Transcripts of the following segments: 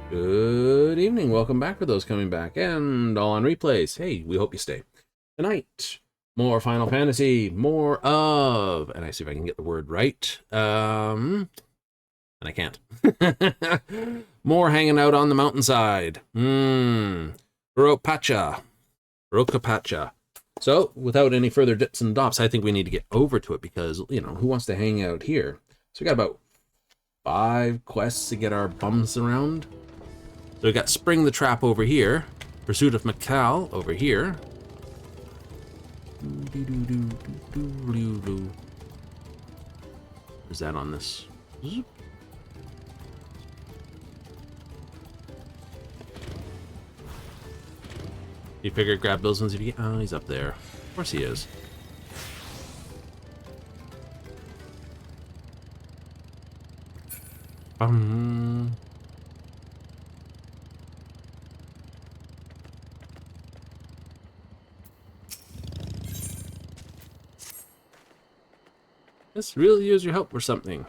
Good evening. Welcome back for those coming back and all on replays. Hey, we hope you stay. Tonight, more Final Fantasy, more of, and I see if I can get the word right. And I can't. More hanging out on the mountainside. Rokapacha. So, without any further dips and dops, I think we need to get over to it because, you know, who wants to hang out here? So we got about 5 quests to get our bums around. So we got Spring the Trap over here, Pursuit of Macau over here. Where's that on this? You figure grab those ones if you get. Oh, he's up there. Of course he is. This really use your help for something.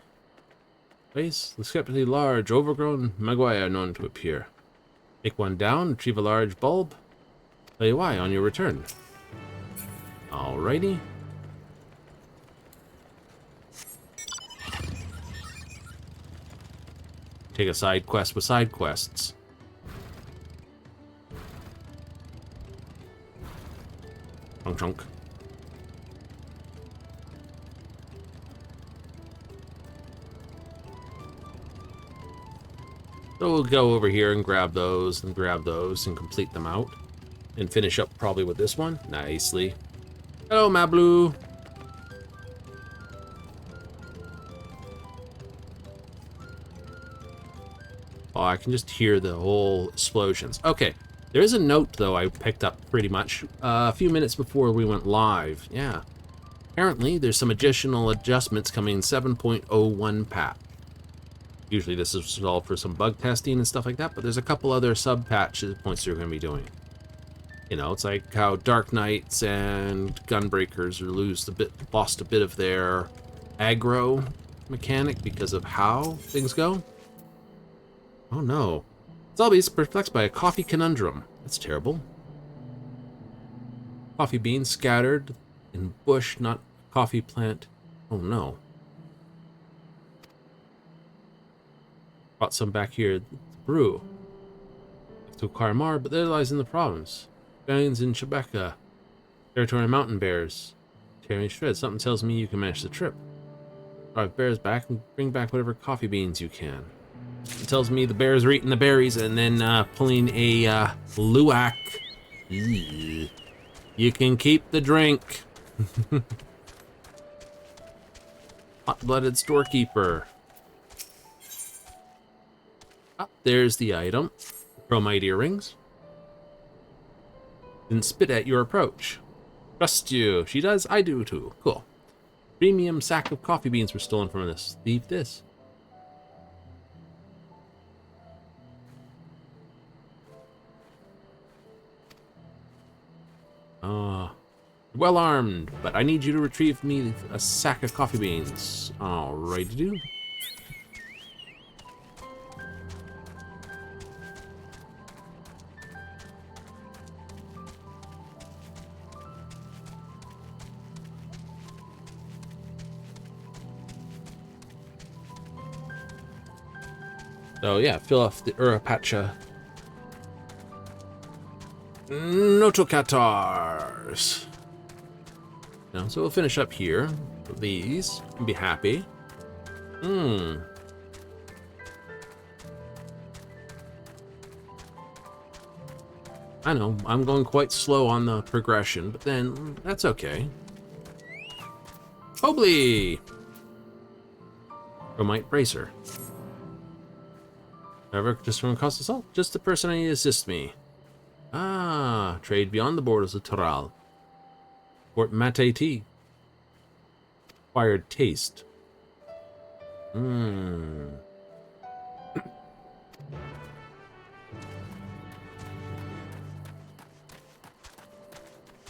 Place the skeptically large, overgrown maguire known to appear. Take one down, retrieve a large bulb. Tell you why on your return. Alrighty. Take a side quest with side quests. Chunk chunk. So we'll go over here and grab those and complete them out. And finish up probably with this one. Nicely. Hello, Mablu. Oh, I can just hear the whole explosions. Okay, there is a note, though, I picked up pretty much a few minutes before we went live. Yeah. Apparently, there's some additional adjustments coming in 7.01 patch. Usually this is all for some bug testing and stuff like that, but there's a couple other sub-patches points they're going to be doing. You know, it's like how Dark Knights and Gunbreakers lost a bit of their aggro mechanic because of how things go. Oh no. Zombies perplexed by a coffee conundrum. That's terrible. Coffee beans scattered in bush, not coffee plant. Oh no. Brought some back here to brew. To Karamar, but there lies in the province. Guns in Chebecca. Territory of mountain bears. Tearing shreds. Something tells me you can manage the trip. Drive bears back and bring back whatever coffee beans you can. It tells me the bears are eating the berries and then pulling a luwak. You can keep the drink. Hot-blooded storekeeper. Oh, there's the item. Chromite earrings. Didn't spit at your approach. Trust you. She does, I do too. Cool. Premium sack of coffee beans were stolen from us. Leave this. Well armed, but I need you to retrieve me a sack of coffee beans. Alrighty do. So yeah, fill off the Urapacha. Notokatars. So we'll finish up here with these and be happy. I know, I'm going quite slow on the progression, but then that's okay. Hobley! Chromite bracer. However, just from across the salt, just the person I need to assist me. Ah, trade beyond the borders of Taral. Fort Mate tea. Acquired taste. A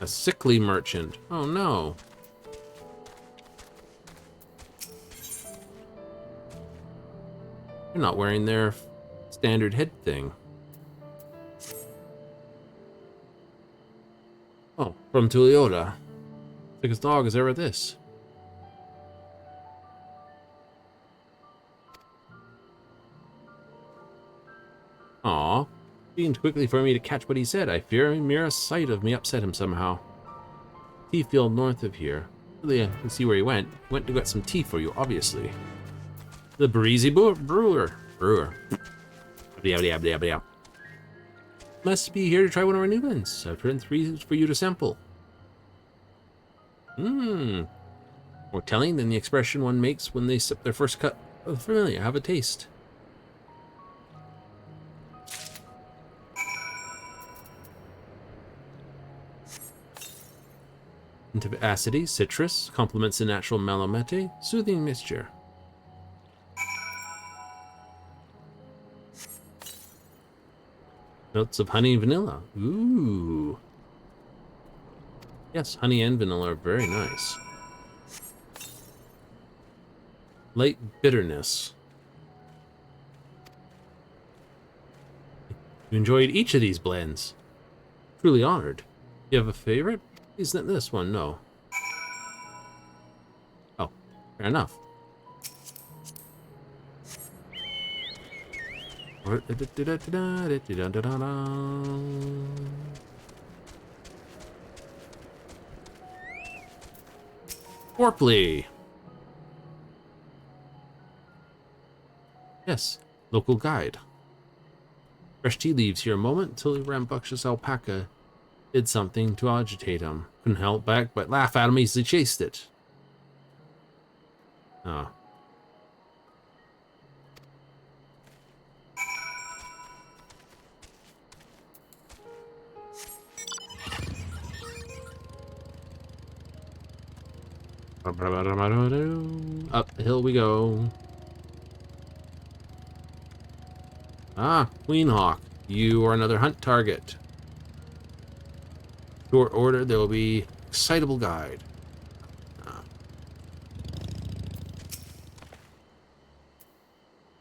sickly merchant. Oh no. You're not wearing their standard head thing. Oh, from Toyota. Biggest dog is ever this. Aw. Speaking too quickly for me to catch what he said. I fear a mere sight of me upset him somehow. Tea field north of here. Really, I can see where he went. He went to get some tea for you, obviously. The breezy brewer. Must be here to try one of our new ones. I've written 3 for you to sample. More telling than the expression one makes when they sip their first cup of familiar. Have a taste. Acidity, citrus, complements the natural malomete, soothing mixture. Notes of honey and vanilla. Ooh. Yes, honey and vanilla are very nice. Light bitterness. You enjoyed each of these blends. Truly honored. You have a favorite? Isn't this one? No. Oh, fair enough. Warpley. Yes, local guide. Fresh tea leaves here a moment until the rambunctious alpaca did something to agitate him. Couldn't help back but laugh at him as he chased it. Oh. Up the hill we go. Ah, Queen Hawk. You are another hunt target. Short order, there will be excitable guide.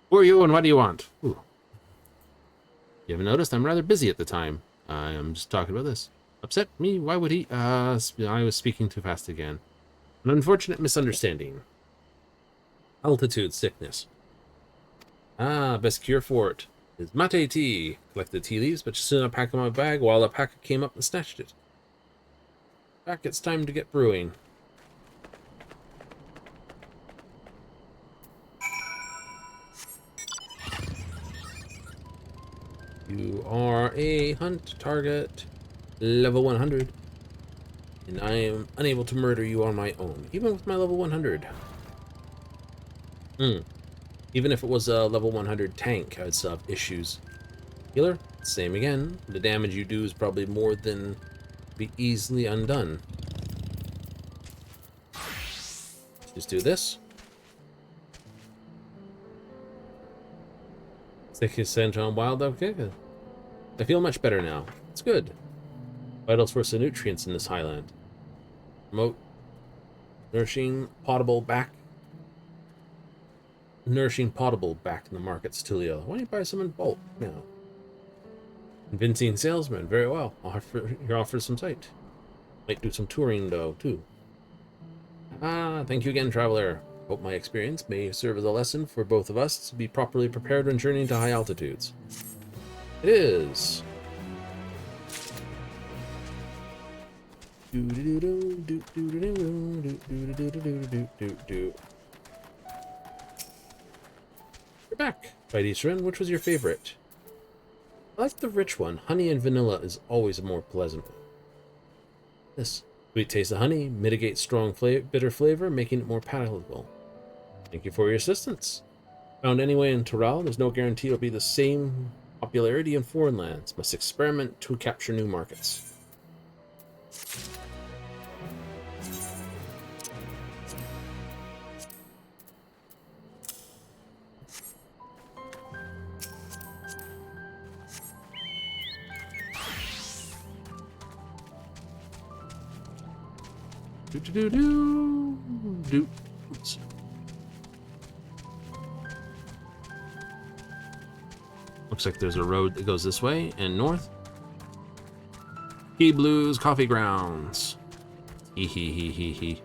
Who are you and what do you want? Ooh. You haven't noticed? I'm rather busy at the time. I am just talking about this. Upset me? Why would he? I was speaking too fast again. An unfortunate misunderstanding. Altitude sickness. Ah, best cure for it is mate tea. Collected tea leaves, but soon I packed in my bag while a packer came up and snatched it. Back, it's time to get brewing. You are a hunt target, level 100, and I am unable to murder you on my own, even with my level 100. Even if it was a level 100 tank, I'd still have issues. Healer, same again. The damage you do is probably more than be easily undone. Just do this. 60% on wild, okay. I feel much better now. It's good. Vital source of nutrients in this highland. Promote nourishing potable back in the markets, Tulio. Why don't you buy some in bulk now? Convincing salesman, very well. Your offer some sight. Might do some touring though, too. Ah, thank you again, traveler. Hope my experience may serve as a lesson for both of us to be properly prepared when journeying to high altitudes. It is. You're back. Vaidisran, which was your favorite? I like the rich one. Honey and vanilla is always more pleasant. This sweet taste of honey mitigates strong bitter flavor, making it more palatable. Thank you for your assistance. Found anyway in Toral, there's no guarantee it'll be the same popularity in foreign lands. Must experiment to capture new markets. Do. Oops. Looks like there's a road that goes this way and north. Key Blues Coffee Grounds. Hee hee hee hee hee.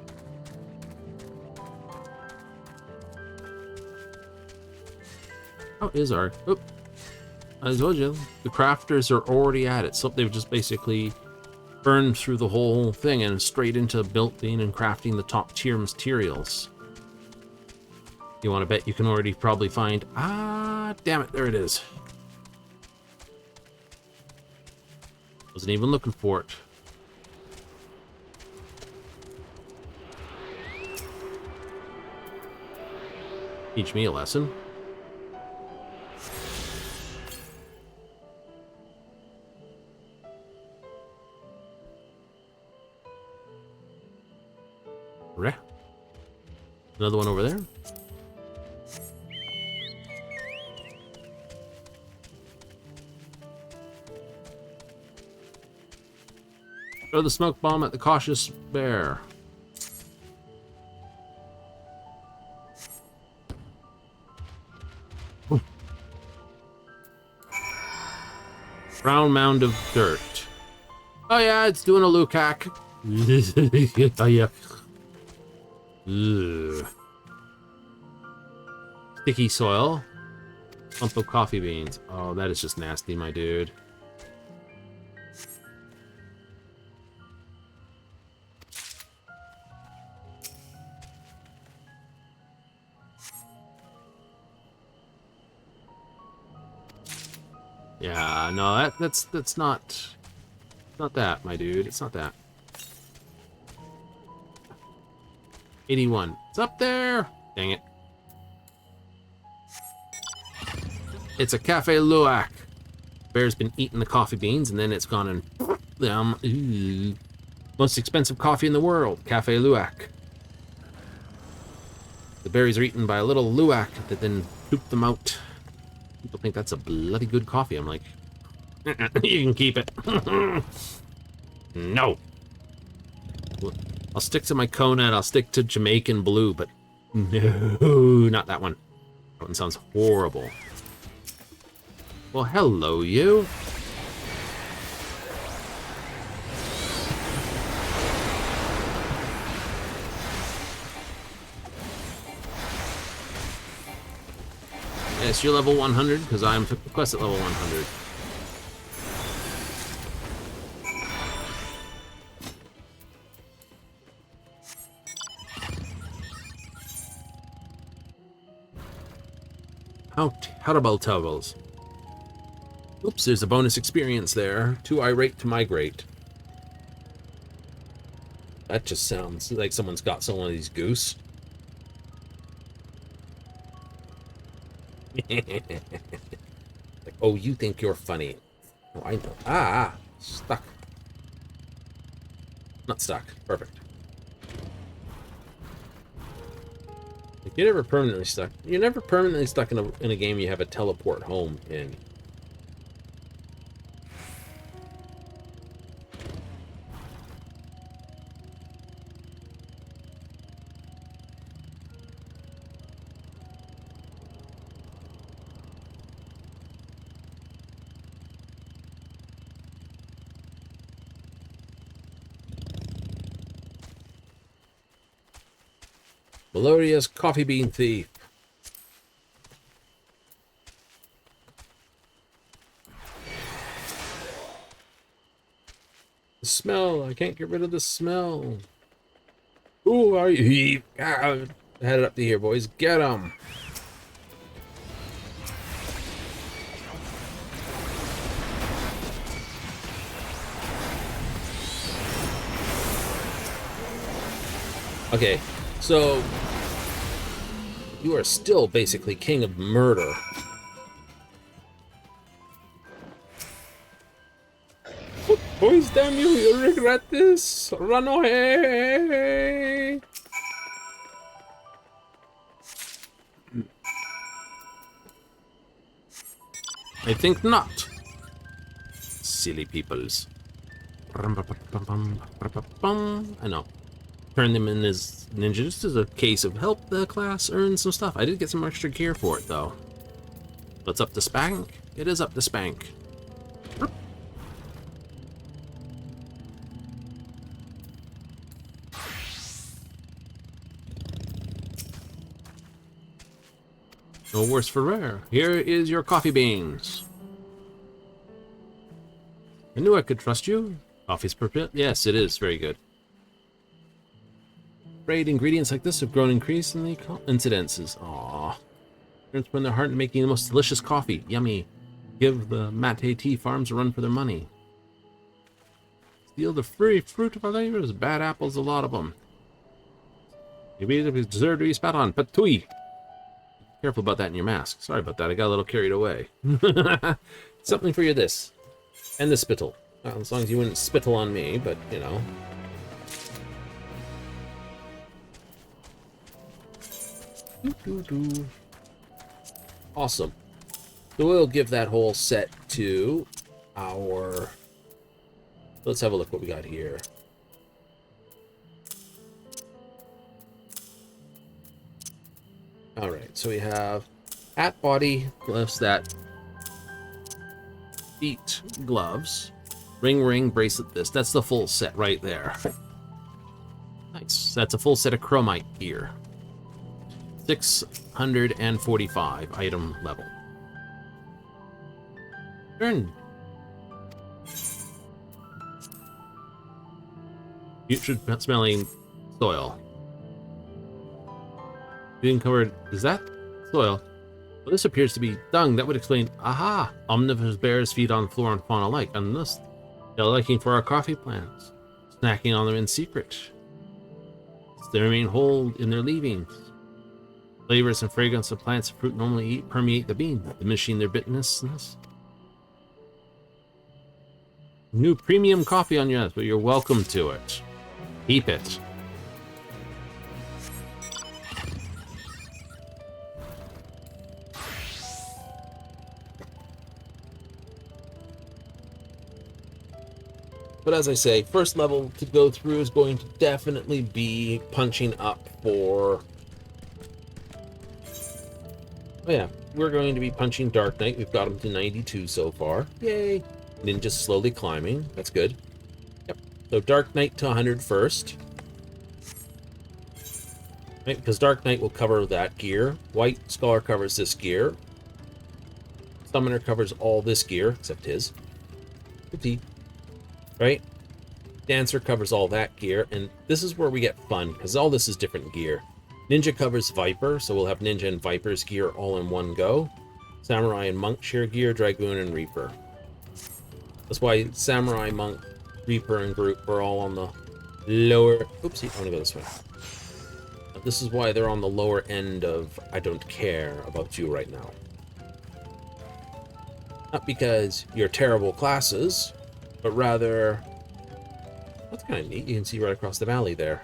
How is our... Oop. I told you, the crafters are already at it. So they've just basically burned through the whole thing and straight into building and crafting the top tier materials. You want to bet you can already probably find... Ah, damn it, there it is. Wasn't even looking for it. Teach me a lesson. Reh. Another one over there. Throw the smoke bomb at the cautious bear. Ooh. Brown mound of dirt. Oh yeah, it's doing a Lukac. Oh yeah. Ugh. Sticky soil. Lump of coffee beans. Oh, that is just nasty, my dude. Yeah, no, that's not that, my dude. It's not that. 81. It's up there. Dang it. It's a Cafe Luwak. Bear's been eating the coffee beans and then it's gone and most expensive coffee in the world, Cafe Luwak. The berries are eaten by a little Luwak that then poop them out. People think that's a bloody good coffee. I'm like, you can keep it. No. I'll stick to my Kona and I'll stick to Jamaican Blue, but no, not that one. That one sounds horrible. Well, hello, you. Yes, you're level 100, because I'm quest at level 100. How terrible towels. Oops, there's a bonus experience there. Too irate to migrate. That just sounds like someone's got some of these goose. Like, oh, you think you're funny. Oh, I know. Ah, stuck. Not stuck. Perfect. Like, you're never permanently stuck. You're never permanently stuck in a game you have a teleport home in. Melodia's coffee bean thief. The smell. I can't get rid of the smell. Who are you? Ah, headed up to here, boys. Get 'em. Okay, so you are still basically king of murder. Boys, damn you, you'll regret this. Run away. I think not. Silly peoples. I know. Turn them in as ninjas just as a case of help the class earn some stuff. I did get some extra gear for it though. What's up to Spank? It is up the spank. No worse for rare. Here is your coffee beans. I knew I could trust you. Coffee's perfect. Yes, it is very good. Great ingredients like this have grown increasingly incidences. Aww. Parents put their heart into making the most delicious coffee. Yummy. Give the Mate Tea Farms a run for their money. Steal the free fruit of our labors. Bad apples, a lot of them. You deserve to be spat on. Patui. Careful about that in your mask. Sorry about that. I got a little carried away. Something for you this. And the spittle. Well, as long as you wouldn't spittle on me, but, you know. Awesome. So we'll give that whole set to our... Let's have a look what we got here. Alright, so we have hat, body, gloves, that feet, gloves, ring, bracelet, this. That's the full set right there. Nice. That's a full set of chromite gear. 645 item level. Turn. Putrid smelling soil. Being covered. Is that soil? Well, this appears to be dung. That would explain. Aha! Omnivorous bears feed on flora and fauna alike. And this, they're liking for our coffee plants, snacking on them in secret. They remain whole in their leavings. Flavors and fragrance of plants and fruit normally eat permeate the bean, diminishing their bitterness. New premium coffee on your ass, but you're welcome to it. Keep it. But as I say, first level to go through is going to definitely be punching up for... Oh yeah, we're going to be punching Dark Knight. We've got him to 92 so far. Yay! Ninja's slowly climbing. That's good. Yep. So Dark Knight to 100 first. Right, because Dark Knight will cover that gear. White Scholar covers this gear. Summoner covers all this gear, except his. Oopsie. Right? Dancer covers all that gear, and this is where we get fun, because all this is different gear. Ninja covers Viper, so we'll have Ninja and Viper's gear all in one go. Samurai and Monk share gear, Dragoon and Reaper. That's why Samurai, Monk, Reaper, and Group are all on the lower... Oopsie, I want to go this way. This is why they're on the lower end of I don't care about you right now. Not because you're terrible classes, but rather... That's kind of neat. You can see right across the valley there.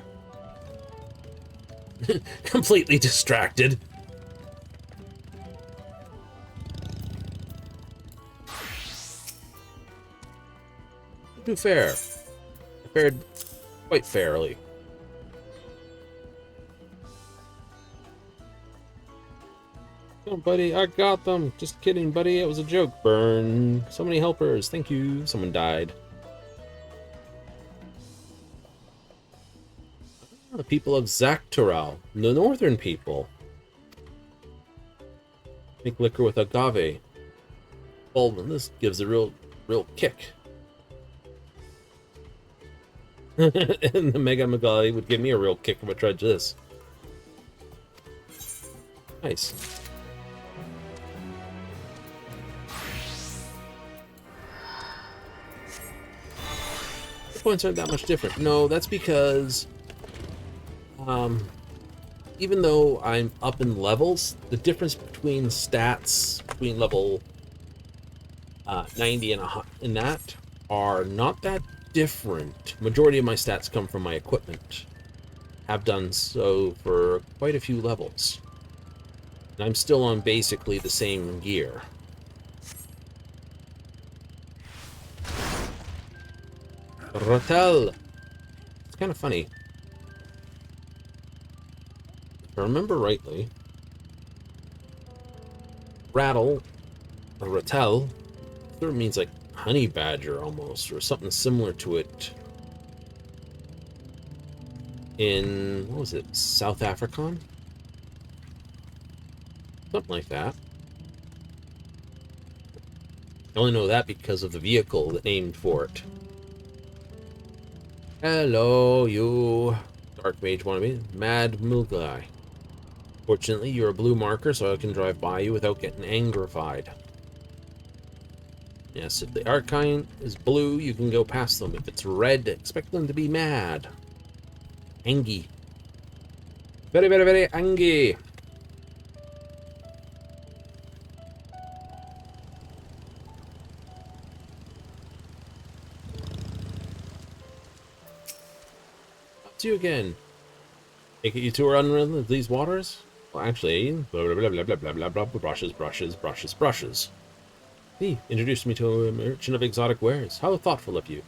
Completely distracted. Too fair. I fared quite fairly. Oh, buddy, I got them. Just kidding, buddy. It was a joke. Burn. So many helpers. Thank you. Someone died. The people of Zaktoral, the northern people. Make liquor with agave. Well, this gives a real kick. And the Mega Magali would give me a real kick if I tried this. Nice. The points aren't that much different. No, that's because... even though I'm up in levels, the difference between stats between level 90 and that are not that different. Majority of my stats come from my equipment. Have done so for quite a few levels. And I'm still on basically the same gear. Rotel! It's kind of funny. If I remember rightly, Rattle A ratel. Sort of means like honey badger almost, or something similar to it. In, what was it, South African? Something like that. I only know that because of the vehicle that named for it. Hello, you Dark Mage wannabe. Mad Mulgai. Fortunately, you're a blue marker, so I can drive by you without getting angrified. Yes, if the Archine is blue, you can go past them. If it's red, expect them to be mad. Angy. Very, very, very angy. Up to you again. Take it you two are unreal of these waters? Well, actually, blah, blah, blah, blah, blah, blah, blah, blah, brushes, brushes, brushes, brushes. He introduced me to a merchant of exotic wares. How thoughtful of you.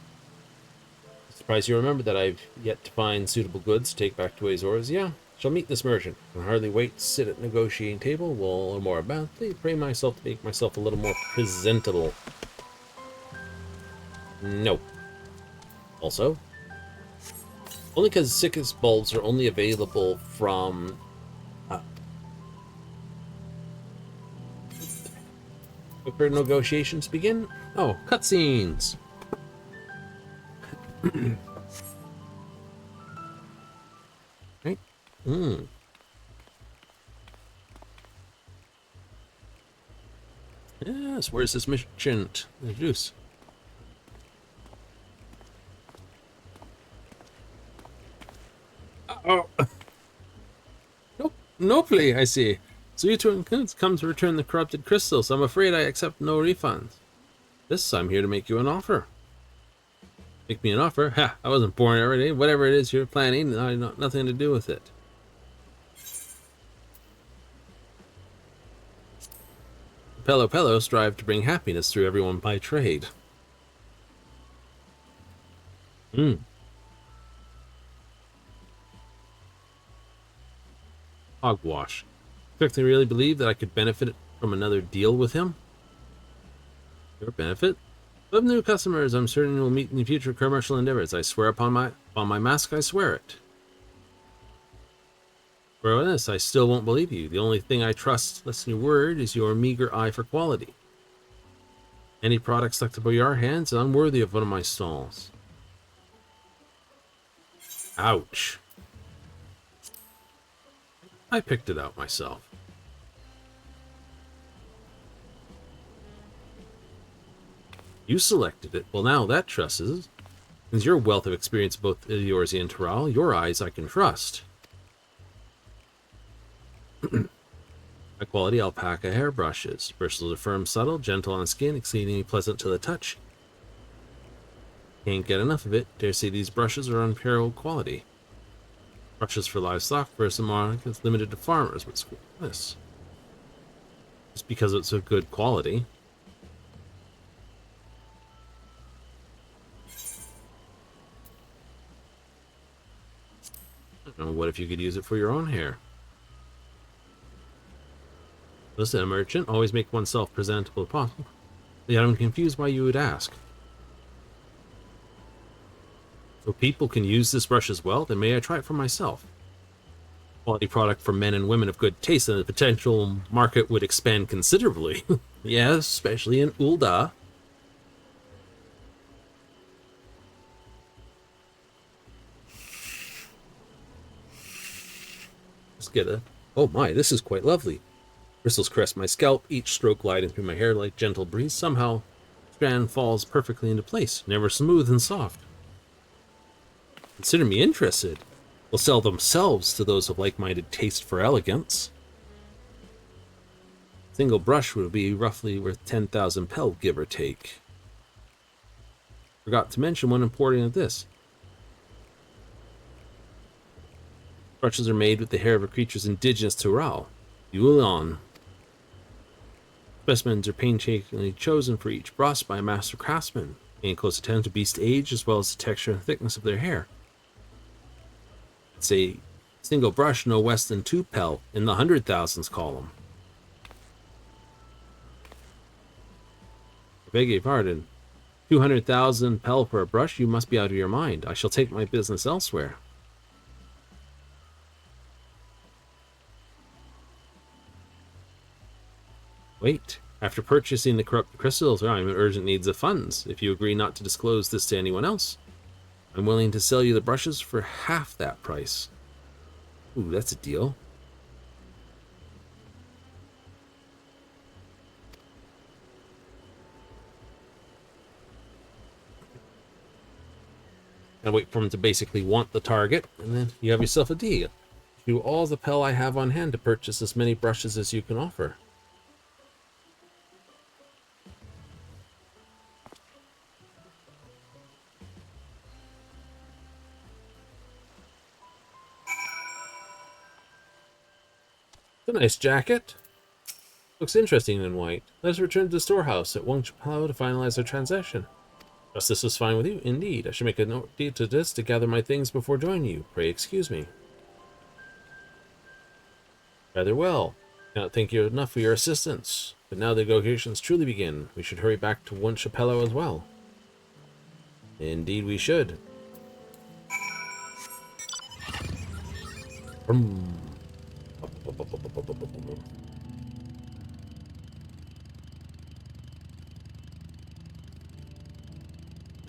Surprised you remember that I've yet to find suitable goods to take back to Azores. Yeah, shall meet this merchant. I can hardly wait to sit at a negotiating table. We'll learn more about it. Pray myself to make myself a little more presentable. No. Also, only because sickest bulbs are only available from before negotiations begin. Oh, cutscenes. Right. Yes, where's this merchant? Introduce. Oh. Nope. No play, I see. So you two come to return the corrupted crystals. I'm afraid I accept no refunds. This, I'm here to make you an offer. Make me an offer? Ha! I wasn't born every day. Whatever it is you're planning, I have nothing to do with it. Pello strive to bring happiness through everyone by trade. Hogwash. Expect to really believe that I could benefit from another deal with him? Your benefit? Love new customers I'm certain we'll meet in future commercial endeavors. I swear upon my mask, I swear it. For this, I still won't believe you. The only thing I trust less than your word is your meager eye for quality. Any product stuck by your hands is unworthy of one of my stalls. Ouch. I picked it out myself. You selected it. Well, now that trusses. Since your wealth of experience both Eorzi and Taral, your eyes I can trust. High quality alpaca hairbrushes. Bristles are firm, subtle, gentle on the skin, exceedingly pleasant to the touch. Can't get enough of it. Dare say these brushes are unparalleled quality. Brushes for livestock versus markets limited to farmers. What's this? Just because it's of good quality. I don't know, what if you could use it for your own hair? Listen, a merchant, always make oneself presentable as possible. Yet I'm confused why you would ask. So people can use this brush as well, then may I try it for myself? Quality product for men and women of good taste, and the potential market would expand considerably. Yes, especially in Ul'dah. Let's get a... Oh my, this is quite lovely. Bristles caress my scalp, each stroke gliding through my hair like gentle breeze. Somehow, strand falls perfectly into place, never smooth and soft. Consider me interested. Will sell themselves to those of like-minded taste for elegance. Single brush would be roughly worth 10,000 pel, give or take. Forgot to mention one important of this. Brushes are made with the hair of a creatures indigenous to Rao, the Ulan. Specimens are painstakingly chosen for each brush by a master craftsman, paying close attention to beast age as well as the texture and thickness of their hair. It's a single brush no less than 2 pel in the 100,000s column. Beg your pardon. 200,000 pel for a brush? You must be out of your mind. I shall take my business elsewhere. Wait. After purchasing the corrupt crystals, I'm in urgent needs of funds. If you agree not to disclose this to anyone else, I'm willing to sell you the brushes for half that price. Ooh, that's a deal. And wait for him to basically want the target, and then you have yourself a deal. Do all the pel I have on hand to purchase as many brushes as you can offer. It's a nice jacket. Looks interesting in white. Let's return to the storehouse at Wang Chapao to finalize our transaction. Justice was fine with you? Indeed. I should make a note to this to gather my things before joining you. Pray excuse me. Rather well. Cannot thank you enough for your assistance. But now the negotiations truly begin. We should hurry back to One Chapello as well. Indeed we should.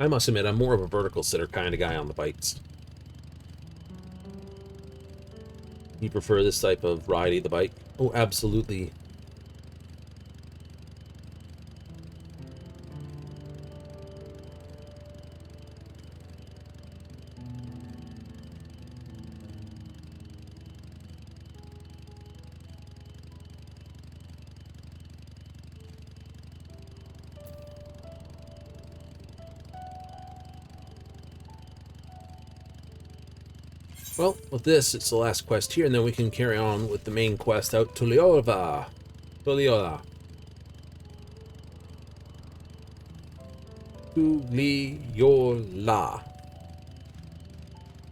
I must admit, I'm more of a vertical sitter kind of guy on the bikes. You prefer this type of ride the bike? Oh, absolutely. Well, with this, it's the last quest here, and then we can carry on with the main quest out to Tuliola. Tuliola.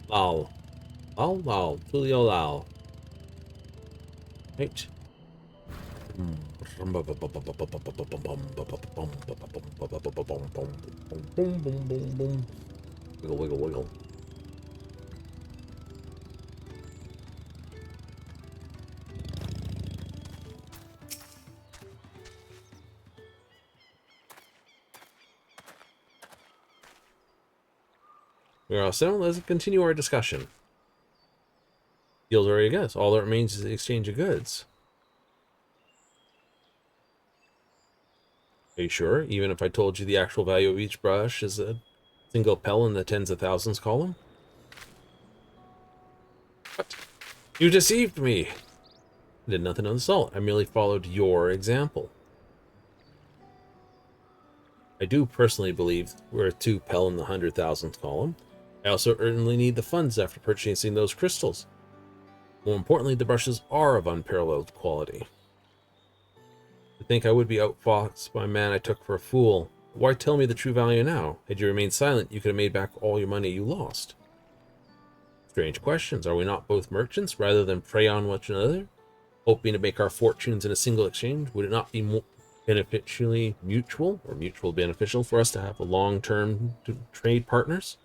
Lal. Lal. Tuliolal. Right. Wiggle, wiggle, wiggle. We're all set. Let's continue our discussion. Deal's already a guess. All that remains is the exchange of goods. Are you sure? Even if I told you the actual value of each brush is a single pel in the tens of thousands column? What? You deceived me! I did nothing on the salt. I merely followed your example. I do personally believe we're a 2 pel in the 100,000th column. I also urgently need the funds after purchasing those crystals. More importantly, the brushes are of unparalleled quality. To think I would be outfoxed by a man I took for a fool. Why tell me the true value now? Had you remained silent, you could have made back all your money you lost. Strange questions. Are we not both merchants rather than prey on one another, hoping to make our fortunes in a single exchange? Would it not be more beneficially mutual or mutual beneficial for us to have a long-term trade partners?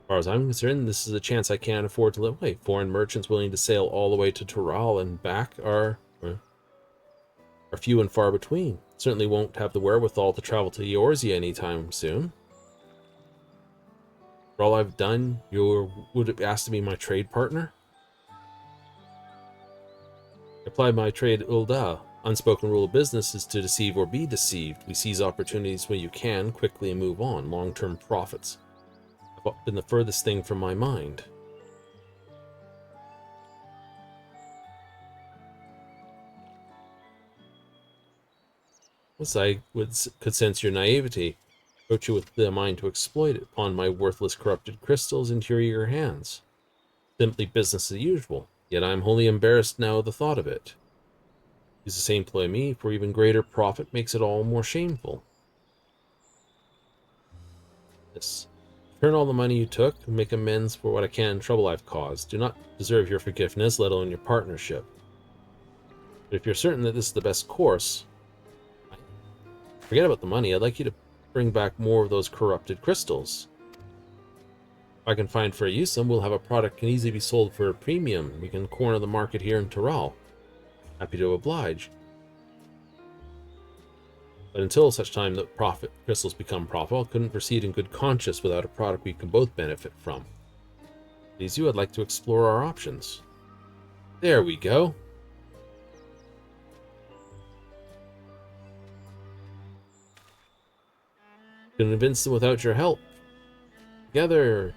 As far as I'm concerned, this is a chance I can't afford to let away. Foreign merchants willing to sail all the way to Toral and back are few and far between. Certainly won't have the wherewithal to travel to Eorzea anytime soon. For all I've done, you would ask to be my trade partner? I applied my trade Ulda. Unspoken rule of business is to deceive or be deceived. We seize opportunities when you can, quickly, and move on. Long-term profits have been the furthest thing from my mind. As I could sense your naivety, approach you with the mind to exploit it, pawn my worthless corrupted crystals into your eager hands. Simply business as usual, yet I am wholly embarrassed now at the thought of it. Use the same ploy me for even greater profit makes it all more shameful. Yes. Return all the money you took and make amends for what I can trouble I've caused. Do not deserve your forgiveness, let alone your partnership. But if you're certain that this is the best course, forget about the money. I'd like you to bring back more of those corrupted crystals. If I can find fair use them, we'll have a product that can easily be sold for a premium. We can corner the market here in Tyrrell. Happy to oblige. But until such time that crystals become profitable, I couldn't proceed in good conscience without a product we can both benefit from. Please you, I'd like to explore our options. There we go. Convince them without your help. Together,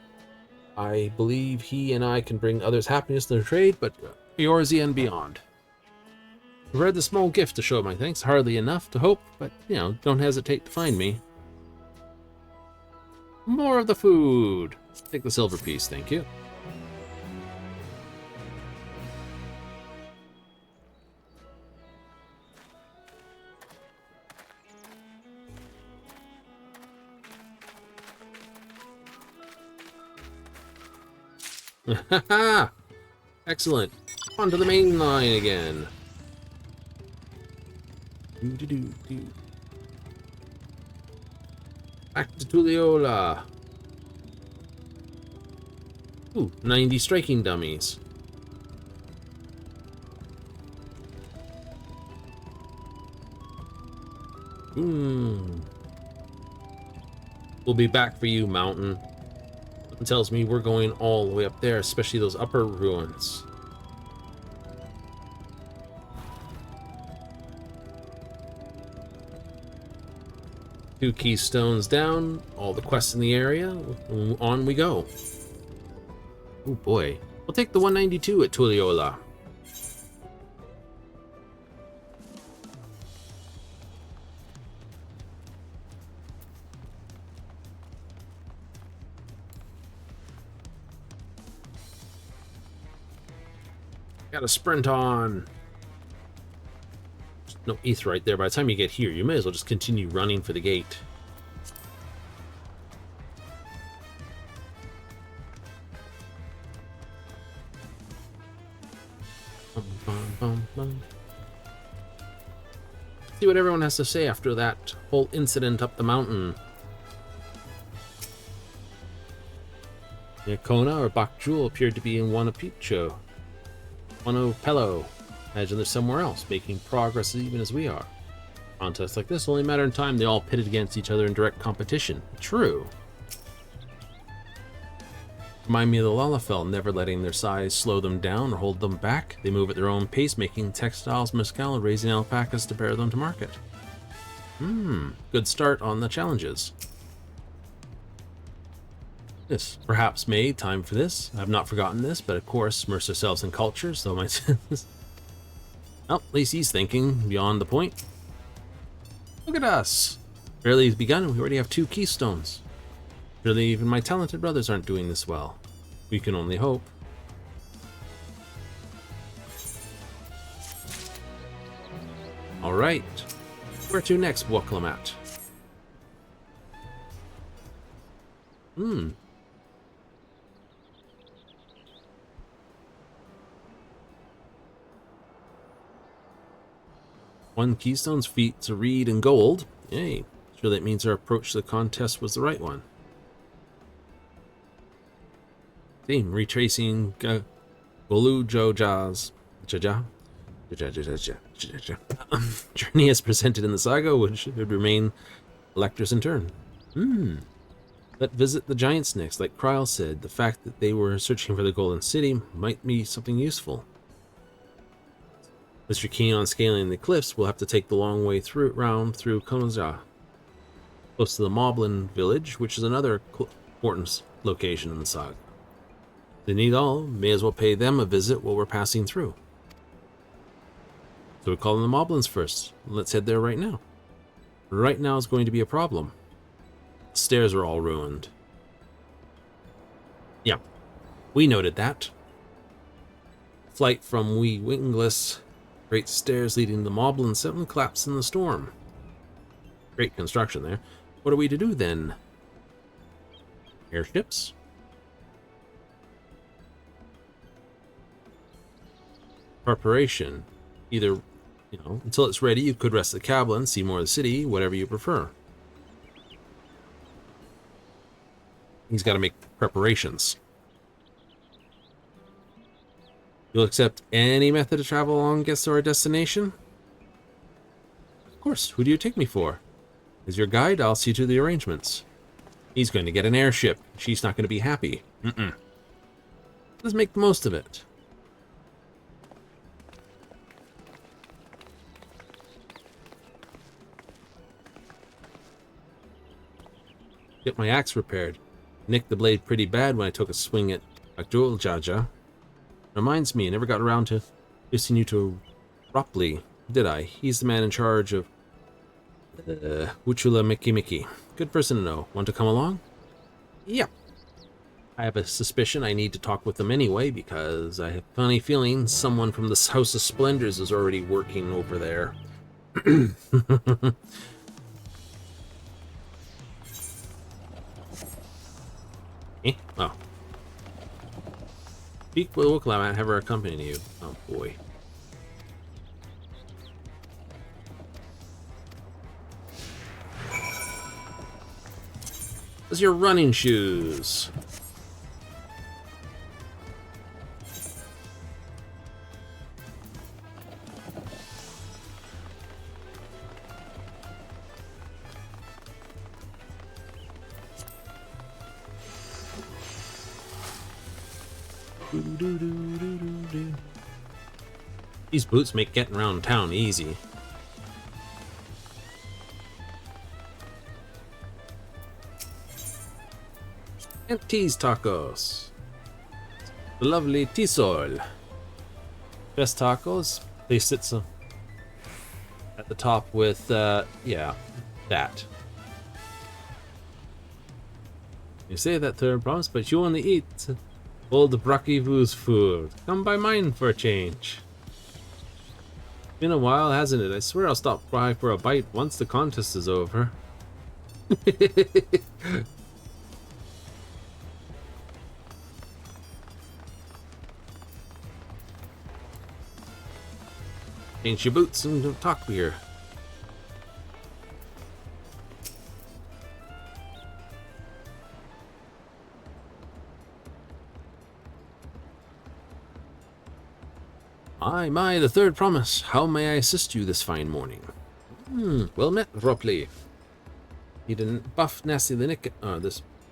I believe he and I can bring others happiness in their trade, but yours and beyond. I read the small gift to show my thanks. Hardly enough to hope, but, don't hesitate to find me. More of the food. Take the silver piece, thank you. Excellent. On to the main line again. Back to Tulliola. Ooh, 90 striking dummies. We'll be back for you, Mountain. Something tells me we're going all the way up there, especially those upper ruins. Two keystones down, all the quests in the area, on we go. Oh boy. We'll take the 192 at Tulliola. Gotta sprint on. No ETH right there. By the time you get here, you may as well just continue running for the gate. See what everyone has to say after that whole incident up the mountain. Yakona or Bakjul appeared to be in Wanapicho. Wanopello. Imagine they're somewhere else, making progress even as we are. Contests like this only matter in time. They all pitted against each other in direct competition. True. Remind me of the Lalafell, never letting their size slow them down or hold them back. They move at their own pace, making textiles, mescal, and raising alpacas to bear them to market. Good start on the challenges. Yes, perhaps May, time for this. I've not forgotten this, but of course, immerse ourselves in culture, so my... Well, at least he's thinking beyond the point. Look at us! Barely begun, and we already have 2 keystones. Surely even my talented brothers aren't doing this well. We can only hope. Alright. Where to next, Waklamat? One keystone's feet to read in gold. Yay. Sure that means our approach to the contest was the right one. Theme, retracing Golu Joja's journey as presented in the saga, which would remain lectors in turn. Let's visit the giants next. Like Kryl said, the fact that they were searching for the Golden City might be something useful. If you're keen on scaling the cliffs, we'll have to take the long way round through Konoza, close to the Moblin village, which is another important location in the saga. They need all, may as well pay them a visit while we're passing through. So we call them the Moblins first. Let's head there right now. Right now is going to be a problem. The stairs are all ruined. Yeah, we noted that. Flight from Wee Wingless. Great stairs leading to the Moblin 7 collapsed in the storm. Great construction there. What are we to do then? Airships? Preparation. Either You know, until it's ready, you could rest at the cabin, see more of the city, whatever you prefer. He's got to make preparations. You'll accept any method of travel along gets to our destination? Of course. Who do you take me for? As your guide, I'll see to the arrangements. He's going to get an airship. She's not going to be happy. Let's make the most of it. Get my axe repaired. Nicked the blade pretty bad when I took a swing at Abdul Jaja. Reminds me, I never got around to introducing you to Ropley, did I? He's the man in charge of Wuchula Mickey. Good person to know. Want to come along? Yeah. I have a suspicion I need to talk with them anyway, because I have a funny feeling someone from the House of Splendors is already working over there. Eh? Oh. Speak with Wukla and have her accompany you. Oh boy. Those are your running shoes. These boots make getting around town easy. And tease tacos. The lovely Tisol. Best tacos. They sit some at the top with, yeah, that. You say that third promise, but you only eat old Brakivu's food. Come by mine for a change. Been a while, hasn't it? I swear I'll stop by for a bite once the contest is over. Change your boots and don't talk beer. My, the third promise. How may I assist you this fine morning? Well met, Ropley. Need a buff nasty nick.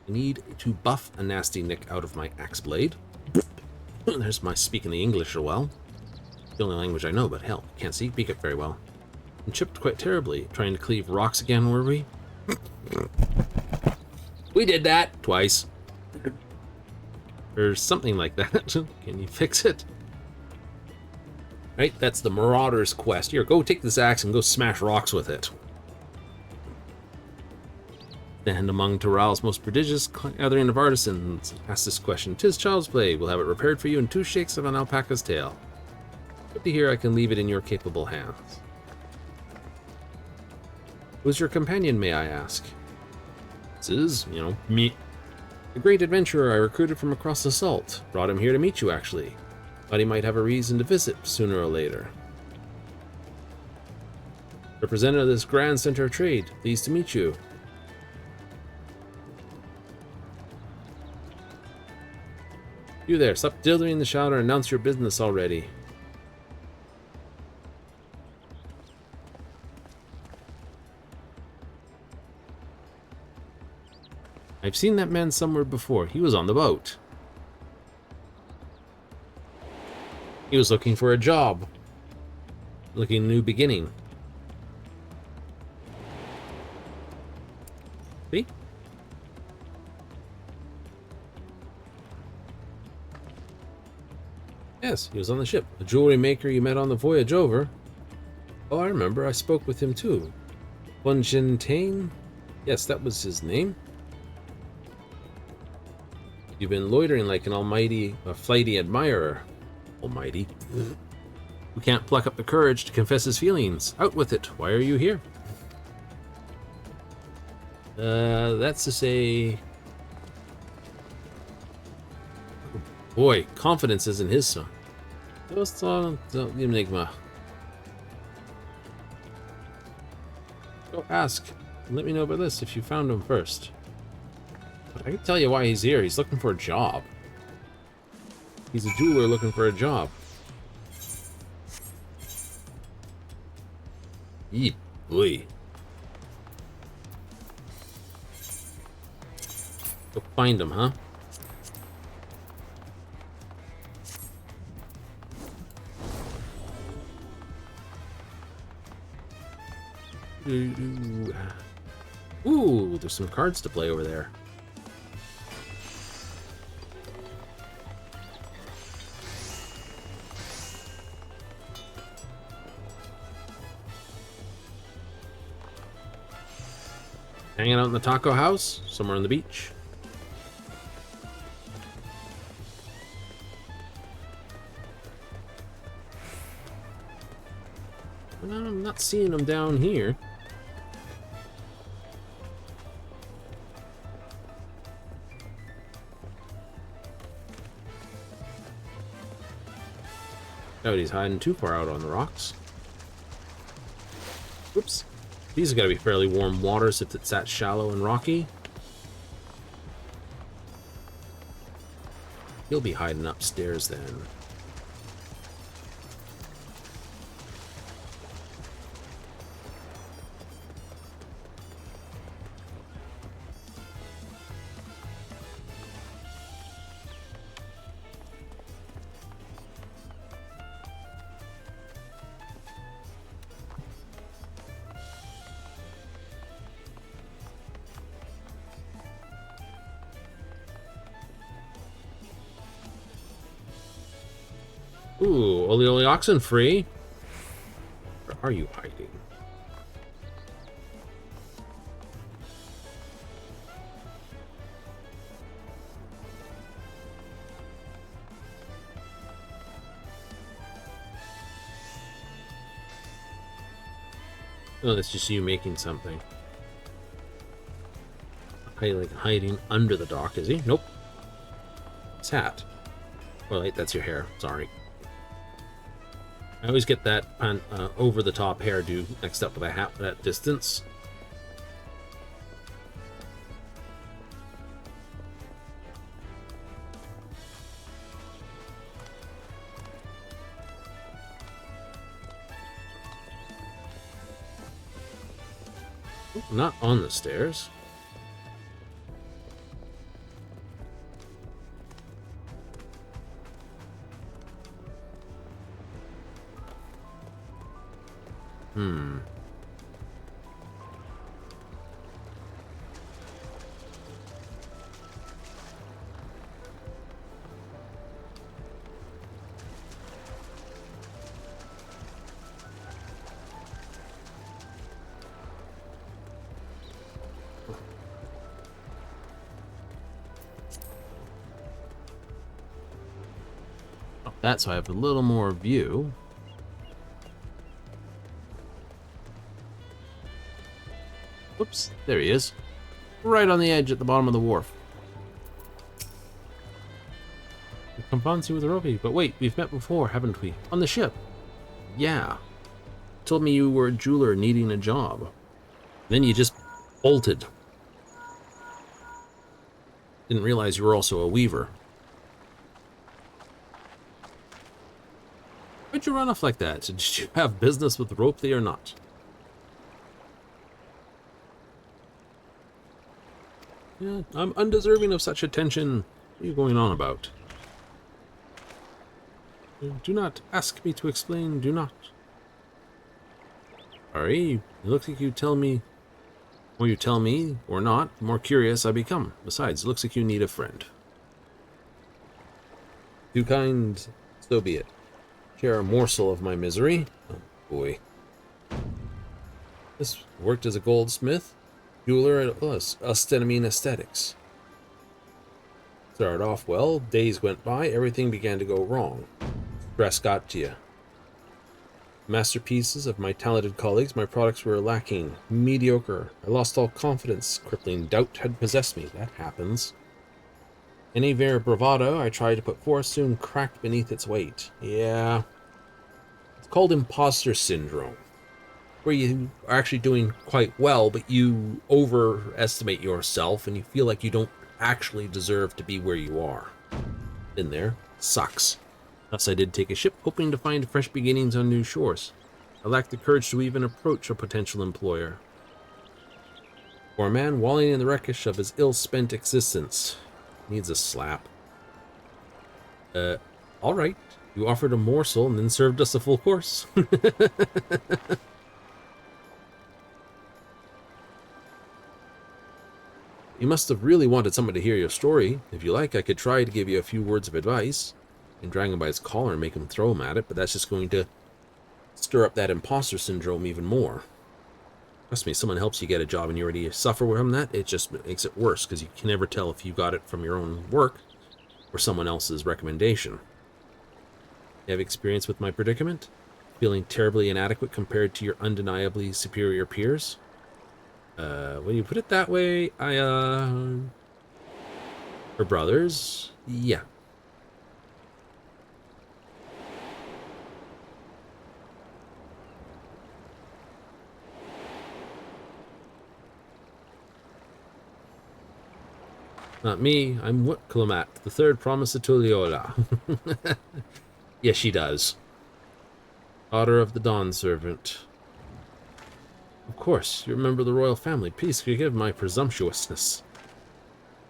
Need to buff a nasty nick out of my axe blade. There's my speaking the English so well. The only language I know, but hell, can't speak it very well. And chipped quite terribly. Trying to cleave rocks again, were we? We did that twice. Or something like that. Can you fix it? Right, that's the Marauder's quest. Here, go take this axe and go smash rocks with it. Stand among Terral's most prodigious gathering of artisans. Ask this question. 'Tis child's play. We'll have it repaired for you in 2 shakes of an alpaca's tail. Good to hear I can leave it in your capable hands. Who's your companion, may I ask? This is, me. A great adventurer I recruited from across the salt. Brought him here to meet you, actually. Thought he might have a reason to visit sooner or later. Representative of this grand center of trade, pleased to meet you. You there, stop dithering the shout and announce your business already. I've seen that man somewhere before. He was on the boat. He was looking for a job. Looking a new beginning. See? Yes, he was on the ship. The jewelry maker you met on the voyage over. Oh, I remember. I spoke with him too. Fontaine? Yes, that was his name. You've been loitering like an flighty admirer. Almighty. Who can't pluck up the courage to confess his feelings. Out with it. Why are you here? That's to say... Boy, confidence isn't his son. Just Enigma. Go ask. And let me know about this if you found him first. But I can tell you why he's here. He's looking for a job. He's a jeweler looking for a job. Eep, boy. Go find him, huh? Ooh, there's some cards to play over there. Hanging out in the taco house, somewhere on the beach. I'm not seeing him down here. Oh, he's hiding too far out on the rocks. Whoops. These have got to be fairly warm waters if it's that shallow and rocky. He'll be hiding upstairs then. Ooh, Oli oxen free. Where are you hiding? Oh, that's just you making something. Hiding under the dock, is he? Nope. His hat. Well, wait, that's your hair. Sorry. I always get that over-the-top hairdo mixed up with a hat for that distance. Oh, not on the stairs. That's why I have a little more view. Whoops, there he is. Right on the edge at the bottom of the wharf. Come fancy with Roby, but wait, we've met before, haven't we? On the ship. Yeah. Told me you were a jeweler needing a job. Then you just bolted. Didn't realize you were also a weaver. Why'd you run off like that? Did you have business with Ropley or not? Yeah, I'm undeserving of such attention. What are you going on about? Do not ask me to explain, do not. Sorry, it looks like you tell me, or you tell me, or not, the more curious I become. Besides, it looks like you need a friend. Too kind, so be it. Share a morsel of my misery. Oh boy. This worked as a goldsmith, jeweler at Astenamine Aesthetics. Started off well, days went by, everything began to go wrong. Stress got to you. Masterpieces of my talented colleagues, my products were lacking. Mediocre. I lost all confidence. Crippling doubt had possessed me. That happens. Any mere bravado I tried to put forth soon cracked beneath its weight. Yeah. It's called imposter syndrome. where you are actually doing quite well, but you overestimate yourself and you feel like you don't actually deserve to be where you are. Been there. Sucks. Thus I did take a ship, hoping to find fresh beginnings on new shores. I lacked the courage to even approach a potential employer. For a man wallowing in the wreckage of his ill-spent existence. Needs a slap. Alright. You offered a morsel and then served us a full course. You must have really wanted someone to hear your story. If you like, I could try to give you a few words of advice. And drag him by his collar and make him throw him at it, but that's just going to stir up that imposter syndrome even more. Trust me, someone helps you get a job and you already suffer from that, it just makes it worse, because you can never tell if you got it from your own work or someone else's recommendation. You have experience with my predicament? Feeling terribly inadequate compared to your undeniably superior peers? When you put it that way, her brothers? Yeah. Not me, I'm Wutklamat, the third promise of Tuliola. Yes, she does. Daughter of the Dawn Servant. Of course, you remember the royal family. Please forgive my presumptuousness.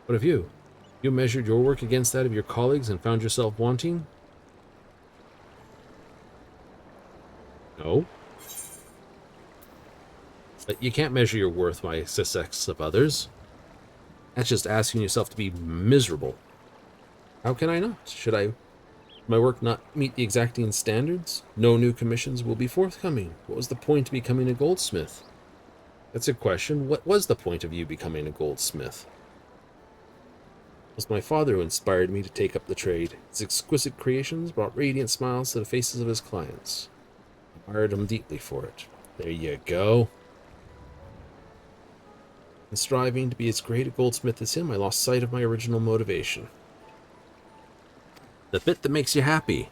What of you? You measured your work against that of your colleagues and found yourself wanting? No. But you can't measure your worth by success of others. That's just asking yourself to be miserable. How can I not? Should my work not meet the exacting standards? No new commissions will be forthcoming. What was the point of becoming a goldsmith? That's a question. What was the point of you becoming a goldsmith? It was my father who inspired me to take up the trade. His exquisite creations brought radiant smiles to the faces of his clients. I admired him deeply for it. There you go. In striving to be as great a goldsmith as him, I lost sight of my original motivation. The bit that makes you happy.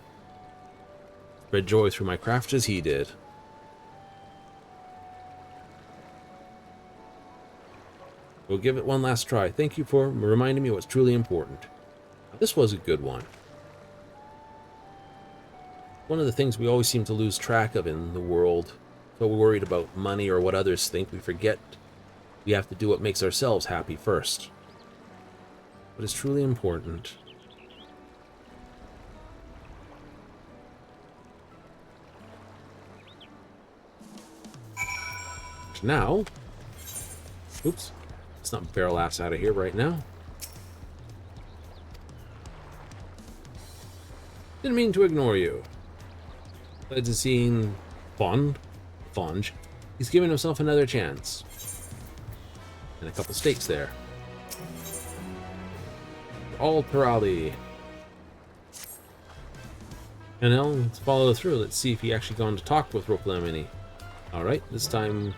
Spread joy through my craft as he did. We'll give it one last try. Thank you for reminding me what's truly important. This was a good one. One of the things we always seem to lose track of in the world, so we're worried about money or what others think, we forget we have to do what makes ourselves happy first. What is truly important. Now, oops, let's not barrel ass out of here right now. Didn't mean to ignore you. Glad to seeing Fonge. He's giving himself another chance. And a couple stakes there. All Pirali. And now let's follow through. Let's see if he actually gone to talk with Roklemini. Alright, this time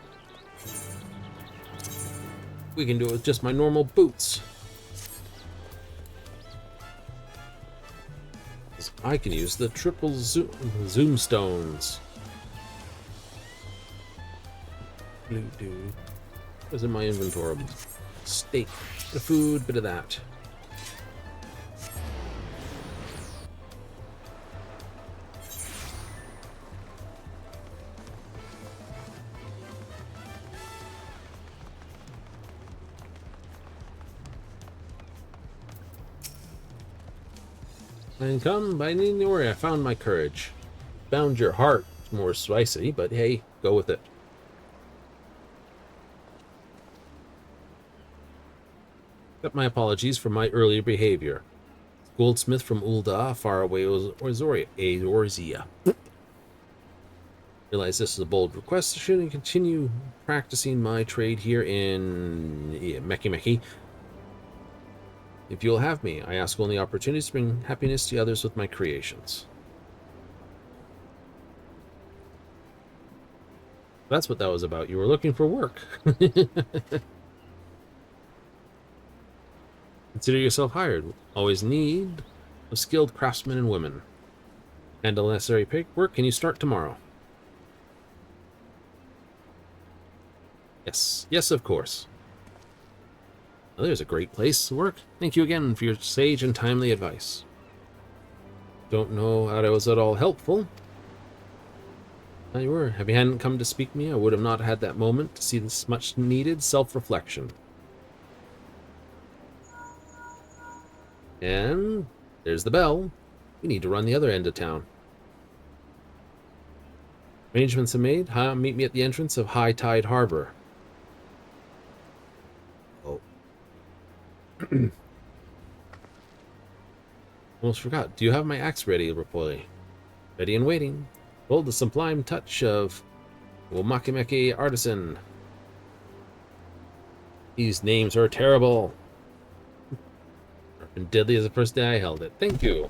we can do it with just my normal boots. I can use the triple zoom stones. Blue dude. What's in my inventory? Steak, bit of food, bit of that. And come, by needing to worry, I found my courage. Found your heart more spicy, but hey, go with it. Accept my apologies for my earlier behavior. Goldsmith from Ul'dah, far away Eorzea. Realize this is a bold request. I should continue practicing my trade here in Meki. If you'll have me, I ask only opportunities to bring happiness to others with my creations. That's what that was about. You were looking for work. Consider yourself hired. Always need of skilled craftsmen and women. Handle necessary paperwork. Can you start tomorrow? Yes, yes, of course. Well, there's a great place to work. Thank you again for your sage and timely advice. Don't know how that was at all helpful. You were. If you hadn't come to speak to me, I would have not had that moment to see this much needed self-reflection. And there's the bell. We need to run the other end of town. Arrangements are made. Meet me at the entrance of High Tide Harbor. Oh. Almost forgot. Do you have my axe ready, Rapoli? Ready and waiting. Hold the sublime touch of Womakimeki Artisan. These names are terrible. And deadly as the first day I held it. Thank you.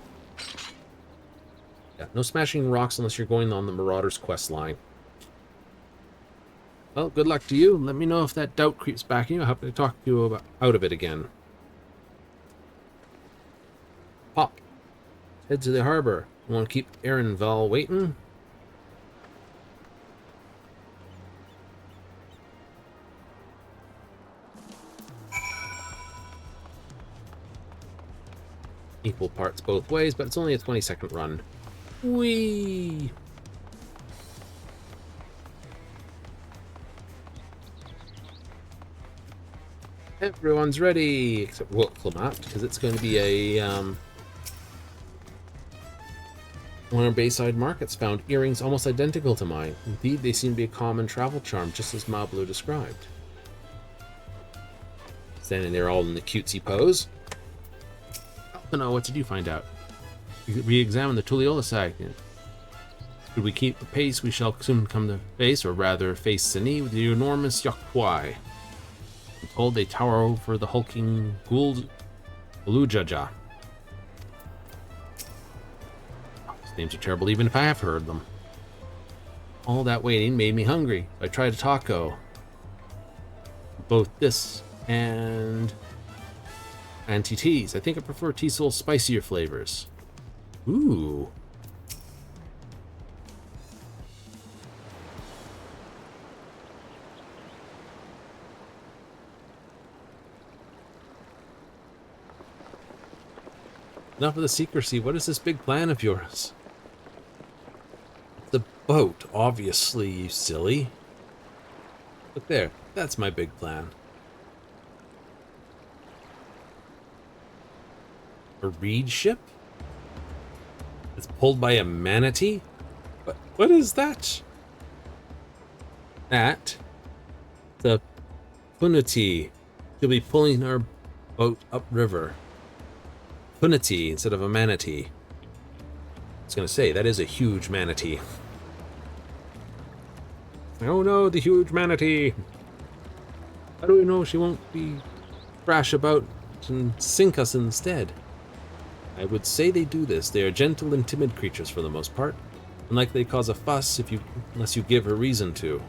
Yeah, no smashing rocks unless you're going on the Marauder's quest line. Well, good luck to you. Let me know if that doubt creeps back in you. I'll have to talk you out of it again. Pop. Head to the harbor. You want to keep Aaron Val waiting? Equal parts both ways, but it's only a 20-second run. Whee! Everyone's ready, except Wilclamat, because it's going to be a, one of our Bayside markets found earrings almost identical to mine. Indeed, they seem to be a common travel charm, just as Mablu described. Standing there all in the cutesy pose. Oh no, what did you find out? Re-examine the Tuliyola sag. Should we keep the pace, we shall soon come to face, or rather face Sini with the enormous Yakwai. I'm told they tower over the hulking Gould Alujaja. These names are terrible even if I have heard them. All that waiting made me hungry. I tried a taco. Both this and anti-teas. I think I prefer T-Soul's spicier flavors. Ooh. Enough of the secrecy. What is this big plan of yours? The boat, obviously, you silly. Look there. That's my big plan. A reed ship? It's pulled by a manatee? What is that? That? The Punati. She'll be pulling our boat upriver. Punati instead of a manatee. I was going to say, that is a huge manatee. Oh no, the huge manatee. How do we know she won't be thrash about and sink us instead? I would say they do this. They are gentle and timid creatures for the most part. Unlikely to cause a fuss unless you give her reason to.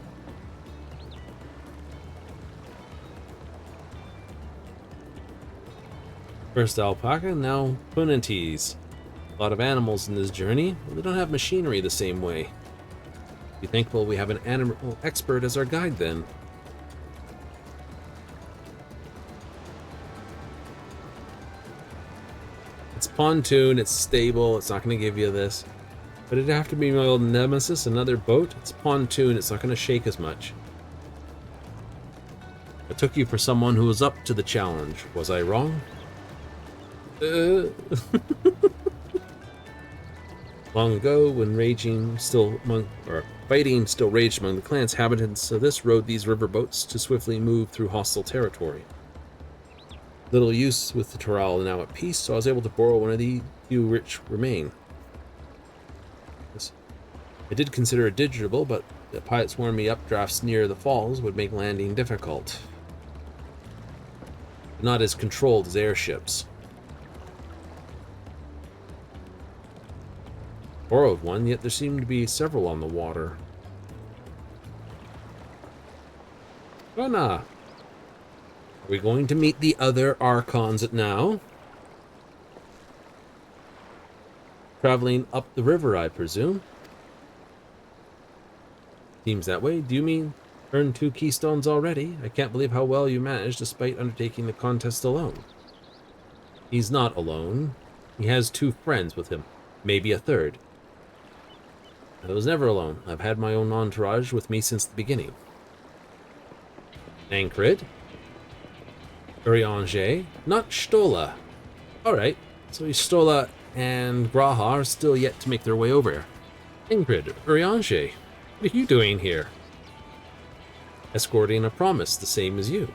First alpaca, now punatees. A lot of animals in this journey, but they don't have machinery the same way. Be thankful we have an animal expert as our guide then. It's pontoon, it's stable, it's not going to give you this. But it'd have to be my old nemesis, another boat. It's pontoon, it's not going to shake as much. I took you for someone who was up to the challenge. Was I wrong? Long ago, when fighting still raged among the clan's inhabitants of this rode these riverboats to swiftly move through hostile territory. Little use with the Toral now at peace, so I was able to borrow one of the few which remain. I did consider it dirigible, but the pilots warned me updrafts near the falls would make landing difficult. But not as controlled as airships. Borrowed one, yet there seemed to be several on the water. Rona! Are we going to meet the other Archons now? Traveling up the river, I presume. Seems that way. Do you mean Earned 2 keystones already. I can't believe how well you managed despite undertaking the contest alone. He's not alone. He has 2 friends with him. Maybe a third. I was never alone. I've had my own entourage with me since the beginning. Tancred? Urianger? Not Stola. Alright, so Stola and Graha are still yet to make their way over. Ingrid, Urianger, what are you doing here? Escorting a promise, the same as you.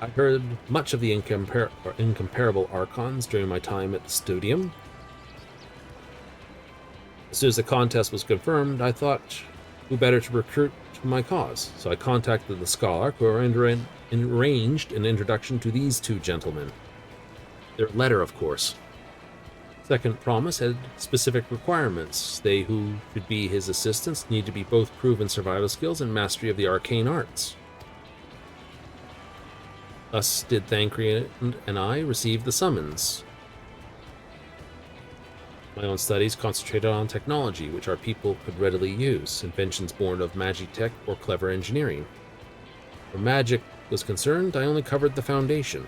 I heard much of the incomparable Archons during my time at the Studium. As soon as the contest was confirmed, I thought, who better to recruit to my cause? So I contacted the Scholar, who arranged an introduction to these 2 gentlemen. Their letter, of course. Second promise had specific requirements. They who should be his assistants need to be both proven survival skills and mastery of the arcane arts. Thus did Thancred and I receive the summons. My own studies concentrated on technology, which our people could readily use, inventions born of magitech or clever engineering. Where magic was concerned, I only covered the foundation.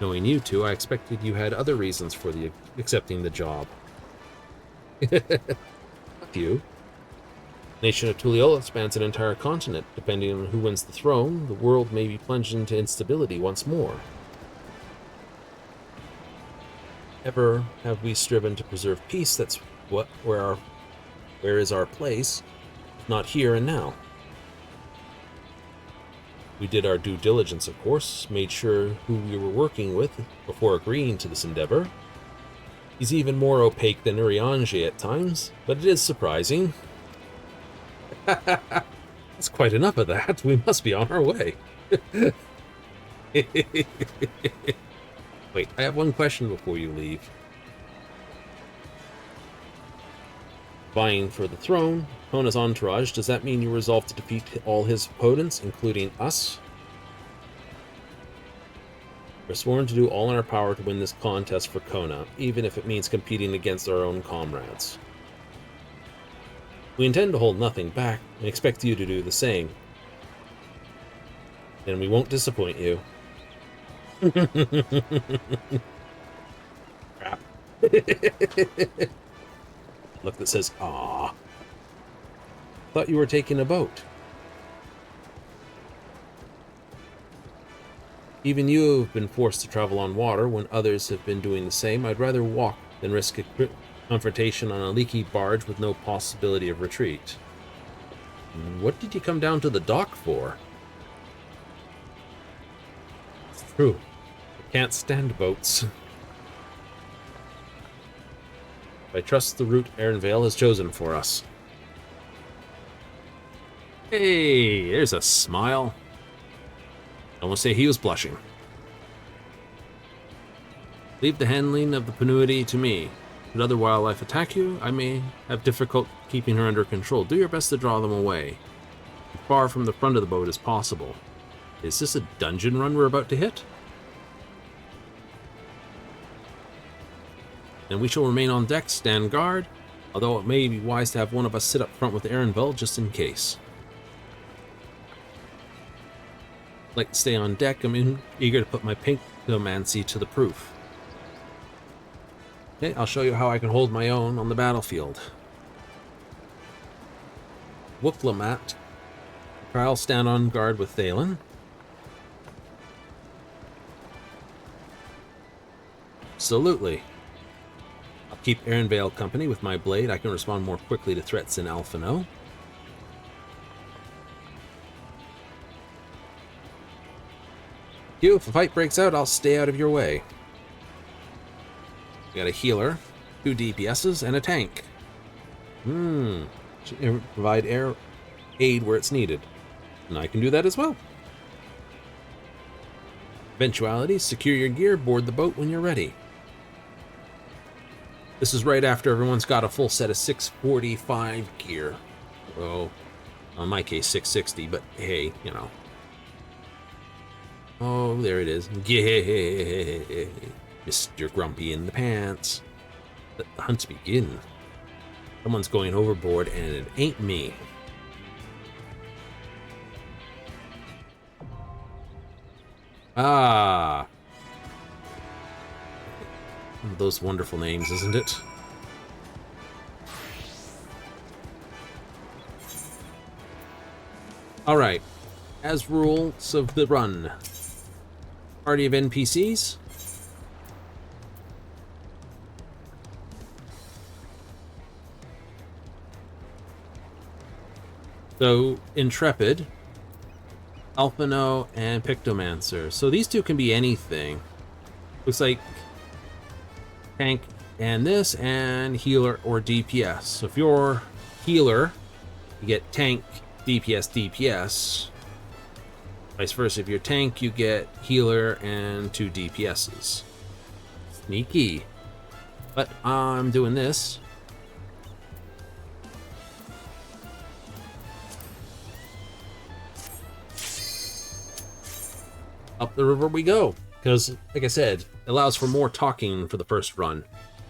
Knowing you 2, I expected you had other reasons for accepting the job. A few. The nation of Tulliola spans an entire continent. Depending on who wins the throne, the world may be plunged into instability once more. Ever have we striven to preserve peace? That's where is our place, if not here and now. We did our due diligence, of course, made sure who we were working with before agreeing to this endeavor. He's even more opaque than Urianger at times, but it is surprising. That's quite enough of that. We must be on our way. Wait, I have one question before you leave. Vying for the throne, Kona's entourage, does that mean you resolve to defeat all his opponents, including us? We're sworn to do all in our power to win this contest for Kona, even if it means competing against our own comrades. We intend to hold nothing back, and expect you to do the same. And we won't disappoint you. Crap. Look that says, "Aw." Thought you were taking a boat. Even you have been forced to travel on water when others have been doing the same. I'd rather walk than risk a confrontation on a leaky barge with no possibility of retreat. What did you come down to the dock for? It's true. I can't stand boats. I trust the route Erinvale has chosen for us. Hey, there's a smile. I want to say he was blushing. Leave the handling of the Penuity to me. Should other wildlife attack you, I may have difficulty keeping her under control. Do your best to draw them away, as far from the front of the boat as possible. Is this a dungeon run we're about to hit? Then we shall remain on deck, stand guard, although it may be wise to have one of us sit up front with Erinvale just in case. I'd like to stay on deck. I'm eager to put my pinkomancy to the proof. Okay, I'll show you how I can hold my own on the battlefield. Wooflamat. I'll stand on guard with Thalen. Absolutely. I'll keep Erinvale company with my blade. I can respond more quickly to threats in Alphino. If a fight breaks out, I'll stay out of your way. We got a healer, 2 DPSs, and a tank. Should provide aid where it's needed. And I can do that as well. Eventuality, secure your gear, board the boat when you're ready. This is right after everyone's got a full set of 645 gear. Oh, in my case, 660, but hey, you know. Oh, there it is. Yeah, Mr. Grumpy in the pants. Let the hunt begin. Someone's going overboard, and it ain't me. Ah. One of those wonderful names, isn't it? Alright. As rules of the run. Party of NPCs. So, Intrepid, Alphino, and Pictomancer. So these two can be anything. Looks like tank and this, and healer or DPS. So if you're healer, you get tank, DPS, DPS. Vice versa, if you're tank, you get healer and 2 DPSs. Sneaky. But I'm doing this. Up the river we go, because, like I said, it allows for more talking for the first run.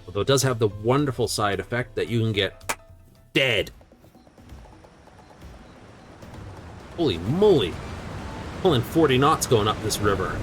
Although it does have the wonderful side effect that you can get dead. Holy moly. Pulling 40 knots going up this river.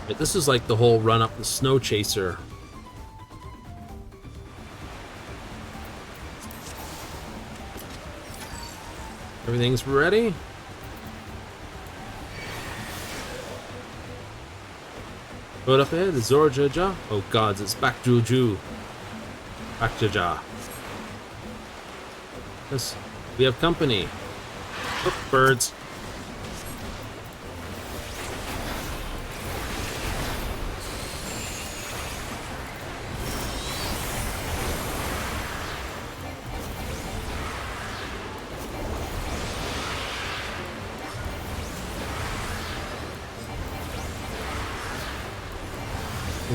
But this is like the whole run up the Snow Chaser. Everything's ready. Road up ahead, Zorjaja. Oh gods, it's back Juju. Back Jaja. Yes, we have company. Look, birds.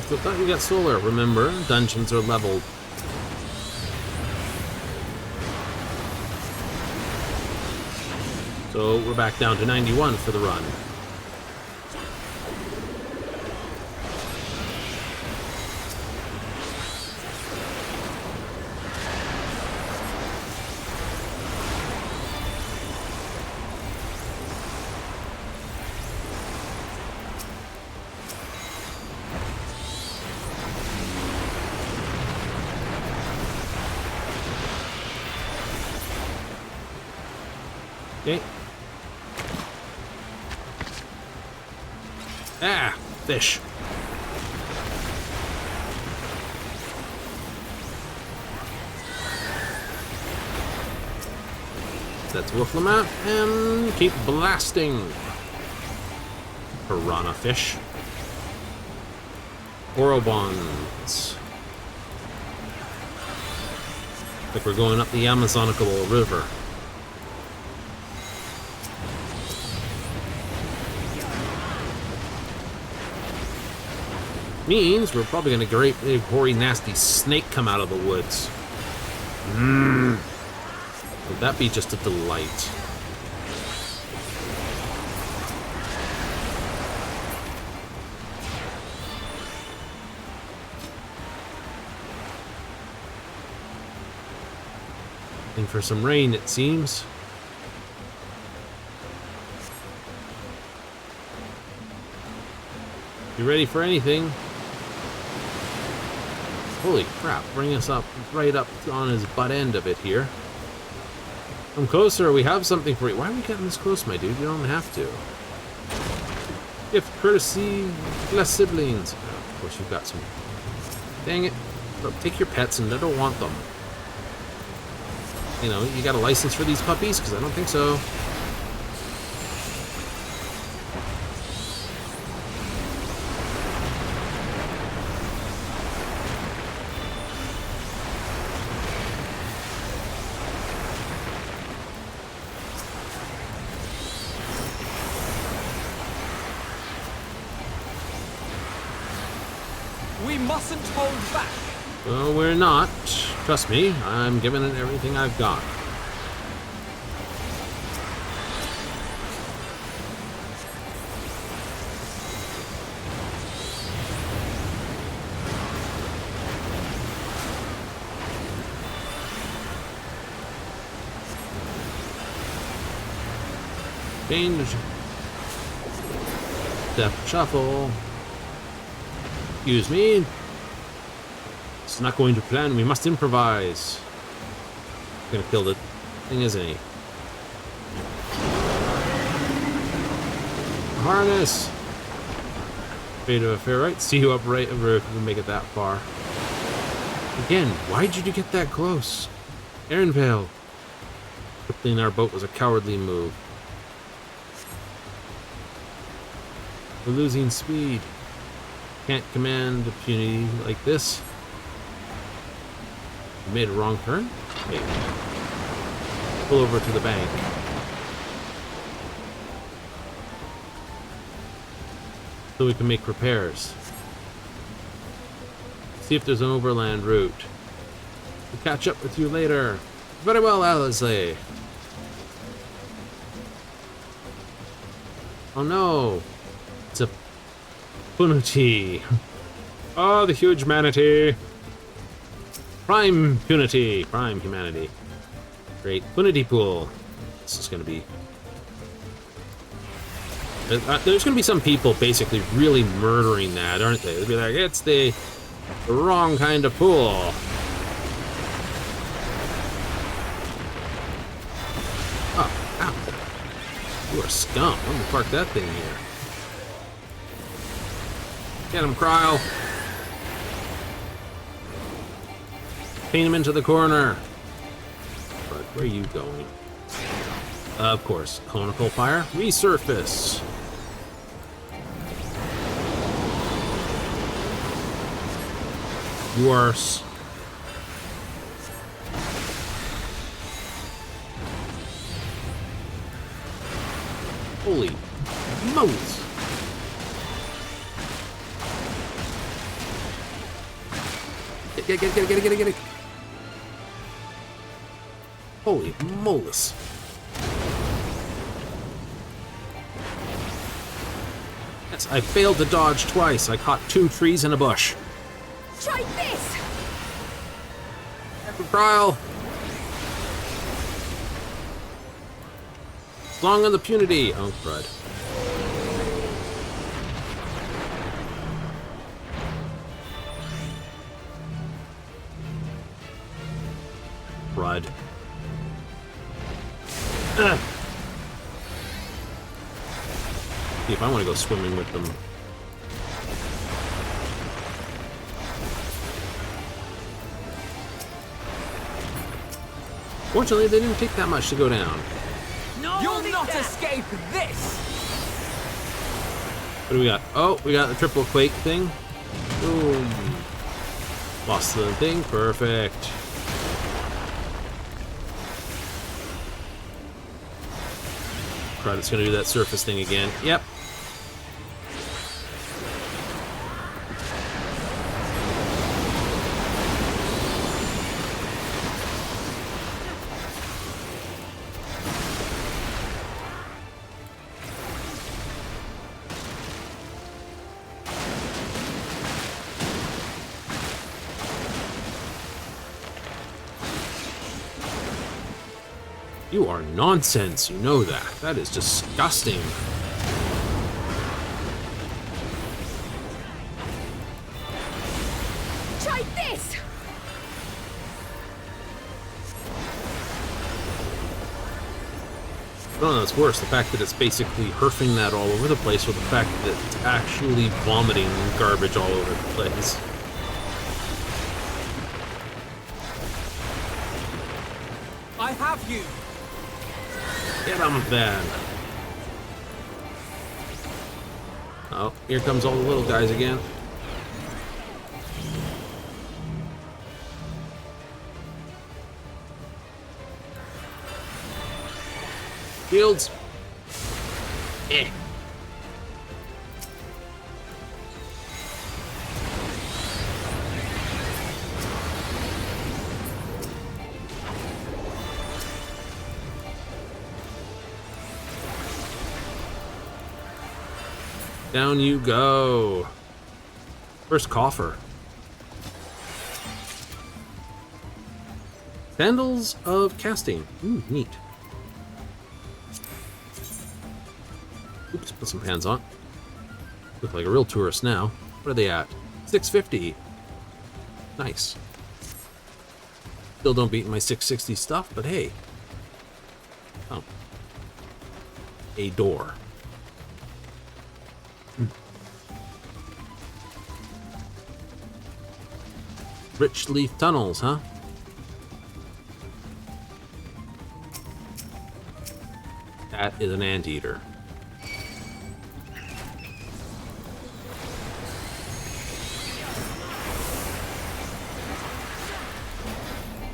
I thought you got solar. Remember, dungeons are leveled. So we're back down to 91 for the run. Okay. Ah, fish. Let's wolf them out and keep blasting. Piranha fish. Orobons. Like we're going up the Amazonical River. Means we're probably going to get a great big hoary nasty snake come out of the woods. Would that be just a delight? In for some rain, it seems. You ready for anything? Holy crap, bring us up right up on his butt end of it here. Come closer, we have something for you. Why are we getting this close, my dude? You don't have to. Gift courtesy, bless siblings. Oh, of course, you've got some. Dang it. Look, take your pets, and I don't want them. You know, you got a license for these puppies? Because I don't think so. We mustn't hold back. Well, we're not. Trust me, I'm giving it everything I've got. Change. Step shuffle. Excuse me. It's not going to plan. We must improvise. Gonna kill the thing, isn't he? Harness. Fate of a fair right. See you upright if we make it that far. Again, why did you get that close? Aaron Vale. Crippling our boat was a cowardly move. We're losing speed. Can't command impunity like this. You made a wrong turn? Wait. Pull over to the bank. So we can make repairs. See if there's an overland route. We'll catch up with you later. Very well, Alizé. Oh no. It's a punity. Oh, the huge manatee. Prime punity. Prime humanity. Great. Punity pool. This is going to be... there's going to be some people basically really murdering that, aren't they? They'll be like, it's the wrong kind of pool. Oh, ow. You are scum. I'm going to park that thing here. Get him, Cryle. Paint him into the corner. But where are you going? Of course, conical fire. Resurface. You are... Holy moles. Get it. Holy moles. Yes, I failed to dodge twice. I caught 2 trees in a bush. Try this! Cryle. Long on the punity. Oh, crud. Crud. See if I want to go swimming with them. Fortunately, they didn't take that much to go down. No, you'll not escape this! What do we got? Oh, we got the triple quake thing. Boom. Lost the thing. Perfect. Crud, it's gonna do that surface thing again. Yep. You are nonsense, you know that. That is disgusting. Try this! No, that's worse. The fact that it's basically herfing that all over the place, or the fact that it's actually vomiting garbage all over the place. I have you! Get him then. Oh, here comes all the little guys again. Shields. Down you go. First coffer. Sandals of casting. Ooh, neat. Oops, put some pants on. Look like a real tourist now. What are they at? 650. Nice. Still don't beat my 660 stuff, but hey. Oh. A door. Rich leaf tunnels, huh? That is an anteater.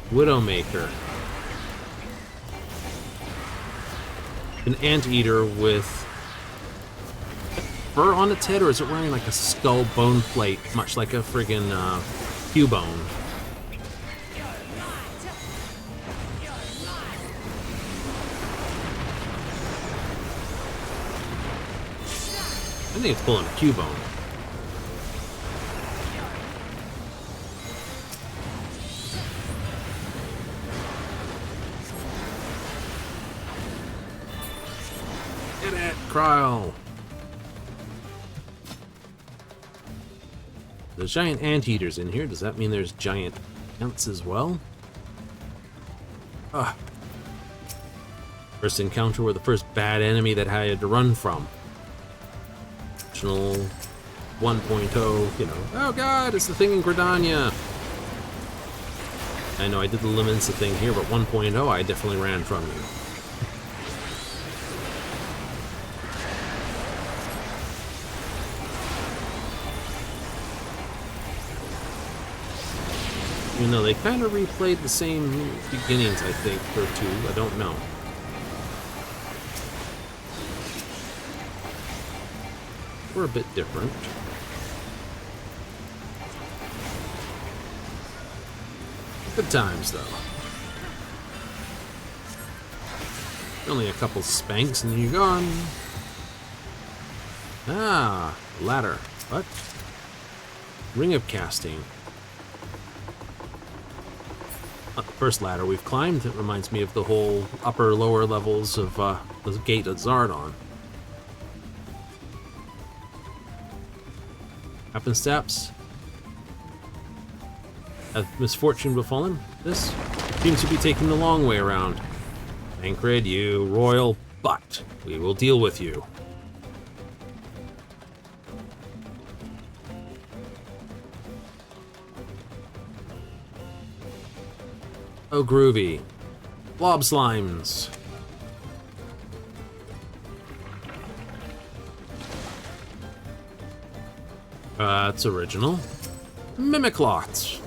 Widowmaker. An anteater with fur on its head, or is it wearing like a skull bone plate, much like a friggin' Cubone? I think it's pulling a Cubone. Get it, Kryl. There's giant anteaters in here. Does that mean there's giant ants as well? Ah. First encounter with the first bad enemy that I had to run from. 1.0, you know. Oh god, it's the thing in Gridania. I know I did the Liminsa thing here, but 1.0 I definitely ran from you. You know, they kind of replayed the same beginnings, I think, for 2. I don't know. We're a bit different. Good times, though. Only a couple spanks and you're gone. Ah, ladder. What? Ring of casting. The first ladder we've climbed. It reminds me of the whole upper lower levels of the gate of Zardon. Happensteps. Have misfortune befallen? This seems to be taking the long way around. Tancred, you royal butt. We will deal with you. Oh, groovy. Blob slimes. It's original. Mimiclots.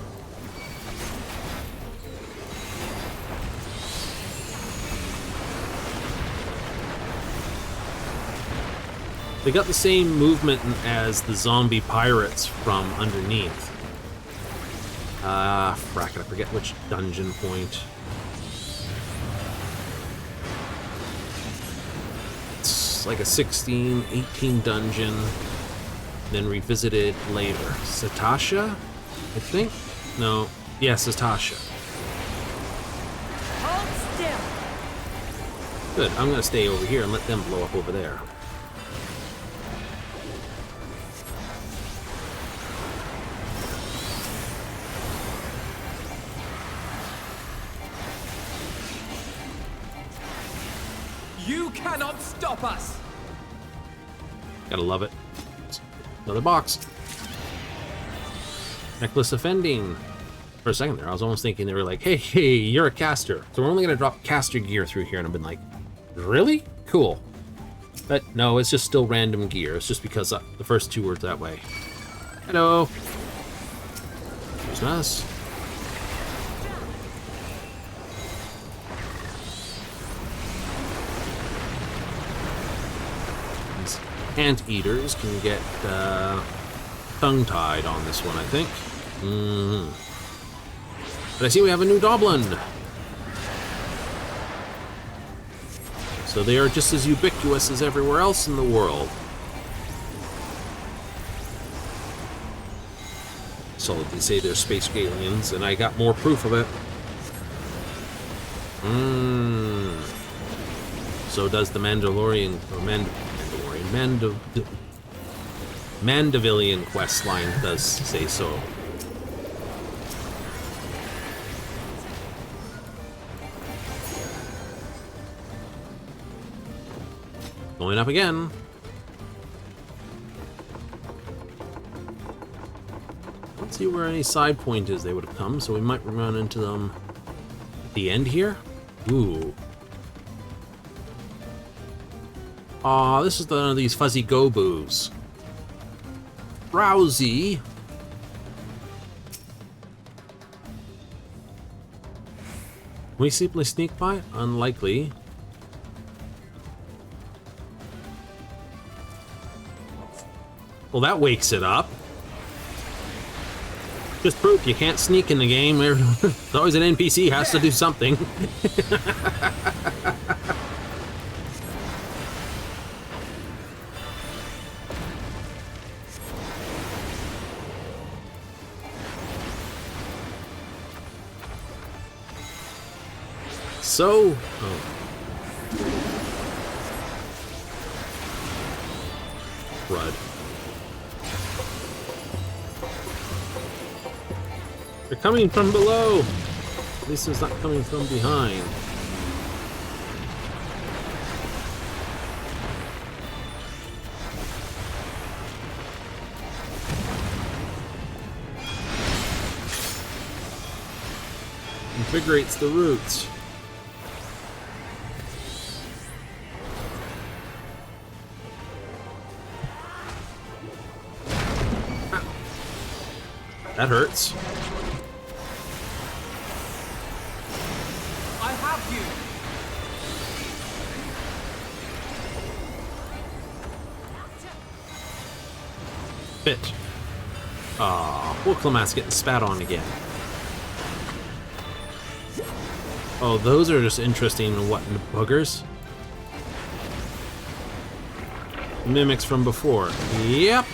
They got the same movement as the zombie pirates from underneath. Frack, I forget which dungeon point. It's like a 16, 18 dungeon. Then revisited later. Satasha, I think? No. Yeah, Satasha. Hold still. Good. I'm gonna stay over here and let them blow up over there. You cannot stop us! Gotta love it. Another box. Necklace offending. For a second there, I was almost thinking they were like, hey, you're a caster. So we're only gonna drop caster gear through here. And I've been like, really? Cool. But no, it's just still random gear. It's just because the first 2 were that way. Hello. There's us. Anteaters can get tongue-tied on this one, I think. But I see we have a new Doblin. So they are just as ubiquitous as everywhere else in the world. solidly say they're space aliens, and I got more proof of it. So does the Mandalorian, or Mandavillian quest line does say so. Going up again. Let's see where any side point is they would have come, so we might run into them at the end here. Ooh. Aw, this is one of these fuzzy go-boos. Rousey. Can we simply sneak by? Unlikely. Well, that wakes it up. Just proof you can't sneak in the game. There's always an NPC has to do something. So, crud. They're coming from below. At least it's not coming from behind. Invigorates the roots. That hurts. I have you. Bit. Aw, Wolclamat's getting spat on again. Oh, those are just interesting what boogers. Mimics from before. Yep.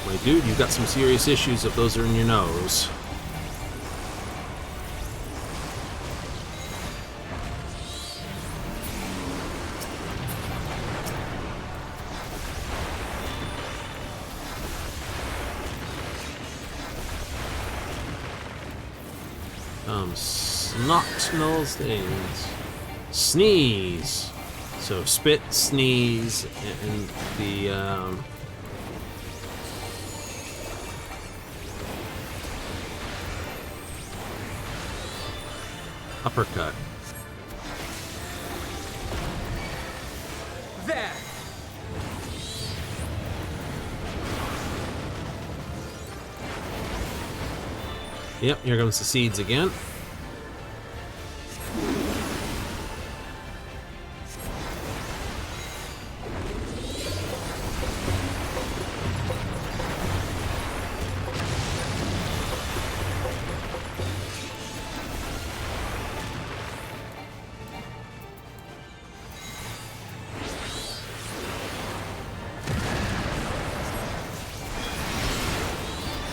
My dude, you've got some serious issues if those are in your nose. Snot nose things. Sneeze. So spit, sneeze, and the uppercut. There. Yep, here comes the seeds again.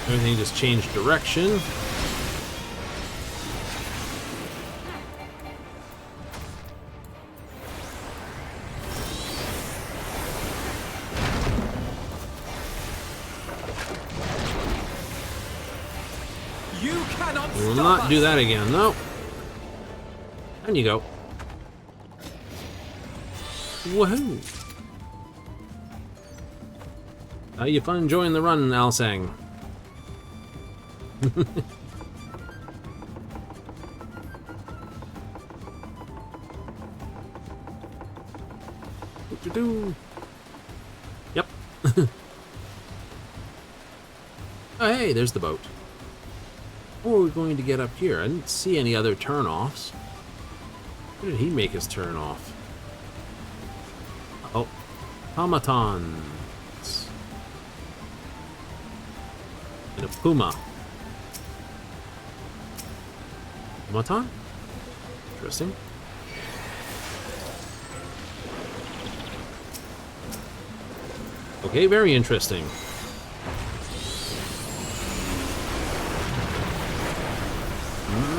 Everything just changed direction. You cannot We will stop not do us. that again, no. And you go. Woohoo! How you fun enjoying the run, Alsang? Do. Yep. Oh, hey, there's the boat. Or are we going to get up here? I didn't see any other turn-offs. Where did he make his turn off? Oh, automatons. And a puma. Automaton? Interesting. Okay, very interesting.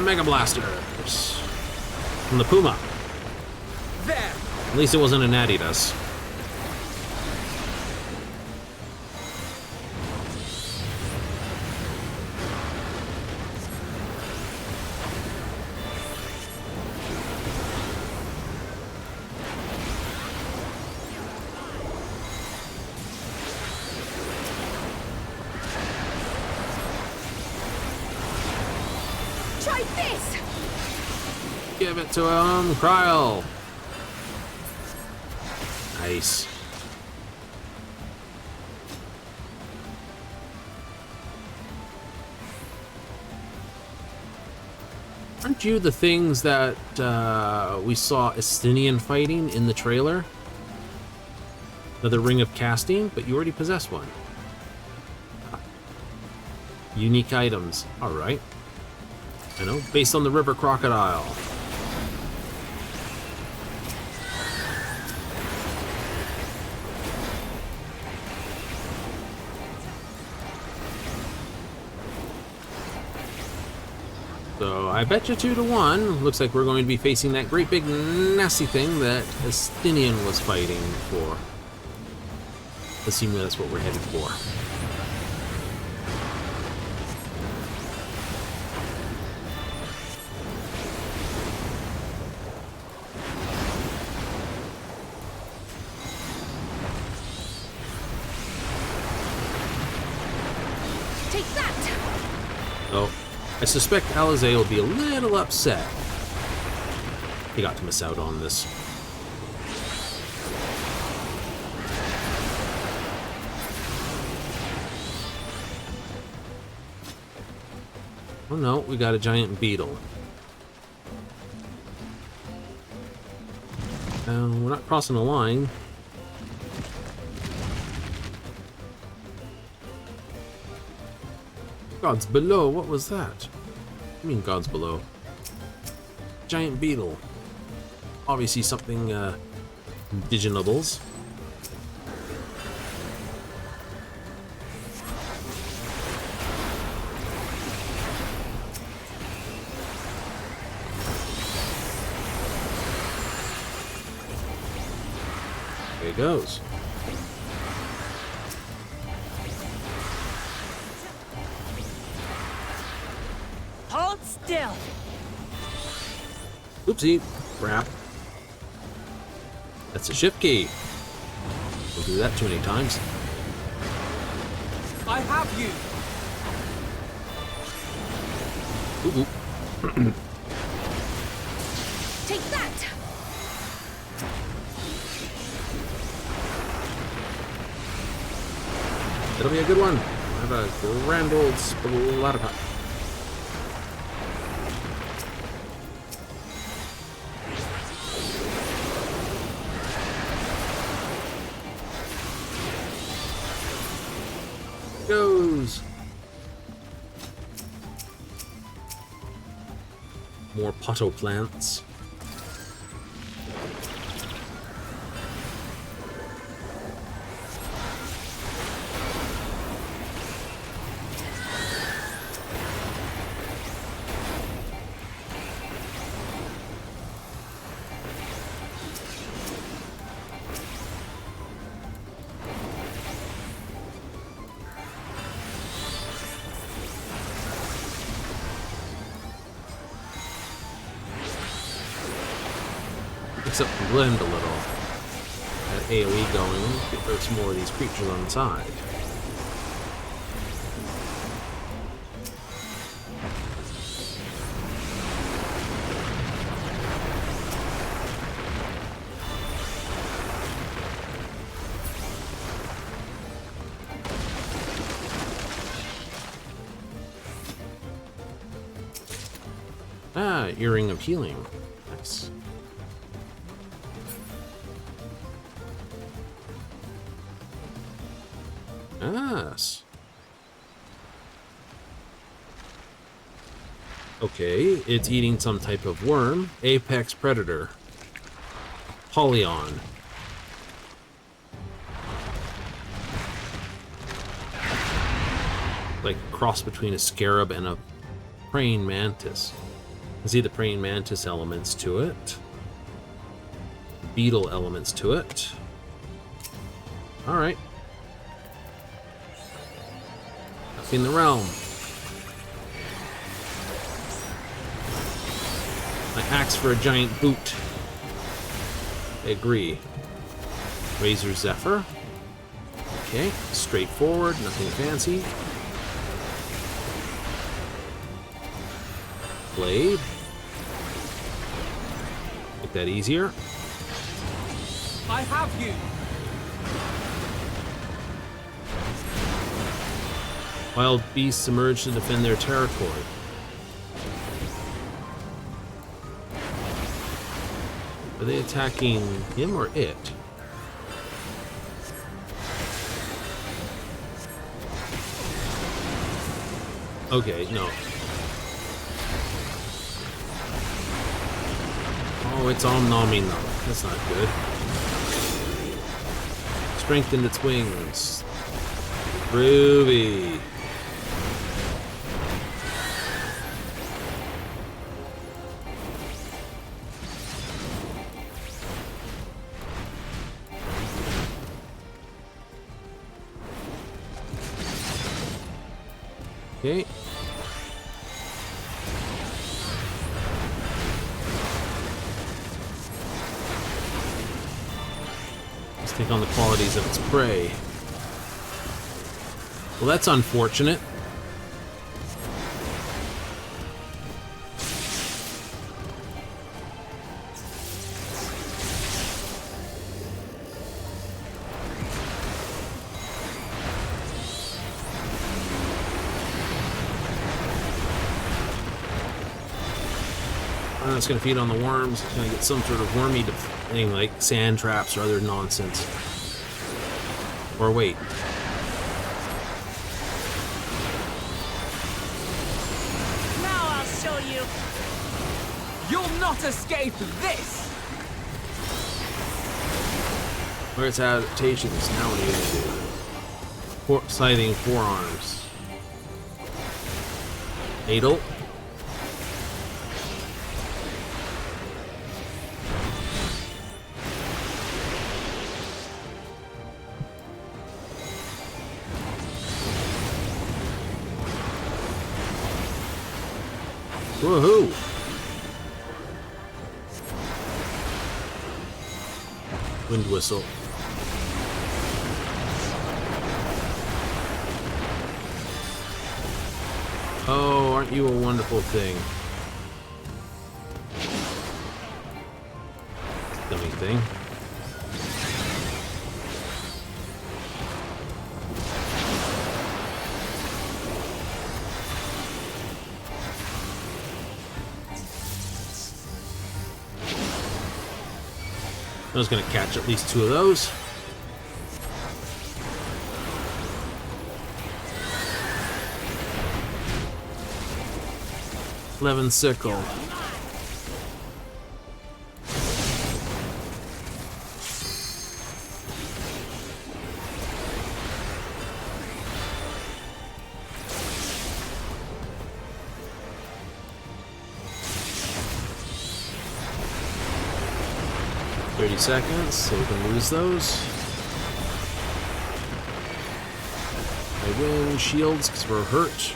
Mega Blasters from the Puma. There! At least it wasn't an Adidas. Try this! Give it to him, Kryl. Nice. Aren't you the things that we saw Estinian fighting in the trailer? Another ring of casting, but you already possess one. Unique items. Alright. I know, based on the river crocodile. So I bet you 2-1. Looks like we're going to be facing that great big nasty thing that Estinian was fighting for. Let's see, that's what we're headed for. Take that! Oh, I suspect Alizé will be a little upset. He got to miss out on this. Oh no, we got a giant beetle. We're not crossing a line. Gods below, what was that? I mean gods below. Giant beetle. Obviously something, indigenables. There it goes. Hold still! Oopsie. Crap. That's a shift key. Don't do that too many times. I have you! Ooh, ooh. Take that! It'll be a good one. Have a grand old splatterpot. Goes. More potto plants. Except blend a little. That AoE going, get some more of these creatures on the side. Ah, Earring of Healing. Nice. Yes. Okay, it's eating some type of worm. Apex Predator. Polyon. like a cross between a scarab and a praying mantis. You can see the praying mantis elements to it. Beetle elements to it. Alright. Up in the realm. I asked for a giant boot. I agree. Razor Zephyr. Okay, straightforward, nothing fancy. Blade. Make that easier. I have you. Wild beasts emerge to defend their territory. Are they attacking him or it? Okay, no. Oh, it's all nomming them. That's not good. Strengthened its wings. Groovy. Okay. Let's take on the qualities of its prey. Well, that's unfortunate. It's going to feed on the worms. It's going to get some sort of wormy thing like sand traps or other nonsense. Or wait. Now I'll show you. You'll not escape this. Where its adaptations? Now what are you going to do? Sighting forearms. Adel. Woohoo! Wind whistle. Oh, aren't you a wonderful thing? Dummy thing. I was going to catch at least 2 of those. Levin sickle. Seconds, so we can lose those. I win shields because we're hurt.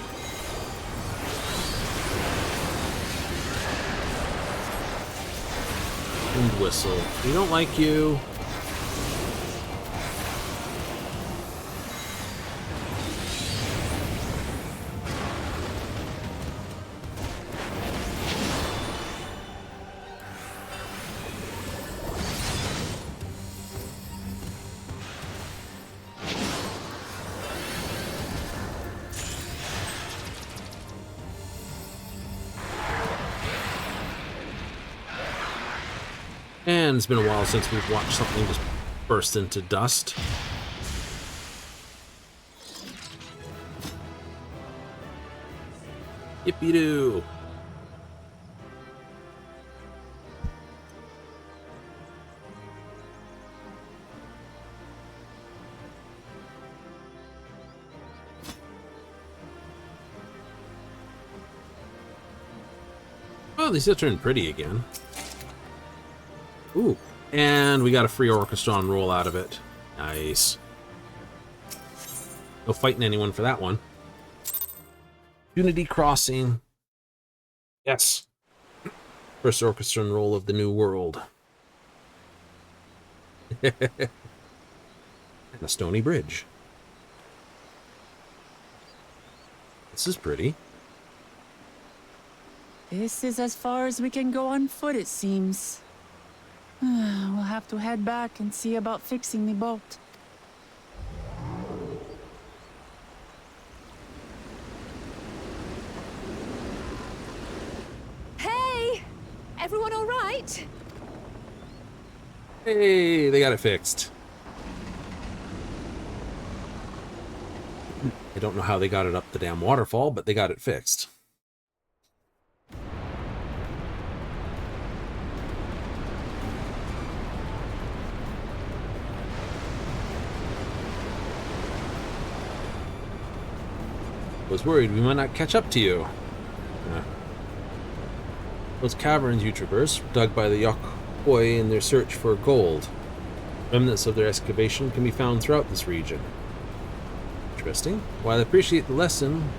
Wind whistle. We don't like you. And it's been a while since we've watched something just burst into dust. Yippee-doo! Oh, these are turning pretty again. Ooh, and we got a free Orchestron roll out of it. Nice. No fighting anyone for that one. Unity Crossing. Yes. First Orchestron roll of the new world. And a stony bridge. This is pretty. This is as far as we can go on foot, it seems. We'll have to head back and see about fixing the boat. Hey! Everyone all right? Hey, they got it fixed. I don't know how they got it up the damn waterfall, but they got it fixed. Was worried we might not catch up to you. Those caverns you traverse, dug by the Yokoi in their search for gold. Remnants of their excavation can be found throughout this region. Interesting. While I appreciate the lesson,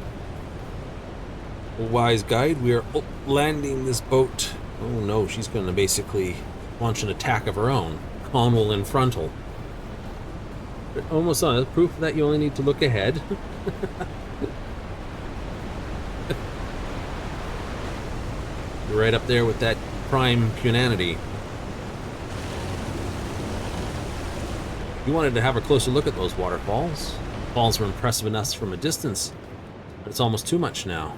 a wise guide, we are landing this boat. Oh no, she's going to basically launch an attack of her own. Conwell in frontal. But almost on it, proof that you only need to look ahead. You're right up there with that prime humanity. You wanted to have a closer look at those waterfalls. Falls were impressive enough from a distance, but it's almost too much now.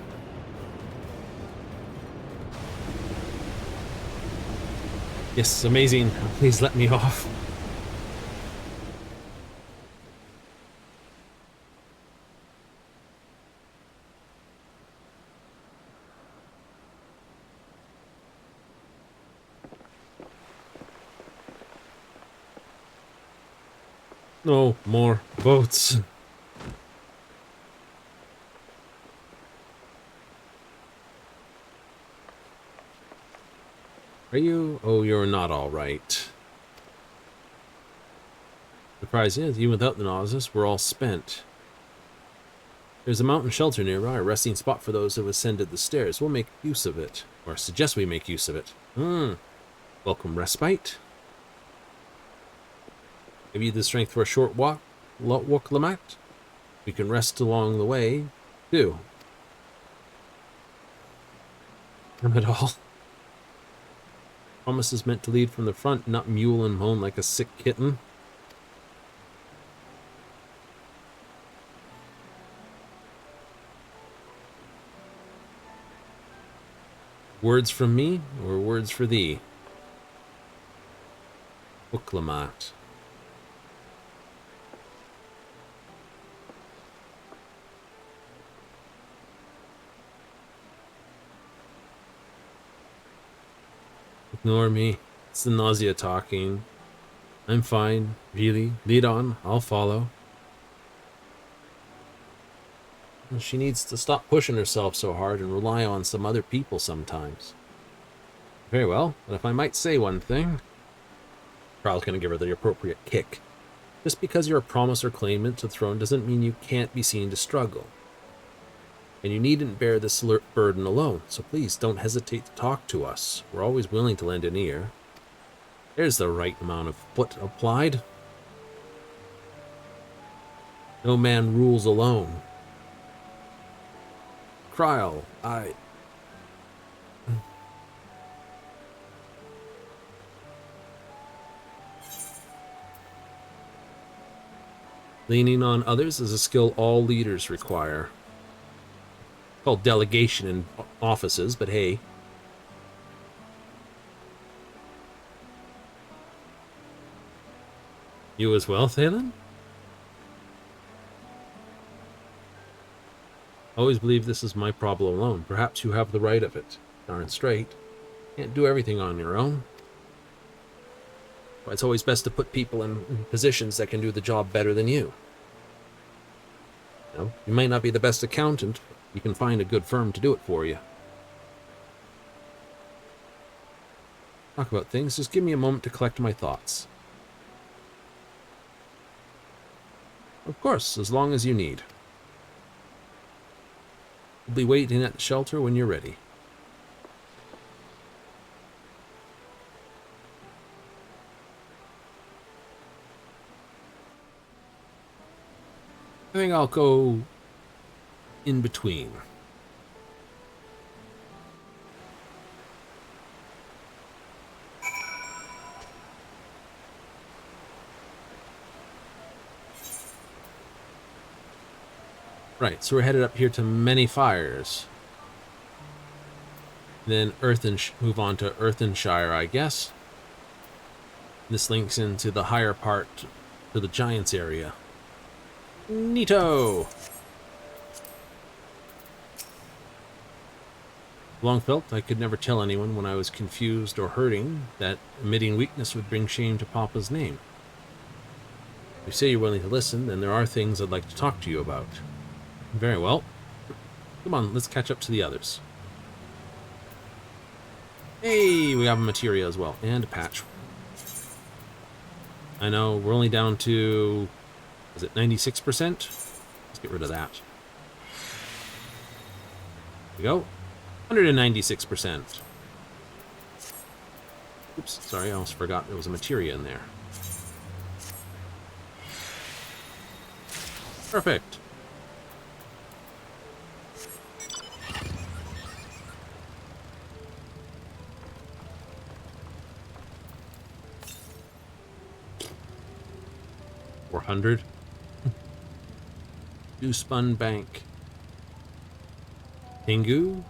Yes, amazing. Please let me off. No more boats. Are you? Oh, you're not all right. Surprise is, even without the Nautilus, we're all spent. There's a mountain shelter nearby, a resting spot for those who ascended the stairs. We'll make use of it, or suggest we make use of it. Welcome respite. Have you the strength for a short walk, Lamat? We can rest along the way, too. Not at all. Promise is meant to lead from the front, not mule and moan like a sick kitten. Words from me, or words for thee? Uklamat. Ignore me. It's the nausea talking. I'm fine. Really. Lead on. I'll follow. She needs to stop pushing herself so hard and rely on some other people sometimes. Very well, but if I might say one thing, Carl's going to give her the appropriate kick. Just because you're a promise or claimant to the throne doesn't mean you can't be seen to struggle. And you needn't bear this burden alone, so please don't hesitate to talk to us. We're always willing to lend an ear. There's the right amount of foot applied. No man rules alone. Kryl, Leaning on others is a skill all leaders require. Called delegation in offices, but hey. You as well, Thalen? Always believe this is my problem alone. Perhaps you have the right of it. Darn straight. Can't do everything on your own. But it's always best to put people in positions that can do the job better than you. You know, you may not be the best accountant, but you can find a good firm to do it for you. talk about things. Just give me a moment to collect my thoughts. Of course, as long as you need. We'll be waiting at the shelter when you're ready. I think I'll go in between. Right, so we're headed up here to Many Fires. Then move on to Earthenshire, I guess. This links into the higher part to the Giants area. Neato! Long felt I could never tell anyone when I was confused or hurting that admitting weakness would bring shame to Papa's name. If you say you're willing to listen, then there are things I'd like to talk to you about. Very well. Come on, let's catch up to the others. Hey, we have a materia as well, and a patch. I know, we're only down to, is it 96%? Let's get rid of that. There we go. 196%. Oops, sorry, I almost forgot there was a materia in there. Perfect. $400. New spun bank. Pingu.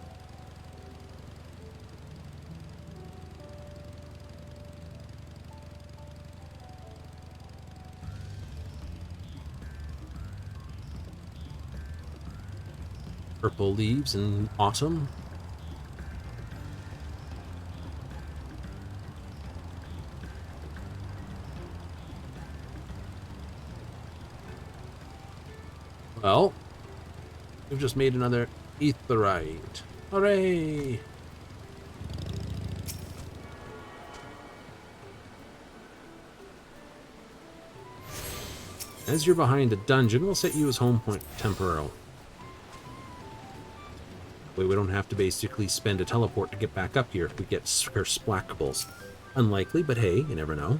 Purple leaves in autumn. Well, we've just made another aetheryte. Hooray! As you're behind a dungeon, we'll set you as home point temporarily. We don't have to basically spend a teleport to get back up here if we get scarce splackables. Unlikely, but hey, you never know.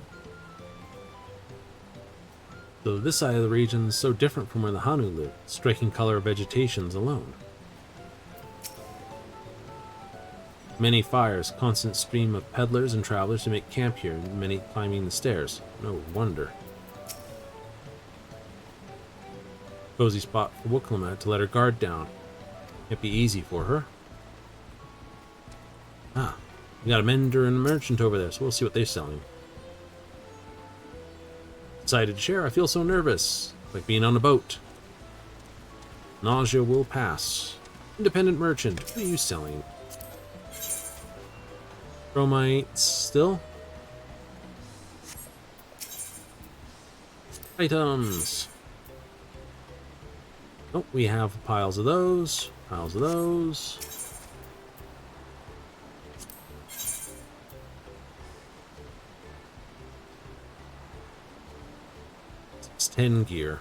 So this side of the region is so different from where the Hanu live, striking color of vegetations alone. Many fires, constant stream of peddlers and travelers who make camp here, and many climbing the stairs. No wonder. Cozy spot for Wooklamat to let her guard down. Can't be easy for her. Ah, we got a mender and a merchant over there, so we'll see what they're selling. Excited to share, I feel so nervous. Like being on a boat. Nausea will pass. Independent merchant, what are you selling? Chromites still? Items. Oh, we have piles of those. Piles of those. It's 10 gear.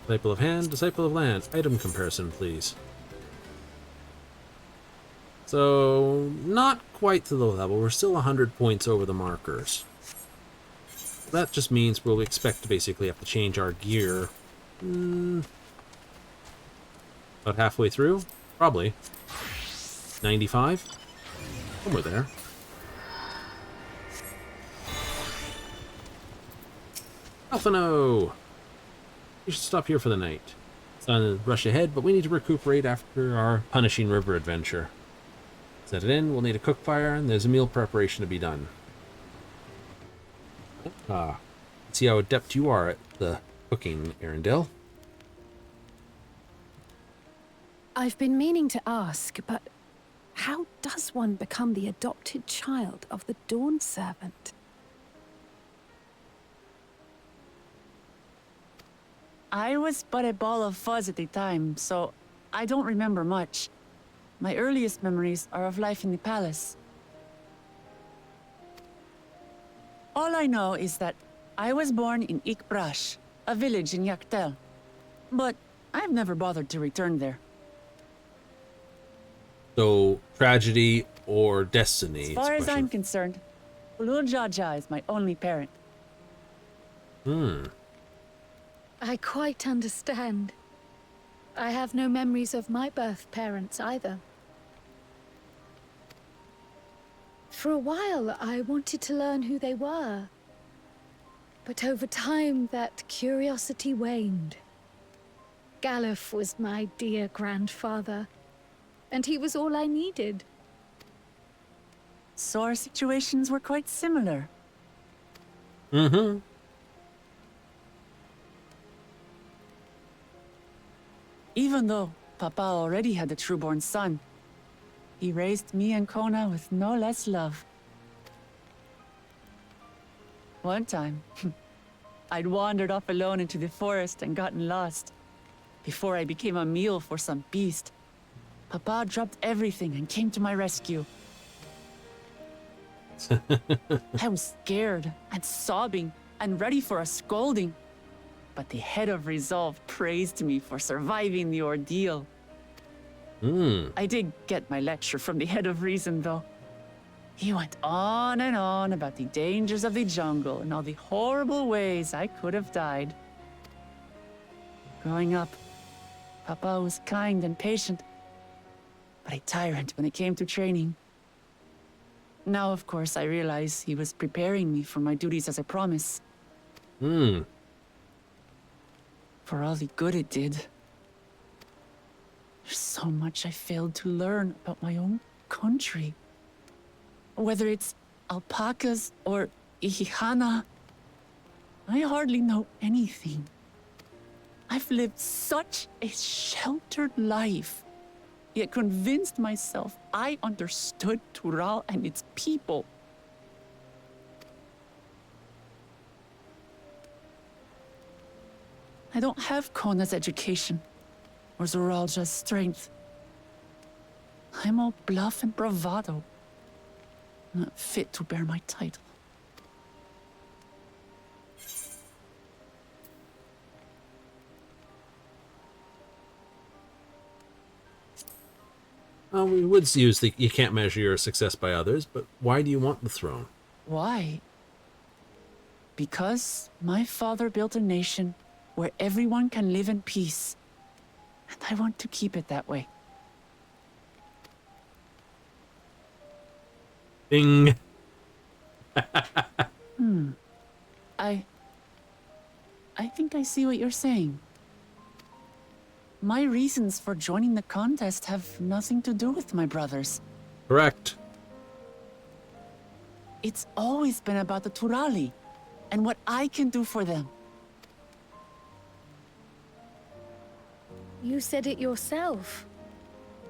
Disciple of Hand, Disciple of Land. Item comparison, please. So, not quite to the level. We're still 100 points over the markers. That just means we'll expect to basically have to change our gear. About halfway through? Probably. 95? Somewhere there. Alphino! We should stop here for the night. It's time to rush ahead, but we need to recuperate after our punishing river adventure. Set it in, we'll need a cook fire, and there's a meal preparation to be done. Let's see how adept you are at the cooking, Arendelle. I've been meaning to ask, but How does one become the adopted child of the Dawn Servant? I was but a ball of fuzz at the time, so I don't remember much. My earliest memories are of life in the palace. All I know is that I was born in Ikbrash, a village in Yaktel. But I've never bothered to return there. So, tragedy or destiny? As far as I'm concerned, Ulul Jaja is my only parent. I quite understand. I have no memories of my birth parents either. For a while, I wanted to learn who they were. But over time, that curiosity waned. Galuf was my dear grandfather, and he was all I needed. So our situations were quite similar. Mm-hmm. Even though Papa already had a trueborn son, he raised me and Kona with no less love. One time, I'd wandered off alone into the forest and gotten lost. Before I became a meal for some beast, Papa dropped everything and came to my rescue. I was scared and sobbing and ready for a scolding. But the head of resolve praised me for surviving the ordeal. I did get my lecture from the head of reason, though. He went on and on about the dangers of the jungle and all the horrible ways I could have died. Growing up, Papa was kind and patient, but a tyrant when it came to training. Now, of course, I realize he was preparing me for my duties as a promise. For all the good it did. There's so much I failed to learn about my own country. Whether it's alpacas or Ihihana, I hardly know anything. I've lived such a sheltered life, yet convinced myself I understood Tural and its people. I don't have Kona's education, or Zoralja's strength. I'm all bluff and bravado, not fit to bear my title. Well, we would use the you can't measure your success by others, but why do you want the throne? Why? Because my father built a nation where everyone can live in peace. And I want to keep it that way. Bing. I think I see what you're saying. My reasons for joining the contest have nothing to do with my brothers. Correct. It's always been about the Turali and what I can do for them. You said it yourself.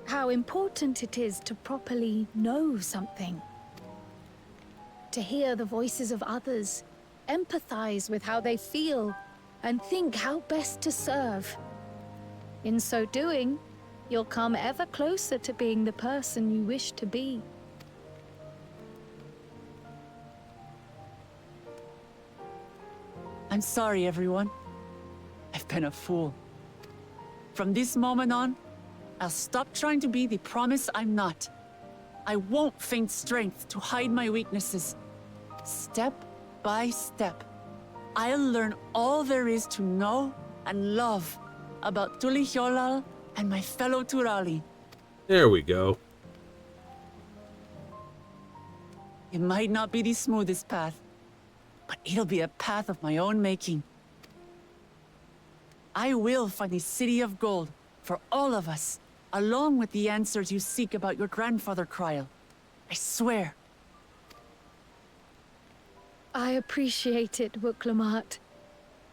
How important it is to properly know something. To hear the voices of others, empathize with how they feel, and think how best to serve. In so doing, you'll come ever closer to being the person you wish to be. I'm sorry, everyone. I've been a fool. From this moment on, I'll stop trying to be the promise I'm not. I won't feign strength to hide my weaknesses. Step by step, I'll learn all there is to know and love about Tulihyolal and my fellow Turali. There we go. It might not be the smoothest path, but it'll be a path of my own making. I will find the city of gold for all of us, along with the answers you seek about your grandfather, Kryl. I swear. I appreciate it, Wuklamart.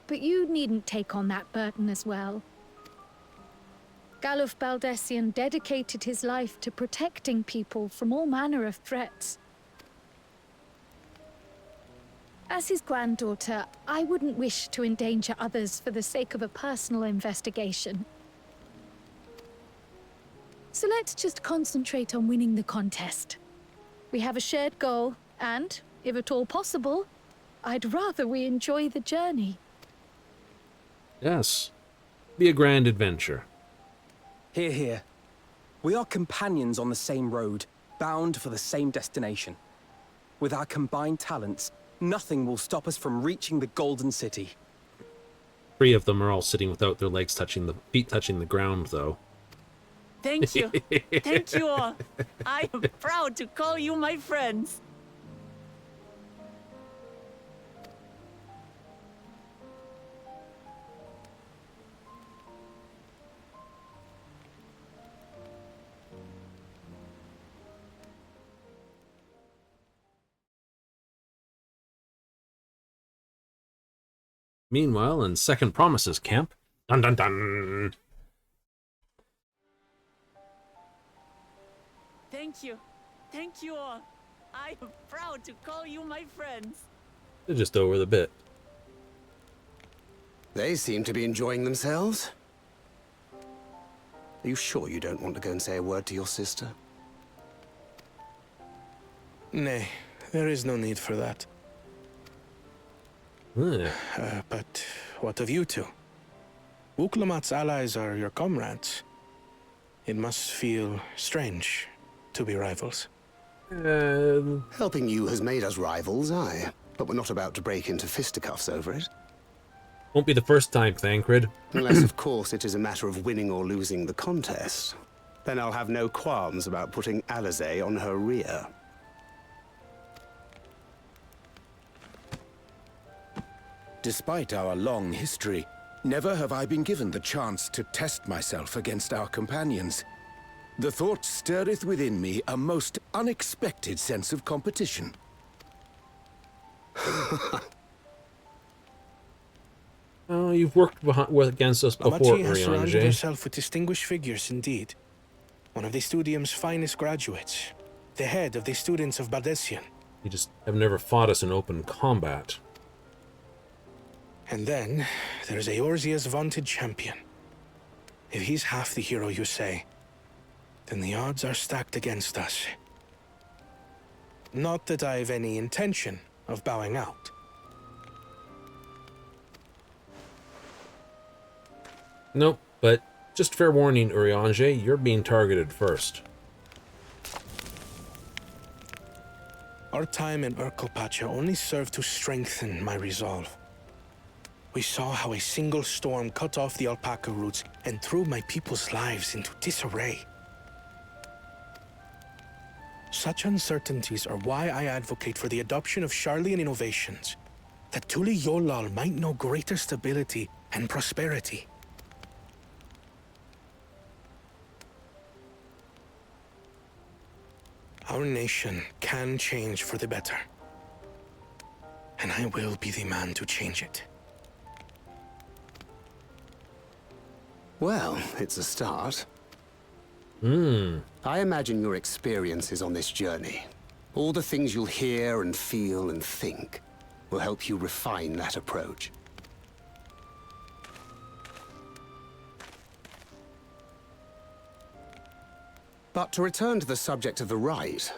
But you needn't take on that burden as well. Galuf Baldessian dedicated his life to protecting people from all manner of threats. As his granddaughter, I wouldn't wish to endanger others for the sake of a personal investigation. So let's just concentrate on winning the contest. We have a shared goal, and, if at all possible, I'd rather we enjoy the journey. Yes. Be a grand adventure. Hear, hear. We are companions on the same road, bound for the same destination. With our combined talents, nothing will stop us from reaching the Golden City. 3 of them are all sitting without their legs touching the feet touching the ground, though. Thank you. Thank you all. I am proud to call you my friends. Meanwhile, in Second Promises camp, dun dun dun. Thank you. Thank you all. I am proud to call you my friends. They're just over the bit. They seem to be enjoying themselves. Are you sure you don't want to go and say a word to your sister? Nay, there is no need for that. But what of you two? Wuklamat's allies are your comrades. It must feel strange to be rivals. Helping you has made us rivals, aye. But we're not about to break into fisticuffs over it. Won't be the first time, Thancred. Unless, of course, it is a matter of winning or losing the contest. Then I'll have no qualms about putting Alizé on her rear. Despite our long history, never have I been given the chance to test myself against our companions. The thought stirreth within me a most unexpected sense of competition. Oh, you've worked against us before, Amati has surrounded Urianger. herself with distinguished figures indeed. One of the Studium's finest graduates. The head of the students of Baldessian. You just have never fought us in open combat. And then, there's Eorzea's vaunted champion. If he's half the hero you say, then the odds are stacked against us. Not that I've any intention of bowing out. Nope, but just fair warning, Urianger, you're being targeted first. Our time in Urkelpacha only served to strengthen my resolve. We saw how a single storm cut off the alpaca roots and threw my people's lives into disarray. Such uncertainties are why I advocate for the adoption of Sharlayan innovations, that Tuli Yolal might know greater stability and prosperity. Our nation can change for the better, and I will be the man to change it. Well, it's a start. Hmm. I imagine your experiences on this journey, all the things you'll hear and feel and think, will help you refine that approach. But to return to the subject of the rite,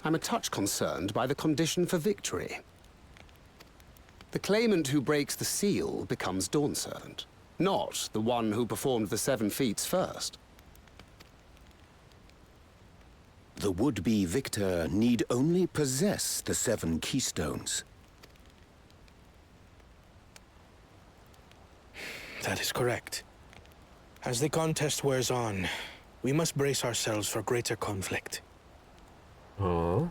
I'm a touch concerned by the condition for victory. The claimant who breaks the seal becomes Dawn Servant, not the one who performed the 7 feats first. The would-be victor need only possess the 7 keystones. That is correct. As the contest wears on, we must brace ourselves for greater conflict. Aww.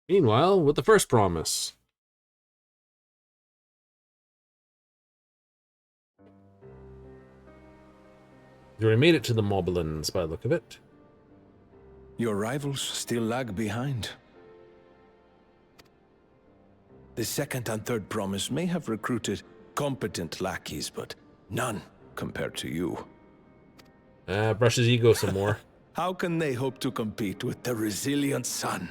Meanwhile, with the first promise. You already made it to the Moblins by the look of it. Your rivals still lag behind. The second and third promise may have recruited competent lackeys, but none compared to you. Brush his ego some more. How can they hope to compete with the resilient son?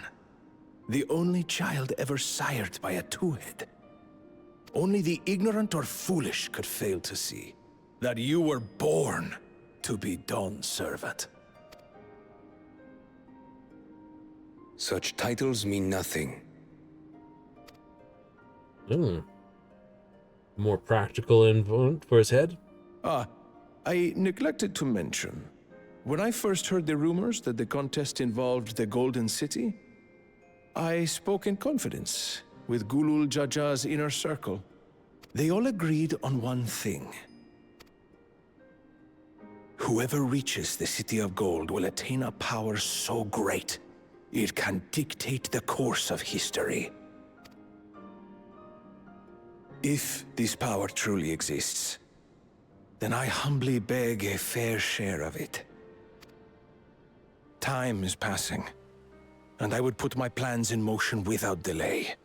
The only child ever sired by a two-head. Only the ignorant or foolish could fail to see that you were born to be Dawn's servant. Such titles mean nothing. More practical influence for his head? I neglected to mention. When I first heard the rumors that the contest involved the Golden City, I spoke in confidence with Gulul Jaja's inner circle. They all agreed on one thing. Whoever reaches the City of Gold will attain a power so great, it can dictate the course of history. If this power truly exists, then I humbly beg a fair share of it. Time is passing, and I would put my plans in motion without delay.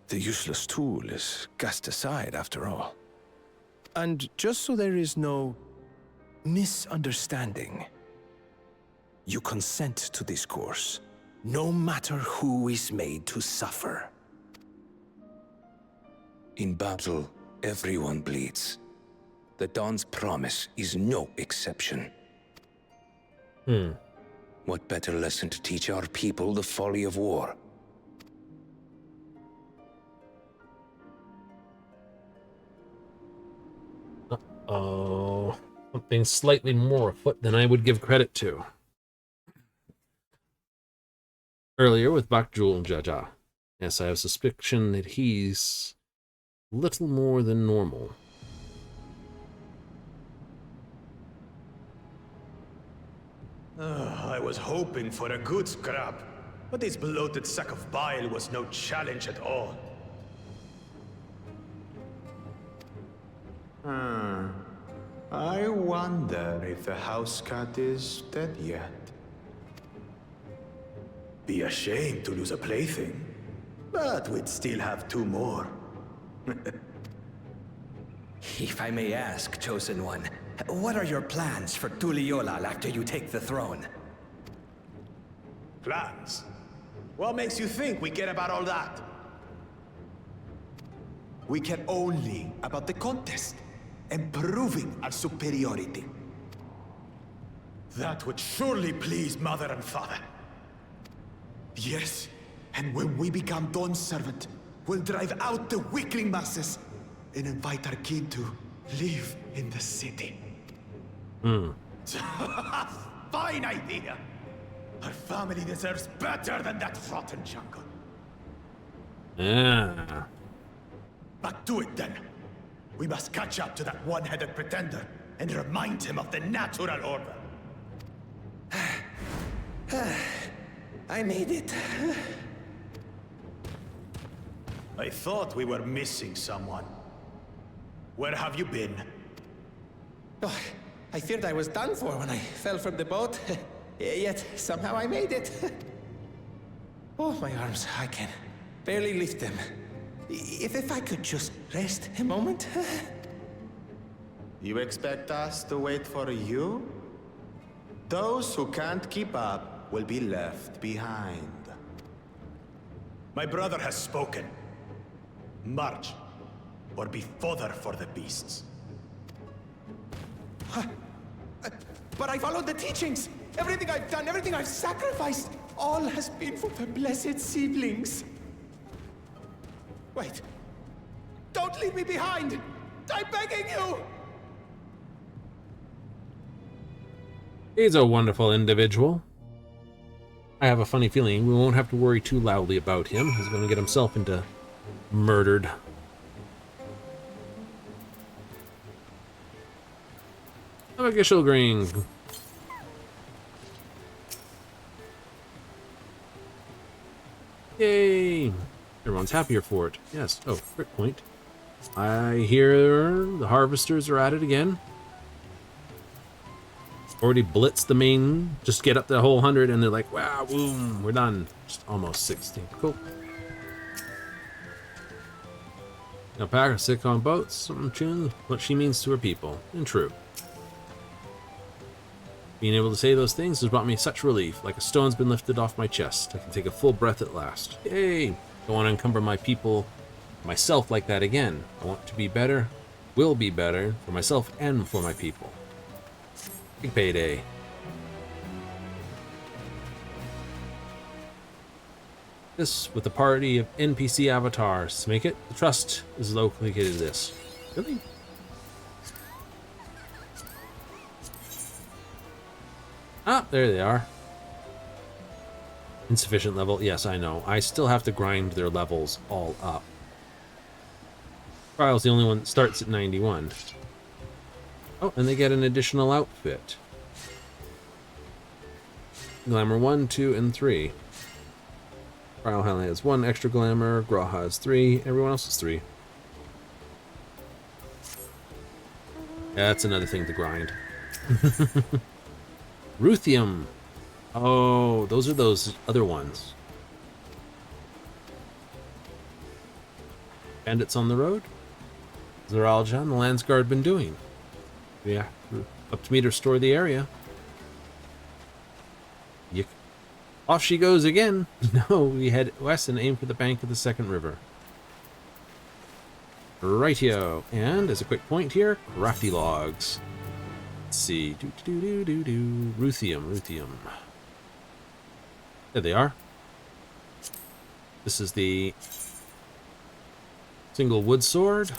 The useless tool is cast aside after all. And just so there is no misunderstanding, you consent to this course, no matter who is made to suffer. In battle, everyone bleeds. The Dawn's promise is no exception. What better lesson to teach our people the folly of war? Uh-oh. Something slightly more afoot than I would give credit to. Earlier with Bakjul Jaja. Yes, I have suspicion that he's little more than normal. I was hoping for a good scrap, but this bloated sack of bile was no challenge at all. I wonder if the house cat is dead yet. Be a shame to lose a plaything, but we'd still have two more. If I may ask, Chosen One, what are your plans for Tuliolal after you take the throne? Plans? What makes you think we care about all that? We care only about the contest and proving our superiority. That would surely please Mother and Father. Yes, and when we become Dawn's servant, we'll drive out the weakling masses and invite our king to live in the city. Fine idea! Our family deserves better than that rotten jungle. Yeah. Back to it then. We must catch up to that one-headed pretender and remind him of the natural order. I made it. I thought we were missing someone. Where have you been? Oh, I feared I was done for when I fell from the boat. Yet, somehow I made it. Oh, my arms, I can barely lift them. If I could just rest a moment. You expect us to wait for you? Those who can't keep up will be left behind. My brother has spoken. March, or be fodder for the beasts. But I followed the teachings! Everything I've done, everything I've sacrificed, all has been for the blessed seedlings. Wait. Don't leave me behind! I'm begging you! He's a wonderful individual. I have a funny feeling we won't have to worry too loudly about him. He's going to get himself into murdered. Avagishal Green. Yay! Everyone's happier for it. Yes. Oh, crit point. I hear the harvesters are at it again. Already blitzed the main, just get up the whole 100, and they're like, wow, boom, we're done. Just almost 60. Cool. Alpaca sick on boats, some tune what she means to her people, and true. Being able to say those things has brought me such relief, like a stone's been lifted off my chest. I can take a full breath at last. Yay! Don't want to encumber my people, myself like that again. I want to be better, will be better, for myself and for my people. Big payday. This with a party of NPC avatars. To make it, the trust is located in this. Really? Ah, there they are. Insufficient level. Yes, I know. I still have to grind their levels all up. Trial's the only one that starts at 91. Oh, and they get an additional outfit. Glamour 1, 2, and 3. Trial has 1 extra glamour, Graha has 3, everyone else is 3. That's another thing to grind. Ruthium. Oh, those are those other ones. Bandits on the road? Zeralja and the Landsguard been doing? Yeah, up to me to restore the area. Off she goes again. No, we head west and aim for the bank of the second river. Rightio. And as a quick point here, crafty logs. Let's see. Ruthium. There they are. This is the single wood sword.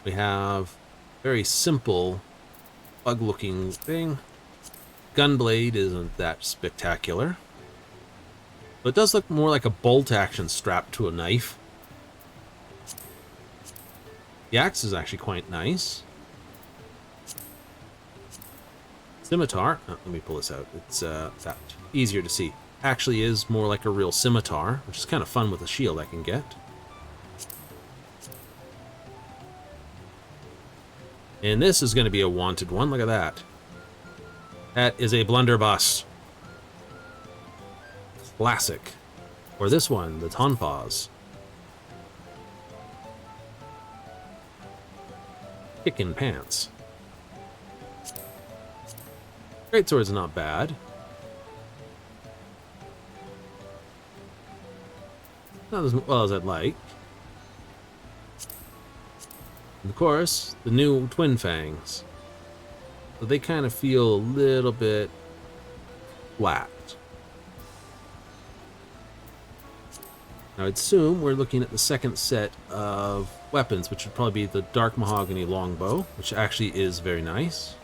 We have very simple bug-looking thing. Gunblade isn't that spectacular, but it does look more like a bolt action strapped to a knife. The axe is actually quite nice. Scimitar, let me pull this out. It's that easier to see. Actually is more like a real scimitar, which is kind of fun with a shield I can get. And this is going to be a wanted one. Look at that. That is a blunderbuss. Classic. Or this one, the Tonfas. Kickin' pants. Greatsword's not bad. Not as well as I'd like. And of course, the new Twin Fangs. So they kind of feel a little bit flat. Now I'd assume we're looking at the second set of weapons, which would probably be the Dark Mahogany Longbow, which actually is very nice.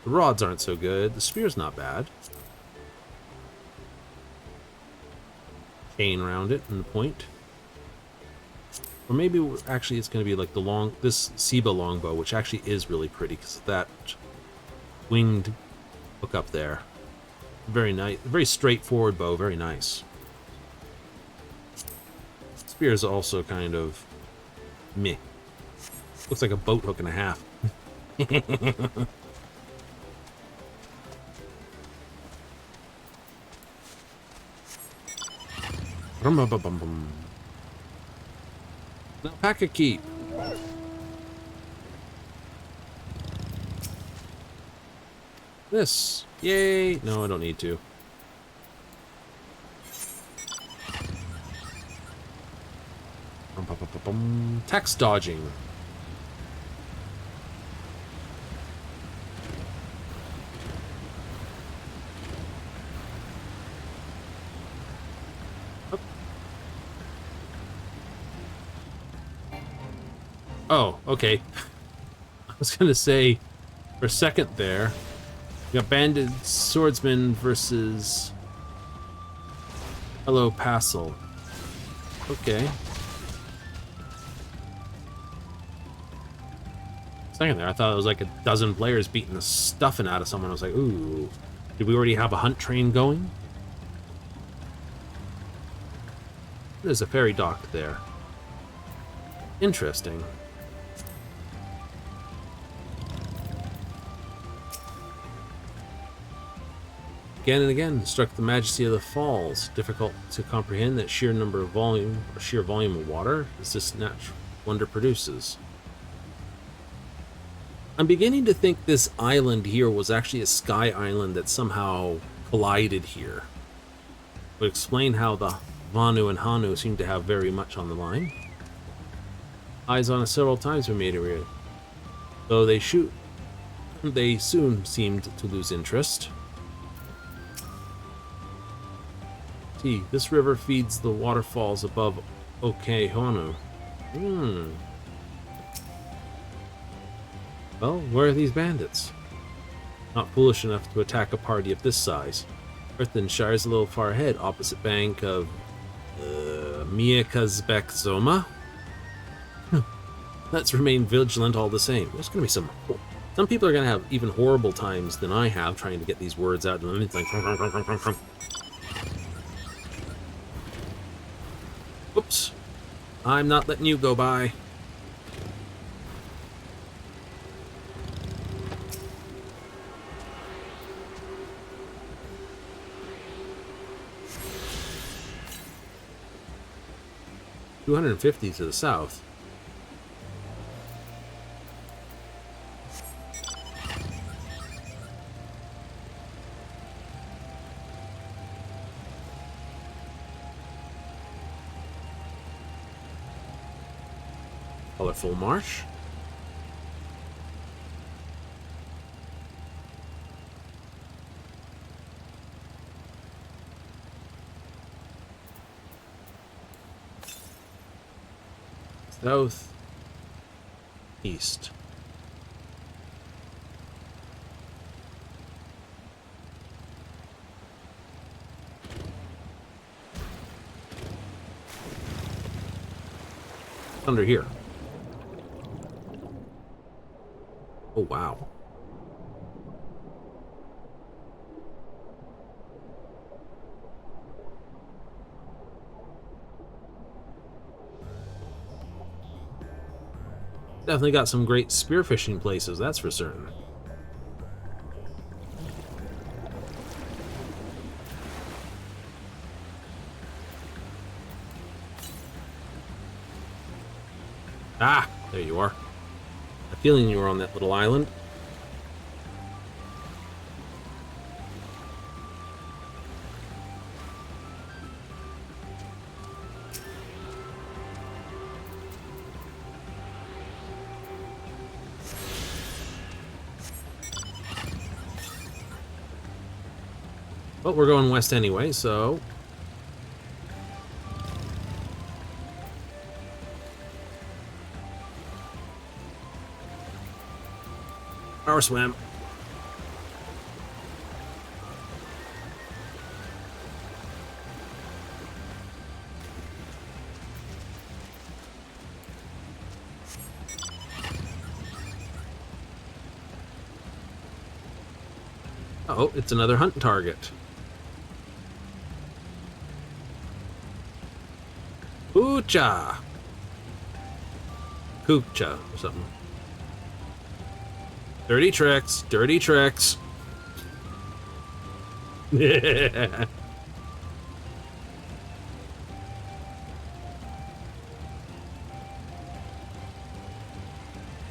The rods aren't so good. The spear's not bad. Chain around it and the point. Or maybe actually it's going to be like this Seba longbow, which actually is really pretty because of that winged hook up there. Very nice, very straightforward bow, very nice. Spear is also kind of meh. Looks like a boat hook and a half. Alpaca keep. This. Yay. No, I don't need to. Tax dodging. Oh, okay. I was gonna say, for a second there, we got Banded Swordsman versus Hello Passel. Okay. Second there, I thought it was like a dozen players beating the stuffing out of someone. I was like, ooh, did we already have a hunt train going? There's a ferry dock there. Interesting. Again and again struck the majesty of the falls, difficult to comprehend that sheer volume of water as this natural wonder produces. I'm beginning to think this island here was actually a sky island that somehow collided here. Would explain how the Vanu and Hanu seem to have very much on the line. Eyes on it several times were made here, though they soon seemed to lose interest. See, this river feeds the waterfalls above Okehonu. Well, where are these bandits? Not foolish enough to attack a party of this size. Earthenshire is a little far ahead, opposite bank of Miakazbek Zoma. Let's remain vigilant all the same. There's going to be some people are going to have even horrible times than I have trying to get these words out. And it's like, oops. I'm not letting you go by. $250 to the south. Colorful marsh. South, east. Under here. Oh, wow. Definitely got some great spearfishing places, that's for certain. Ah, there you are. I have a feeling you were on that little island. But we're going west anyway, so... Power swim. Oh, it's another hunt target. Kucha or something. Dirty tricks, dirty tricks.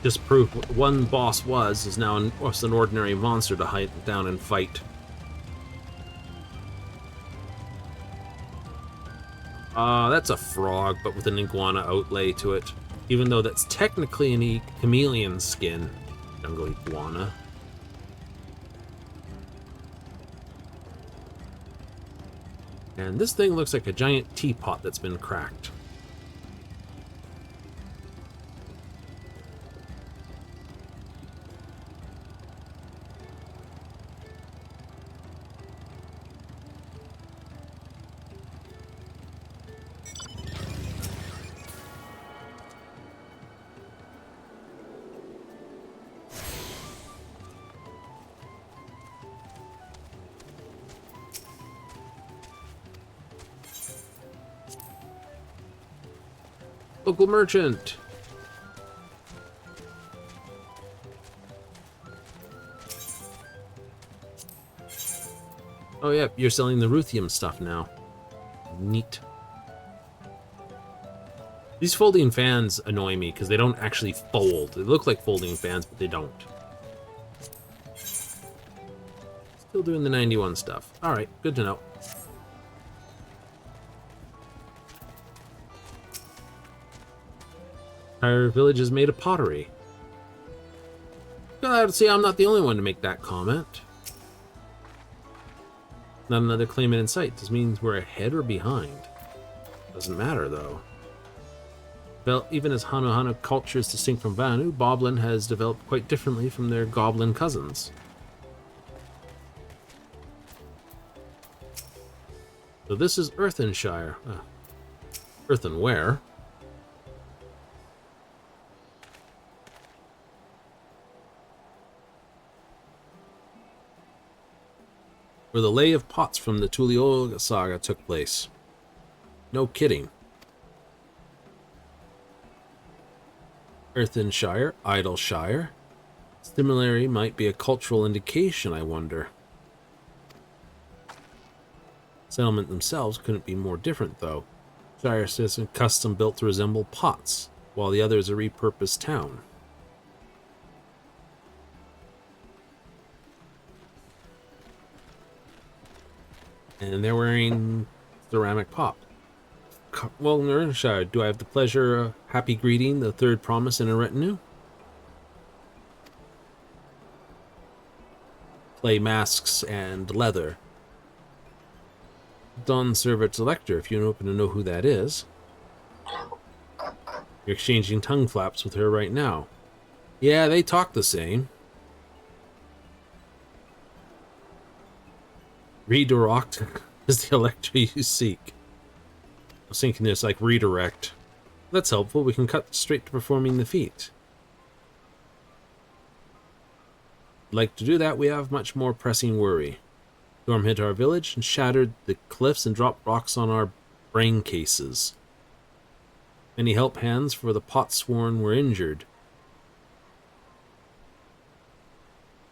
Just proof what one boss is now just an ordinary monster to hunt down and fight. That's a frog, but with an iguana outlay to it. Even though that's technically an chameleon skin. Jungle iguana. And this thing looks like a giant teapot that's been cracked. Local merchant. Oh yeah, you're selling the Ruthium stuff now. Neat. These folding fans annoy me because they don't actually fold. They look like folding fans, but they don't. Still doing the 91 stuff. Alright, good to know. Our village is made of pottery. Glad to see I'm not the only one to make that comment. Not another claimant in sight. This means we're ahead or behind. Doesn't matter, though. Well, even as Hanu culture is distinct from Vanu, Boblin has developed quite differently from their goblin cousins. So this is Earthenshire. Earthenware. Where the lay of pots from the Tuliolga saga took place. No kidding. Earthenshire, Idleshire. Similarity might be a cultural indication, I wonder. Settlement themselves couldn't be more different, though. Shire citizen custom built to resemble pots, while the other is a repurposed town. And they're wearing ceramic pop. Well, Earthenshire, do I have the pleasure, happy greeting, the third promise in a retinue? Play masks and leather. Dawn Servant Elector, if you happen to know who that is. You're exchanging tongue flaps with her right now. Yeah, they talk the same. Redirect is the Elector you seek. I was thinking there's like redirect. That's helpful. We can cut straight to performing the feat. Like to do that, we have much more pressing worry. Storm hit our village and shattered the cliffs and dropped rocks on our brain cases. Many help hands for the Potsworn were injured.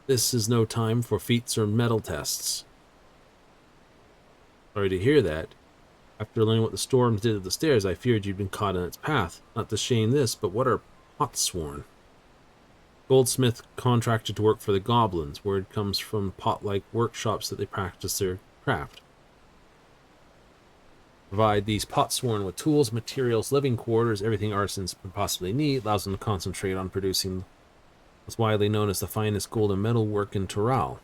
This is no time for feats or metal tests. Sorry to hear that. After learning what the storms did to the stairs, I feared you'd been caught in its path. Not to shame this, but what are Potsworn? Goldsmith contracted to work for the goblins. Word comes from pot-like workshops that they practice their craft. Provide these Potsworn with tools, materials, living quarters, everything artisans could possibly need, allows them to concentrate on producing what's widely known as the finest gold and metal work in Tural.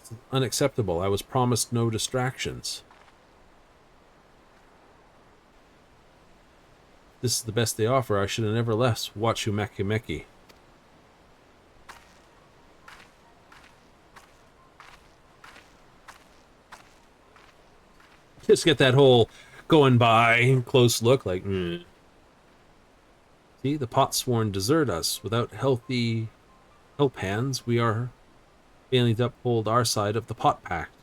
It's unacceptable. I was promised no distractions. This is the best they offer. I should have never left Wachu Meki. Just get that whole going by close look like, See, the Potsworn desert us. Without healthy help hands, we are failing to uphold our side of the Pot Pact.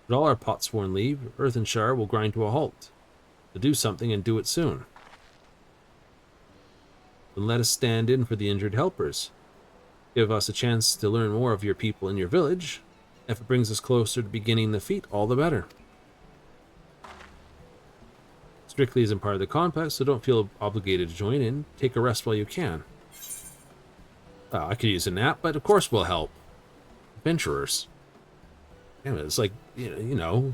Should all our Potsworn leave, Earthenshire will grind to a halt. To do something and do it soon. Then let us stand in for the injured helpers. Give us a chance to learn more of your people in your village. If it brings us closer to beginning the feat, all the better. Strictly isn't part of the compact, so don't feel obligated to join in. Take a rest while you can. I could use a nap, but of course we'll help. Adventurers. Damn it, it's like, you know,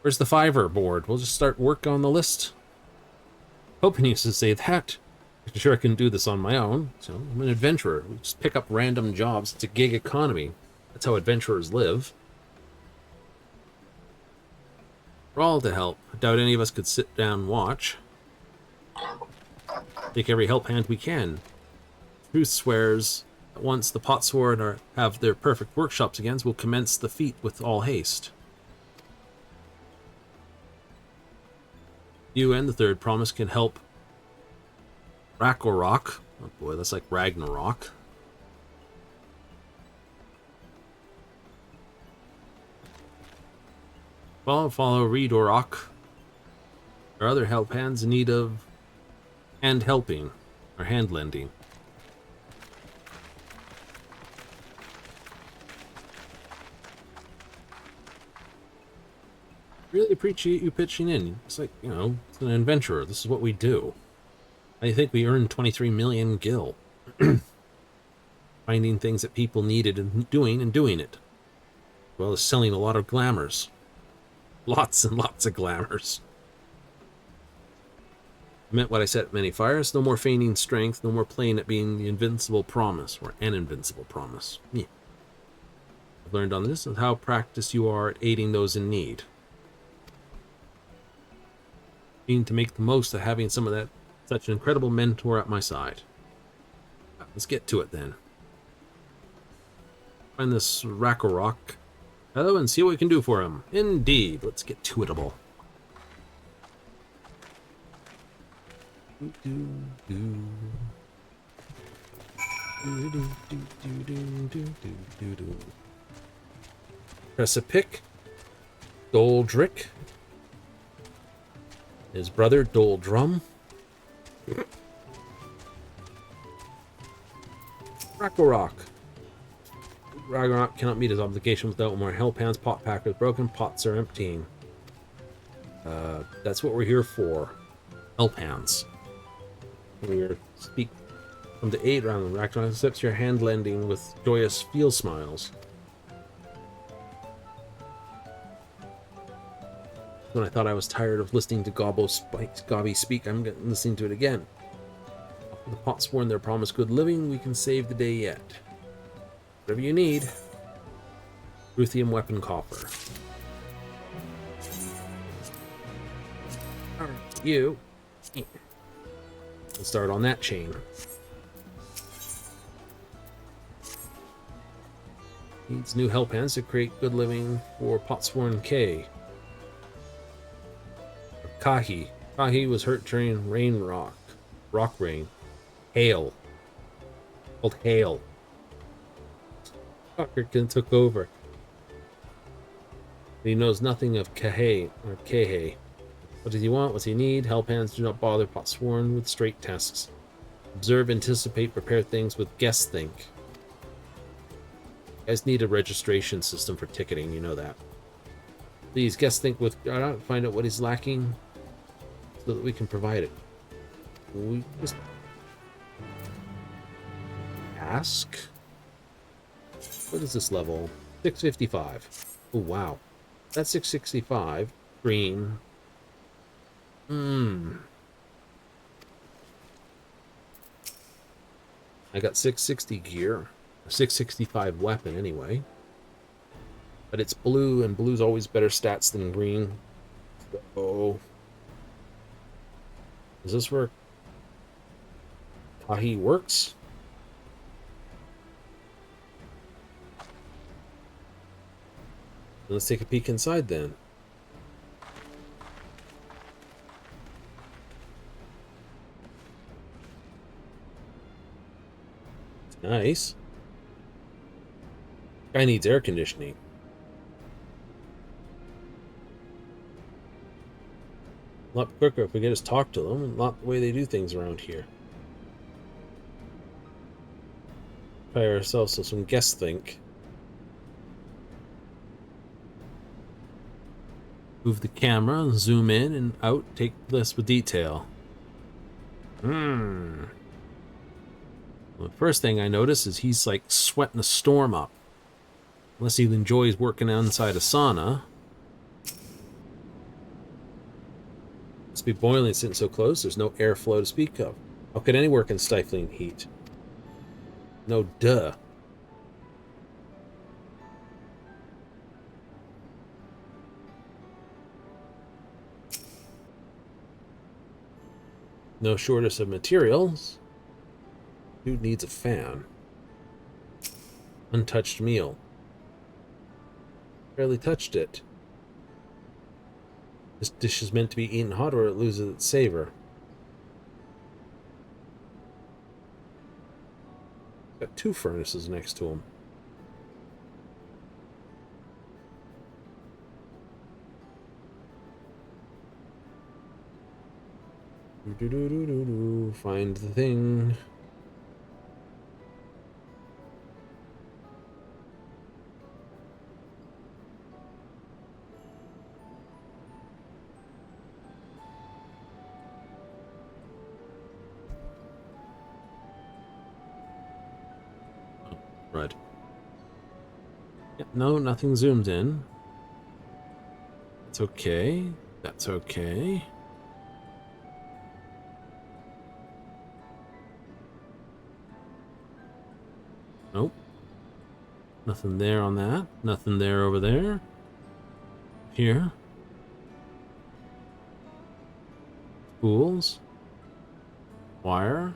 where's the Fiverr board? We'll just start work on the list. Hoping you to say that. I'm sure I can do this on my own. So I'm an adventurer. We just pick up random jobs. It's a gig economy. That's how adventurers live. We're all to help. I doubt any of us could sit down and watch. Take every help hand we can. Truth swears that once the Potsworn have their perfect workshops again, we'll commence the feat with all haste. You and the third promise can help Ragnarok. Oh boy, that's like Ragnarok. Follow Redorok. There are other help hands in need of hand helping or hand lending. Really appreciate you pitching in. It's like, you know, it's an adventurer. This is what we do. I think we earned 23 million gil. Finding things that people needed and doing it. As well as selling a lot of glamours. Lots and lots of glamours. I meant what I said at many fires. No more feigning strength. No more playing at being the invincible promise. Or an invincible promise. Yeah. I've learned on this and how practiced you are at aiding those in need. Needing to make the most of having some of that, such an incredible mentor at my side. Let's get to it then. Find this Rakorok fellow and see what we can do for him. Indeed, let's get to it-able. Press a pick. Doldrick. His brother, Doldrum. Rakorok. Ragnarok cannot meet his obligation without more hell pans. Pot packers broken. Pots are emptying. That's what we're here for. Hell pans. We speak from the 8 round. Ragnarok accepts your hand lending with joyous field smiles. When I thought I was tired of listening to Gobby speak, I'm listening to it again. The pot sworn their promised good living, we can save the day yet. Whatever you need. Ruthium weapon copper. Alright, you. Let's start on that chain. Needs new hell pans to create good living for Potsworn K. Kahi. Kahi was hurt during rock rain. Hail. Called Hail. Fuckerkin took over. But he knows nothing of Kahe or Kehe. What does he want? What's he need? Hellpans do not bother Potsworn with straight tasks. Observe, anticipate, prepare things with guess think. You guys need a registration system for ticketing, you know that. Please guess think with find out what is lacking so that we can provide it. We just ask. What is this level? 655. Oh wow. That's 665. Green. I got 660 gear. A 665 weapon anyway. But it's blue, and blue's always better stats than green. So is this where Kahi works? Let's take a peek inside then. It's nice. Guy needs air conditioning. A lot quicker if we get us talk to them, and not the way they do things around here. Try ourselves with some guess think. Move the camera, zoom in and out, take this with detail. Well, the first thing I notice is he's like sweating a storm up. Unless he enjoys working inside a sauna. Must be boiling sitting so close, there's no airflow to speak of. How could any work in stifling heat? No duh. No shortage of materials. Dude needs a fan. Untouched meal. Barely touched it. This dish is meant to be eaten hot or it loses its savor. Got 2 furnaces next to him. Find the thing. Right. Yeah, no, nothing zoomed in. That's okay. That's okay. Nope. Nothing there on that. Nothing there over there. Here. Spools. Wire.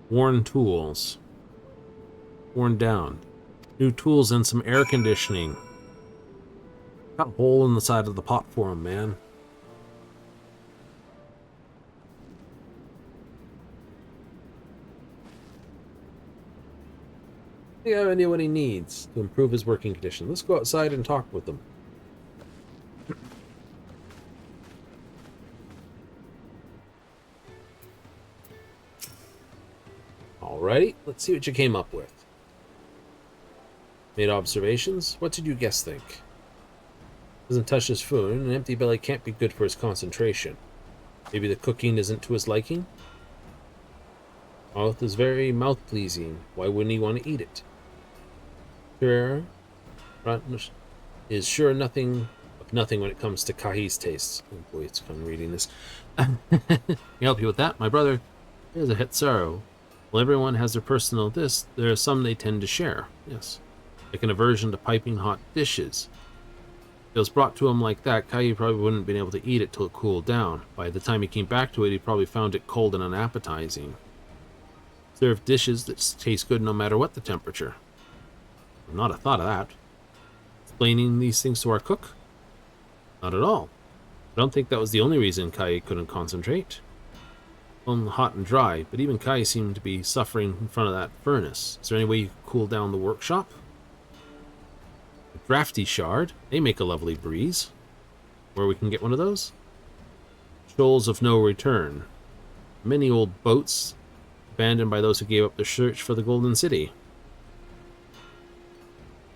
Worn tools. Worn down. New tools and some air conditioning. Got a hole in the side of the pot for him, man. I think I have any what he needs to improve his working condition. Let's go outside and talk with them. Alrighty, let's see what you came up with. Made observations. What did you guess think? Doesn't touch his food, and an empty belly can't be good for his concentration. Maybe the cooking isn't to his liking? Mouth is very mouth-pleasing. Why wouldn't he want to eat it? Sure. Is sure nothing of nothing when it comes to Kahi's tastes. Oh boy, it's fun reading this. Can I help you with that? My brother is a Hitsaru. Well, everyone has their personal this. There are some they tend to share. Yes. Like an aversion to piping hot dishes. If it was brought to him like that, Kahi probably wouldn't have been able to eat it till it cooled down. By the time he came back to it, he probably found it cold and unappetizing. Serve dishes that taste good no matter what the temperature. I've not a thought of that. Explaining these things to our cook? Not at all. I don't think that was the only reason Kahi couldn't concentrate. Only hot and dry, but even Kahi seemed to be suffering in front of that furnace. Is there any way you could cool down the workshop? A drafty shard. They make a lovely breeze. Where we can get one of those? Shoals of no return. Many old boats abandoned by those who gave up their search for the Golden City.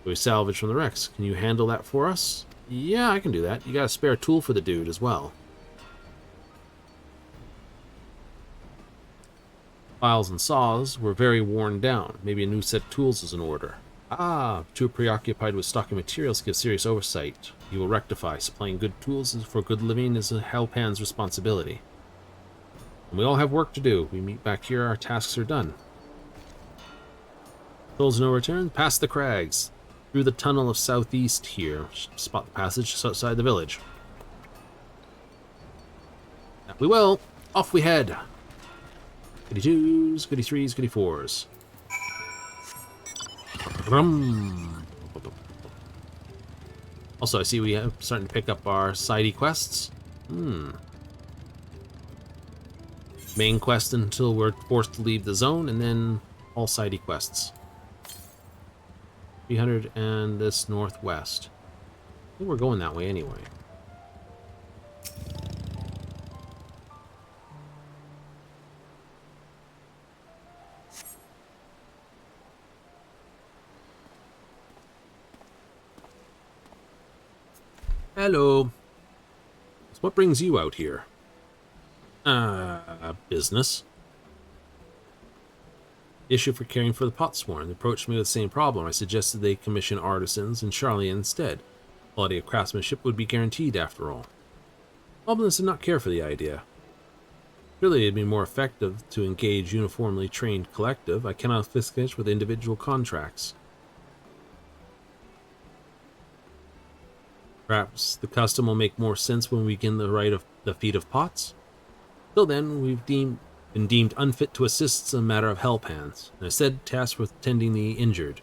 We salvage from the wrecks. Can you handle that for us? Yeah, I can do that. You got a spare tool for the dude as well. Files and saws were very worn down. Maybe a new set of tools is in order. Ah, too preoccupied with stocking materials to give serious oversight. You will rectify. Supplying good tools for good living is a Hellpan's responsibility. And we all have work to do. We meet back here, our tasks are done. Tools no return. Past the crags. Through the tunnel of southeast here. Spot the passage just outside the village. That we will. Off we head. Goody 2s, goody 3s, goody 4s. Also, I see we are starting to pick up our sidey quests. Main quest until we're forced to leave the zone, and then all sidey quests. 300 and this northwest. I think we're going that way anyway. Hello. So what brings you out here? Business. Issue for caring for the Potsworn. They approached me with the same problem. I suggested they commission artisans and Charlie instead. Quality of craftsmanship would be guaranteed after all. Goblins did not care for the idea. Surely it'd be more effective to engage uniformly trained collective. I cannot fiscate with individual contracts. Perhaps the custom will make more sense when we begin the rite of the Feet of Pots. Till then, we've been deemed unfit to assist in a matter of Hellpans, and instead tasked with tending the injured.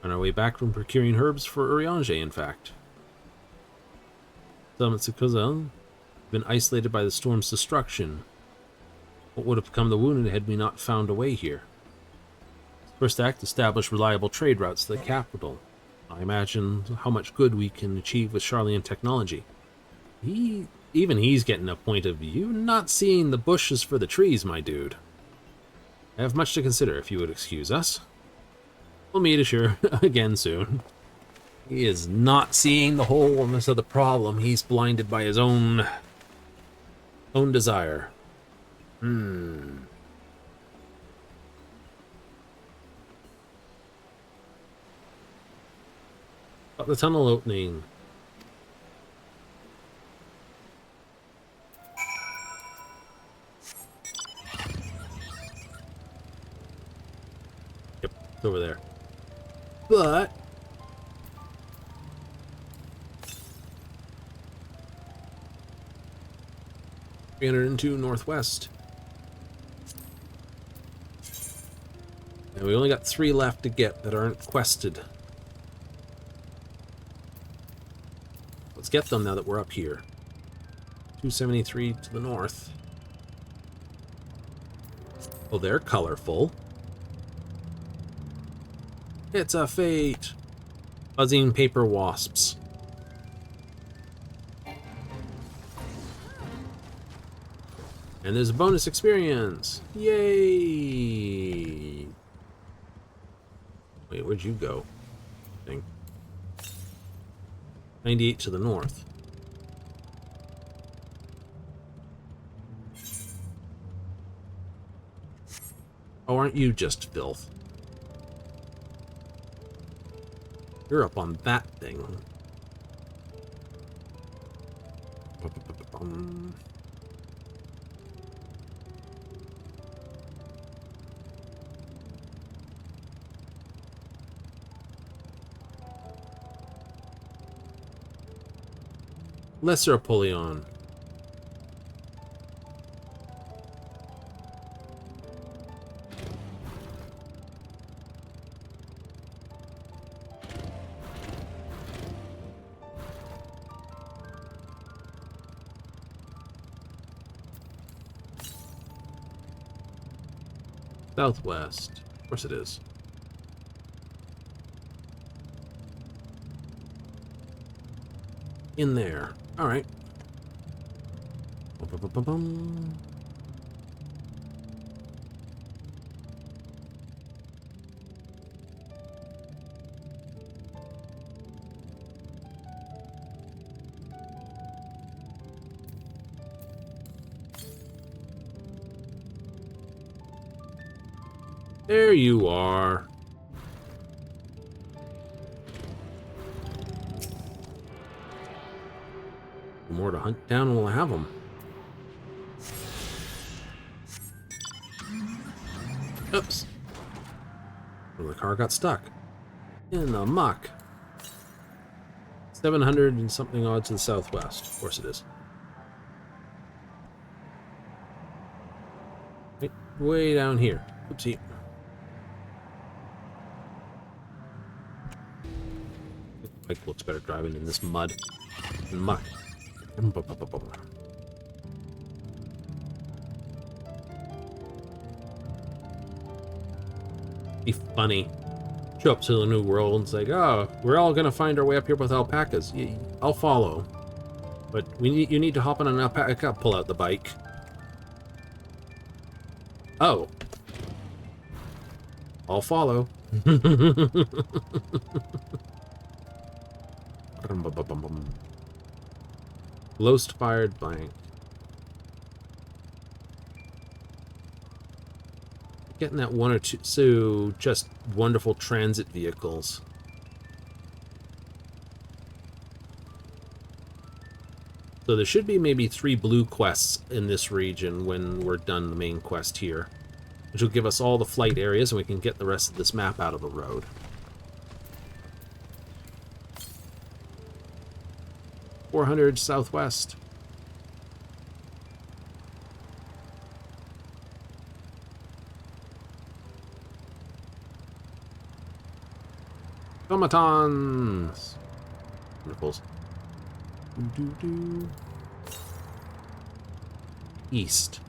On our way back from procuring herbs for Urianger, in fact. Some at Sukuzel have been isolated by the storm's destruction. What would have become the wounded had we not found a way here? First act, establish reliable trade routes to the capital. I imagine how much good we can achieve with Charlian technology. Even he's getting a point of view, not seeing the bushes for the trees, my dude. I have much to consider, if you would excuse us. We'll meet assure again soon. He is not seeing the wholeness of the problem. He's blinded by his own desire. Hmm. Oh, the tunnel opening. Yep, it's over there. But 302 northwest. And we only got 3 left to get that aren't quested. Let's get them now that we're up here. 273 to the north. Oh, they're colorful. It's a fate. Buzzing paper wasps. And there's a bonus experience. Yay! Wait, where'd you go? I think 98 to the north. Oh, aren't you just filth? You're up on that thing. Lesser Apollyon. Southwest. Of course it is. In there. All right. Bum. There you are. More to hunt down, we'll have them. Oops. Well, the car got stuck in the muck. 700 and something odd to the southwest. Of course it is. Right, way down here. Oopsie. Mike looks better driving in this mud and muck. Be funny. Show up to the new world and say, "Oh, we're all gonna find our way up here with alpacas. I'll follow, but you need to hop on an alpaca. Pull out the bike." Oh, I'll follow. Ghost-fired blank. Getting that 1 or 2, so just wonderful transit vehicles. So there should be maybe 3 blue quests in this region when we're done the main quest here, which will give us all the flight areas and we can get the rest of this map out of the road. .400 southwest. Automatons. Wonderfuls. East.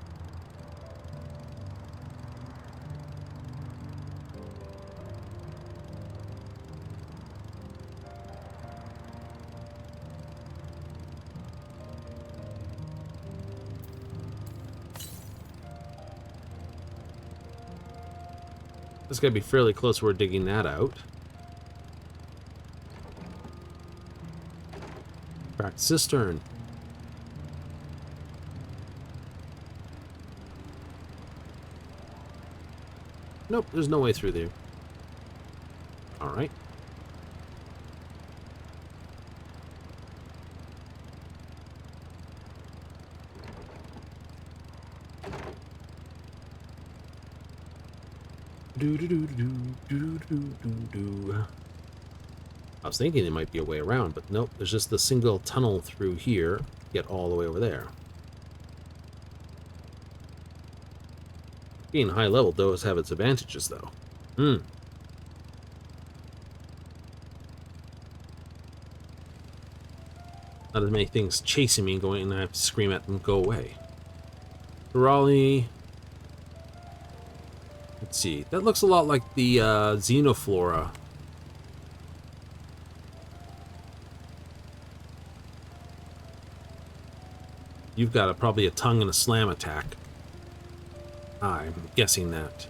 This is going to be fairly close. We're digging that out. Cracked cistern. Nope, there's no way through there. Alright. I was thinking there might be a way around, but nope, there's just the single tunnel through here, get all the way over there. Being high level does have its advantages, though. Not as many things chasing me going, and I have to scream at them, go away. Raleigh. Let's see. That looks a lot like the Xenoflora. You've got probably a tongue and a slam attack. I'm guessing that.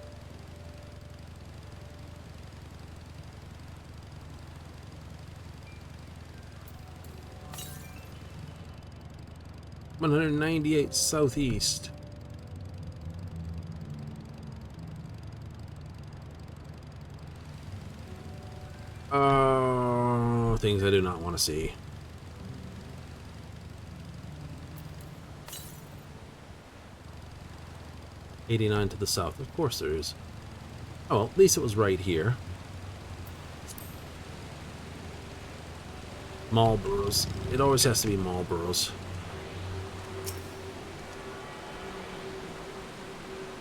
$198 southeast. Oh, things I do not want to see. $89 to the south. Of course there is. Oh, well, at least it was right here. Marlboroughs. It always has to be Marlboroughs.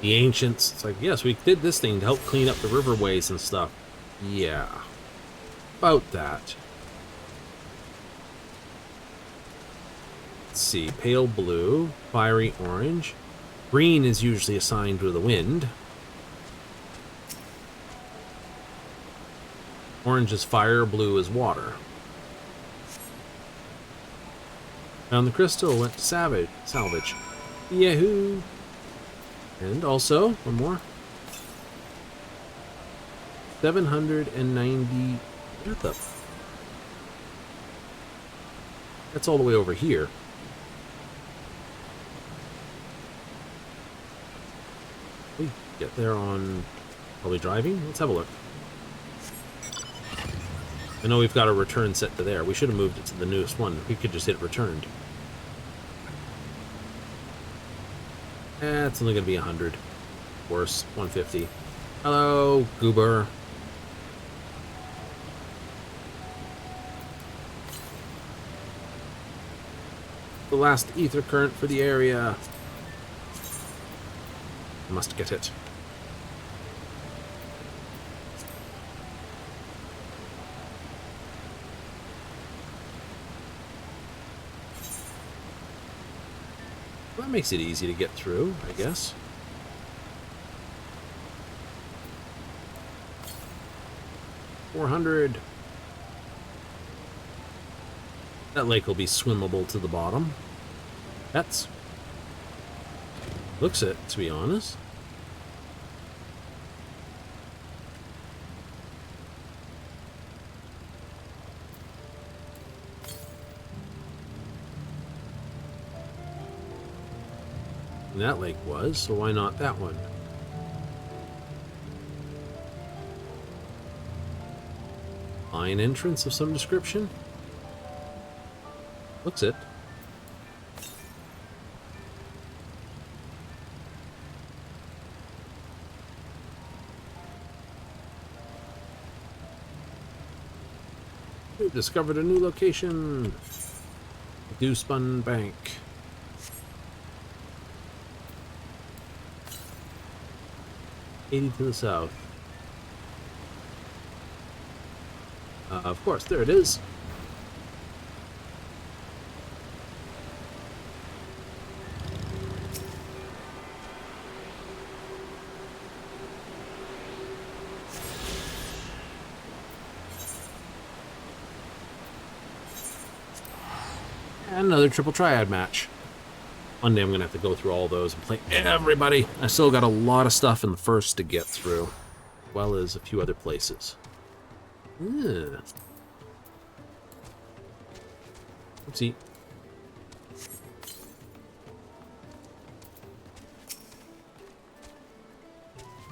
The ancients. It's like, yes, we did this thing to help clean up the riverways and stuff. Yeah. About that. Let's see. Pale blue. Fiery orange. Green is usually assigned to the wind. Orange is fire, blue is water. Found the crystal, went to salvage. Yahoo! And also, one more. 790. What the? That's all the way over here. We get there on probably driving. Let's have a look. I know we've got a return set to there. We should have moved it to the newest one. We could just hit returned. It's only going to be 100. Worse, 150. Hello, goober. The last ether current for the area. Must get it. That makes it easy to get through, I guess. $400. That lake will be swimmable to the bottom. That's... looks it, to be honest. And that lake was, so why not that one? Lion entrance of some description? Looks it. We've discovered a new location. Dewspun Bank. $80 to the south. Of course, there it is. And another triple triad match. One day I'm going to have to go through all those and play everybody. I still got a lot of stuff in the first to get through, as well as a few other places. Yeah. Oopsie.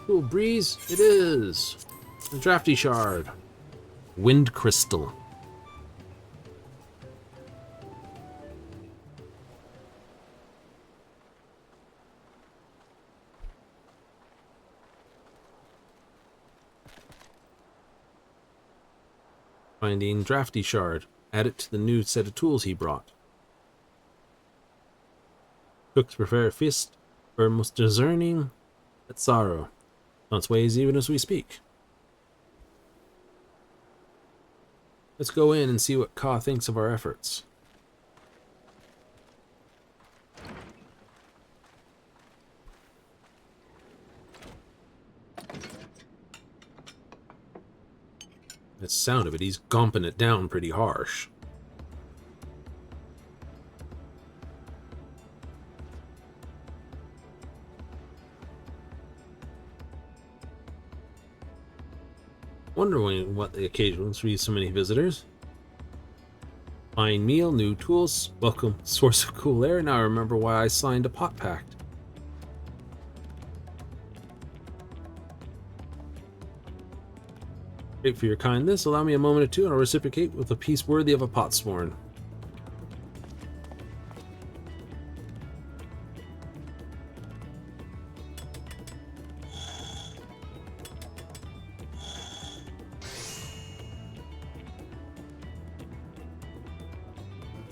Cool breeze. It is. A drafty shard. Wind crystal. Finding drafty shard. Add it to the new set of tools he brought. Cooks prepare a feast for most discerning at sorrow. On its ways even as we speak. Let's go in and see what Ka thinks of our efforts. The sound of it, he's gomping it down pretty harsh. Wondering what the occasions for so many visitors. Fine meal, new tools, welcome source of cool air. Now I remember why I signed a pot pact. Great for your kindness. Allow me a moment or two and I'll reciprocate with a piece worthy of a potsworn.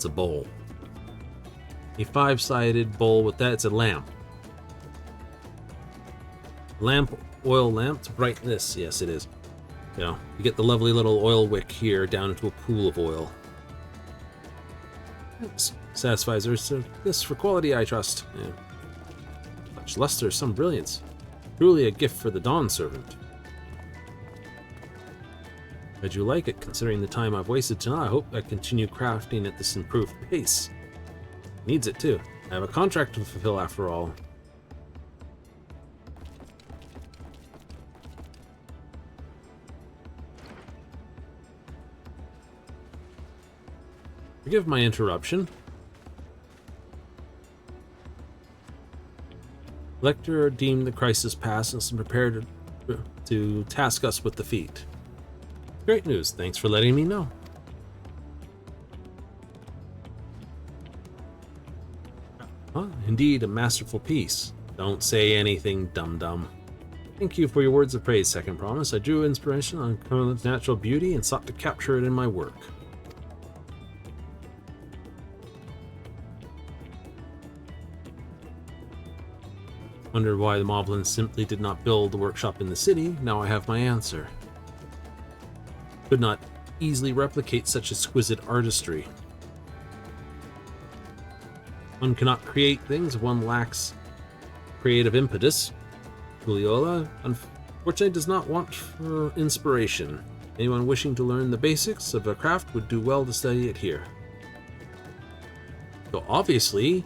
A bowl. A 5-sided bowl with that. It's a lamp. Lamp, oil lamp to brighten this. Yes, it is. You know, you get the lovely little oil wick here down into a pool of oil. Satisfies her. So this for quality, I trust. Yeah. Much luster, some brilliance. Truly a gift for the Dawn Servant. How'd you like it, considering the time I've wasted tonight? I hope I continue crafting at this improved pace. Needs it too. I have a contract to fulfill after all. Forgive my interruption. Lecter deemed the crisis past and is prepared to task us with the feat. Great news. Thanks for letting me know. Huh? Indeed, a masterful piece. Don't say anything, dum-dum. Thank you for your words of praise, Second Promise. I drew inspiration on Kerlin's natural beauty and sought to capture it in my work. Wondered why the Moblins simply did not build the workshop in the city. Now I have my answer. Could not easily replicate such exquisite artistry. One cannot create things if one lacks creative impetus. Juliola, unfortunately, does not want for inspiration. Anyone wishing to learn the basics of a craft would do well to study it here. So obviously,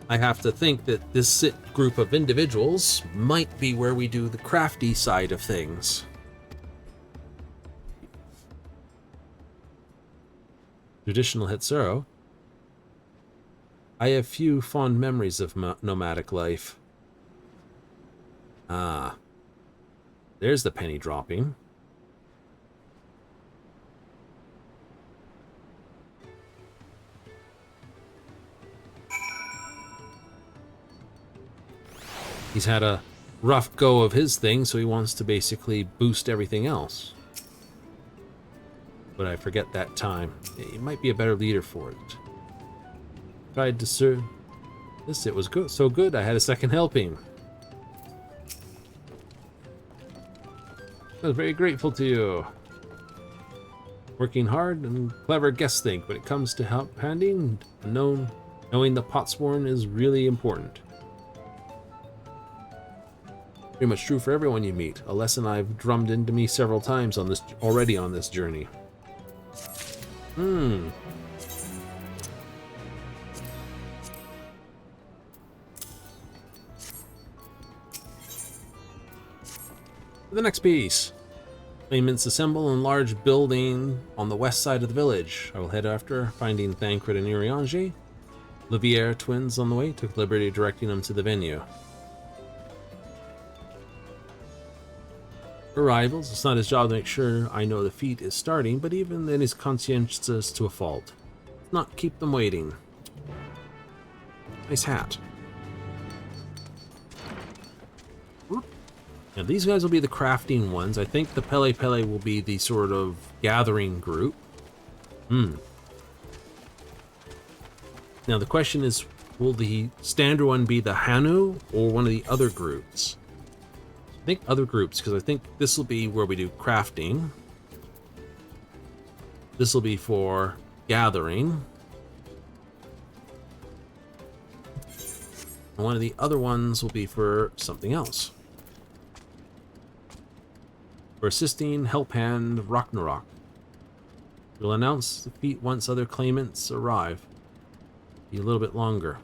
I have to think that this group of individuals might be where we do the crafty side of things. Traditional Hetsuro. I have few fond memories of nomadic life. Ah. There's the penny dropping. He's had a rough go of his thing, so he wants to basically boost everything else. But I forget that time. He might be a better leader for it. Tried to serve this. It was good, so good. I had a second helping. I was very grateful to you. Working hard and clever guest think. When it comes to help handing, knowing the potsworn is really important. Pretty much true for everyone you meet. A lesson I've drummed into me several times on this journey. The next piece. Claimants assemble in large building on the west side of the village. I will head after finding Thancred and Uriange. Liviere twins on the way, took liberty of directing them to the venue. arrivals. It's not his job to make sure I know the feat is starting, but even then he's conscientious to a fault. Let's not keep them waiting. Nice hat. Now these guys will be the crafting ones. I think the Pele Pele will be the sort of gathering group. Now the question is, will the standard one be the Hanu or one of the other groups? I think other groups, because I think this will be where we do crafting. This will be for gathering. And one of the other ones will be for something else. For assisting, help hand, Ragnarok. We'll announce the feat once other claimants arrive. Be a little bit longer.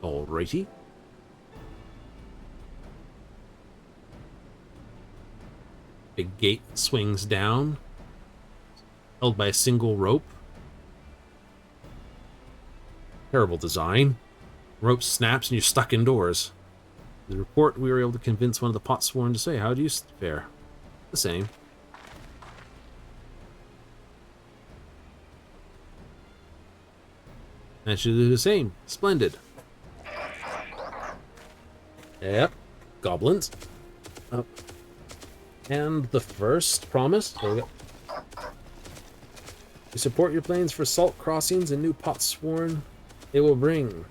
Alrighty. Big gate swings down, held by a single rope. Terrible design. Rope snaps and you're stuck indoors. The report we were able to convince one of the Potsworn to say, how do you fare? The same. And should do the same. Splendid. Yep. Goblins. Oh. And the first promise. There we go. We support your plans for salt crossings and new Potsworn they will bring.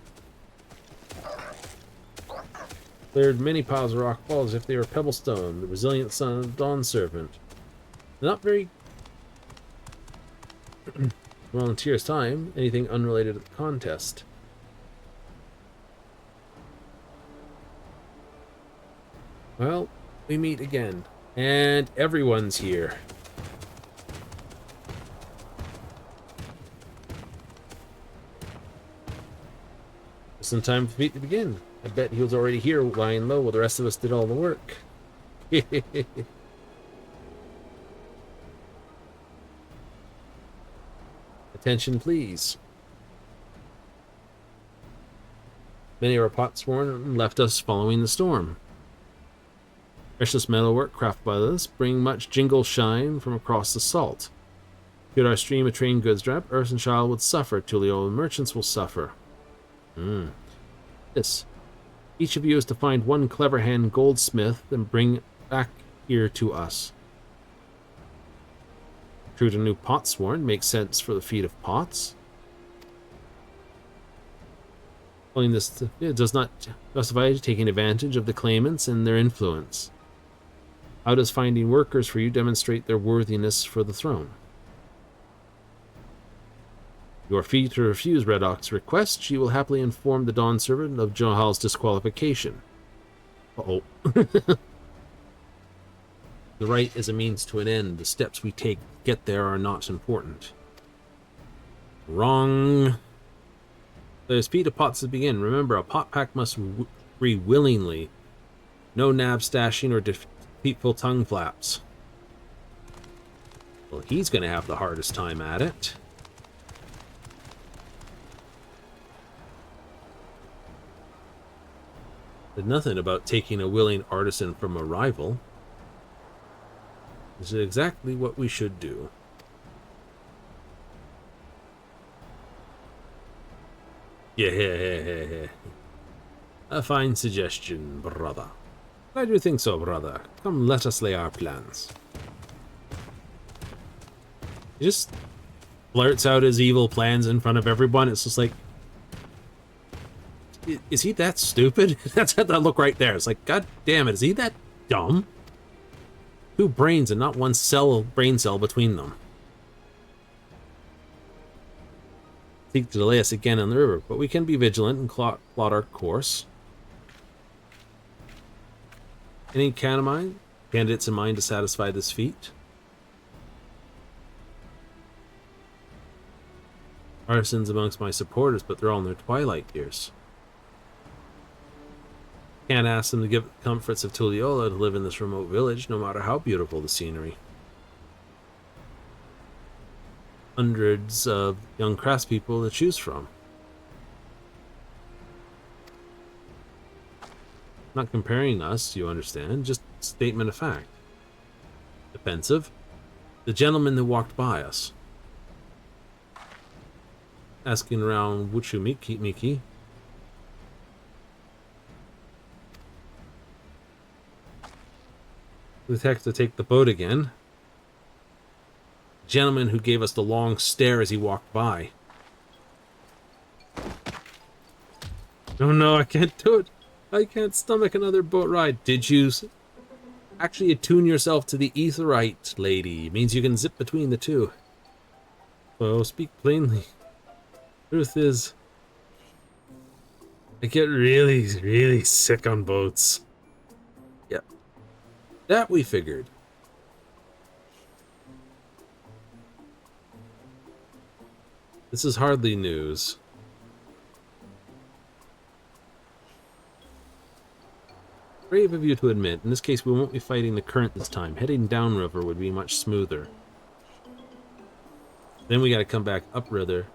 Cleared many piles of rock walls if they were pebblestone, the resilient son of the Dawn Servant. Not very volunteers time, anything unrelated to the contest. Well, we meet again, and everyone's here. Some time for the feat to begin. I bet he was already here lying low while the rest of us did all the work. Attention, please. Many of our Potsworn left us following the storm. Precious metalwork crafted by us bring much jingle shine from across the salt. Could our stream of trained goods drop, Earth and Child would suffer, Tulio and merchants will suffer. This. Each of you is to find one clever hand goldsmith and bring back here to us. Recruit a new Potsworn makes sense for the feat of pots. Calling this it does not justify taking advantage of the claimants and their influence. How does finding workers for you demonstrate their worthiness for the throne? Your fee to refuse Red Ox's request, she will happily inform the Dawn Servant of Johal's disqualification. Uh-oh. The right is a means to an end. The steps we take to get there are not important. Wrong. There's fee to pots to begin. Remember, a pot pack must free willingly. No nab stashing or deceitful tongue flaps. Well, he's going to have the hardest time at it. Said nothing about taking a willing artisan from a rival. This is exactly what we should do. Yeah, a fine suggestion, brother. Why do you think so, brother? Come, let us lay our plans. He just blurts out his evil plans in front of everyone. It's just like, is he that stupid? That's that look right there. It's like, God damn it, is he that dumb? 2 brains and not 1 brain cell between them. Seek to delay us again on the river, but we can be vigilant and plot our course. Any candidates in mind to satisfy this feat? Artisans amongst my supporters, but they're all in their twilight years. Can't ask them to give the comforts of Tulliola to live in this remote village, no matter how beautiful the scenery. Hundreds of young craftspeople to choose from. Not comparing us, you understand, just statement of fact. Defensive. The gentleman that walked by us. Asking around Wuchu Miki. We have to take the boat again. Gentleman who gave us the long stare as he walked by. Oh no, I can't do it. I can't stomach another boat ride. Did you actually attune yourself to the etherite, lady? It means you can zip between the two. Oh, speak plainly. Truth is, I get really, really sick on boats. Yep. That we figured. This is hardly news. Brave of you to admit. In this case, we won't be fighting the current this time. Heading downriver would be much smoother. Then we gotta come back upriver.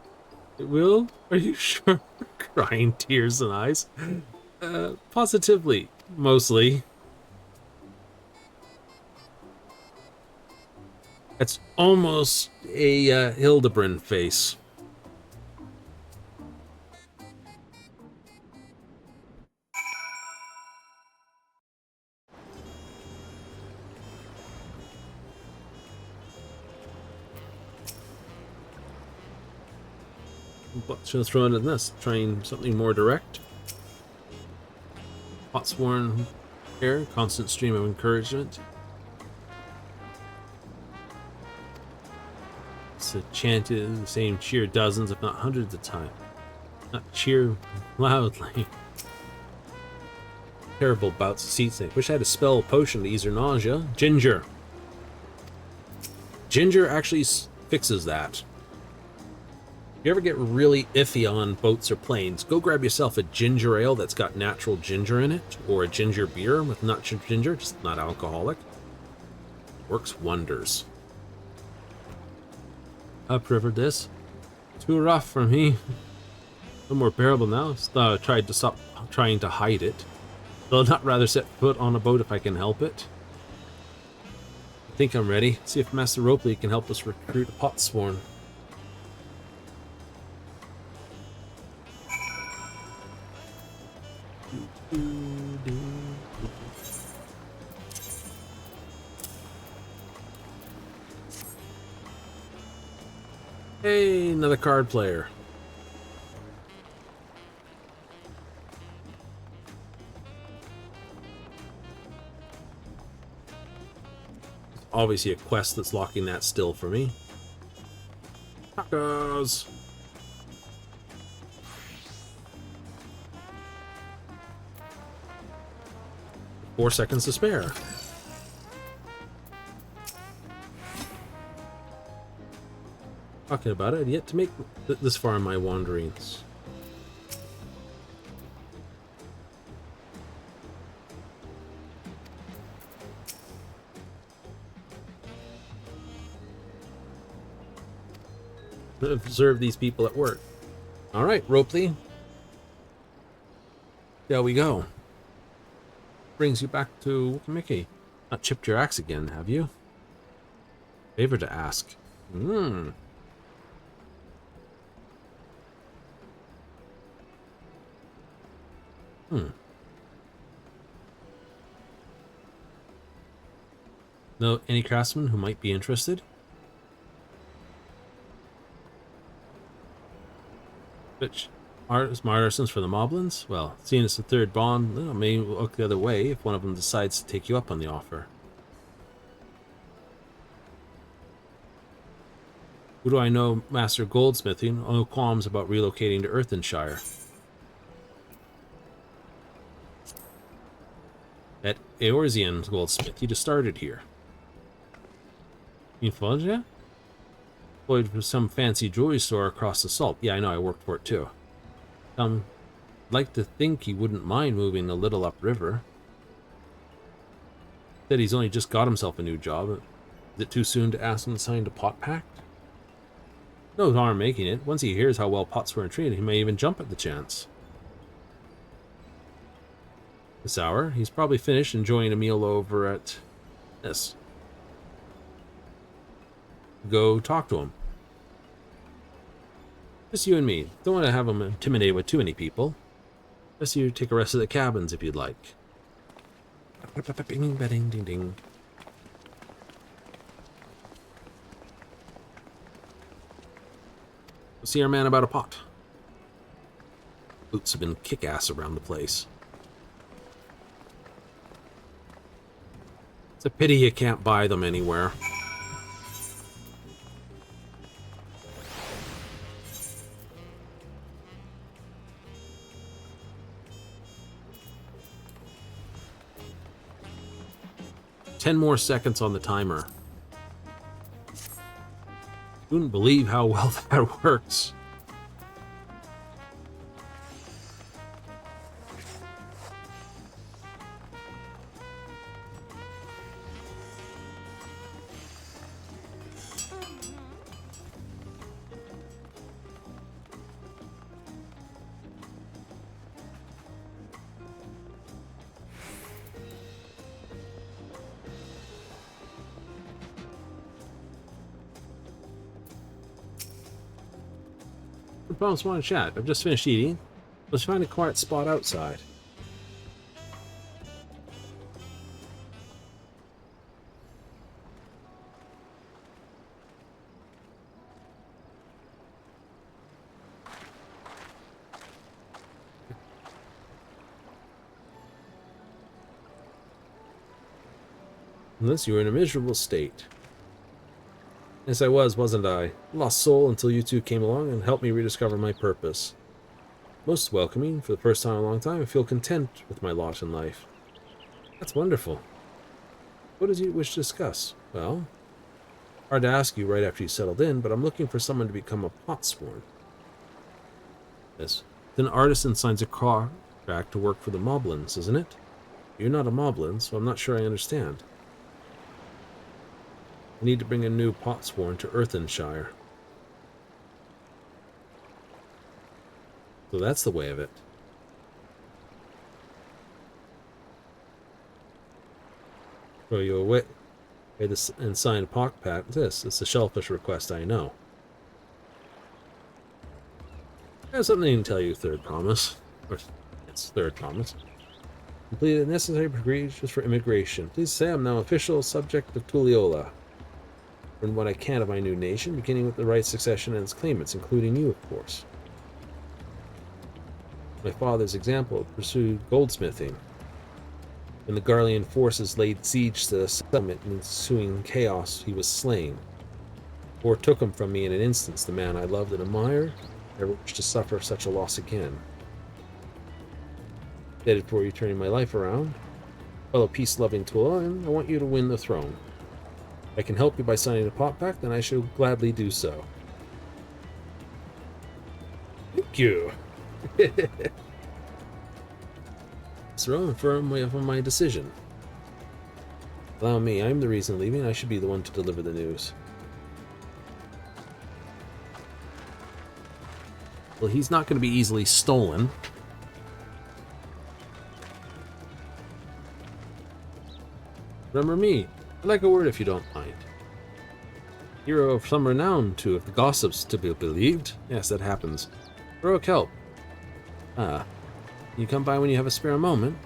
It will? Are you sure? Crying tears and eyes. Positively. Mostly. It's almost a Hildebrand face. Should have thrown it in this. Trying something more direct. Hot sworn air, constant stream of encouragement. It's a chanted, the same cheer dozens, if not hundreds of times. Not cheer loudly. Terrible bouts of seat snake. Wish I had a spell potion to ease her nausea. Ginger. Ginger actually fixes that. If you ever get really iffy on boats or planes, go grab yourself a ginger ale that's got natural ginger in it, or a ginger beer with not ginger, just not alcoholic. Works wonders. Upriver this. Too rough for me. No more bearable now. I tried to stop trying to hide it. Though I'd not rather set foot on a boat if I can help it. I think I'm ready. See if Master Ropley can help us recruit a potsworn. Hey, another card player. There's obviously a quest that's locking that still for me. Tacos. Four seconds to spare. Talking about it, I've yet to make this far in my wanderings. Observe these people at work. All right, Ropley. There we go. Brings you back to Mickey. Not chipped your axe again, have you? Favor to ask. Hmm. Know any craftsmen who might be interested? Which smart artisans for the Moblins? Well, seeing it's the third bond, well, may look the other way if one of them decides to take you up on the offer. Who do I know? Master Goldsmithing. No qualms about relocating to Earthenshire. At Eorzean Goldsmith, he just started here. In Fudja? Employed for some fancy jewelry store across the salt. Yeah, I know, I worked for it too. Like to think he wouldn't mind moving a little upriver. Said he's only just got himself a new job. Is it too soon to ask him to sign a pot pact? No harm making it. Once he hears how well pots were treated, he may even jump at the chance. this hour. He's probably finished enjoying a meal over at this. Go talk to him. Just you and me. Don't want to have him intimidated with too many people. Just you take a rest of the cabins if you'd like. Bing, ding, ding, ding. We'll see our man about a pot. Boots have been kick-ass around the place. It's a pity you can't buy them anywhere. Ten more seconds on the timer. Wouldn't believe how well that works. Problems want to chat. I've just finished eating. Let's find a quiet spot outside. Unless you were in a miserable state. Yes, I was, wasn't I? Lost soul until you two came along and helped me rediscover my purpose. Most welcoming. For the first time in a long time, I feel content with my lot in life. That's wonderful. What did you wish to discuss? Well, hard to ask you right after you settled in, but I'm looking for someone to become a potsworn. Yes. Then an artisan signs a contract to work for the Moblins, isn't it? You're not a Moblin, so I'm not sure I understand. I need to bring a new potsworn to Earthenshire. So that's the way of it. Throw you away and sign a pock pact. This is a shellfish request, I know. I have something to tell you, Third Promise. Or, it's Third Promise. Completed the necessary procedures for immigration. Please say I'm now official subject of Tulliola. Learn what I can of my new nation, beginning with the right succession and its claimants, including you, of course. My father's example pursued goldsmithing. When the Garlean forces laid siege to the settlement in ensuing chaos, he was slain. Or took him from me in an instant, the man I loved and admired, never wished to suffer such a loss again. Headed for you turning my life around. Fellow peace-loving Tulan, I want you to win the throne. If I can help you by signing a pot pact, then I shall gladly do so. Thank you. Throne firm of my decision. Allow me, I'm the reason leaving. I should be the one to deliver the news. Well, he's not going to be easily stolen. Remember me. I'd like a word if you don't mind. Hero of some renown, too, if the gossip's to be believed. Yes, that happens. Heroic help. Ah. You come by when you have a spare moment?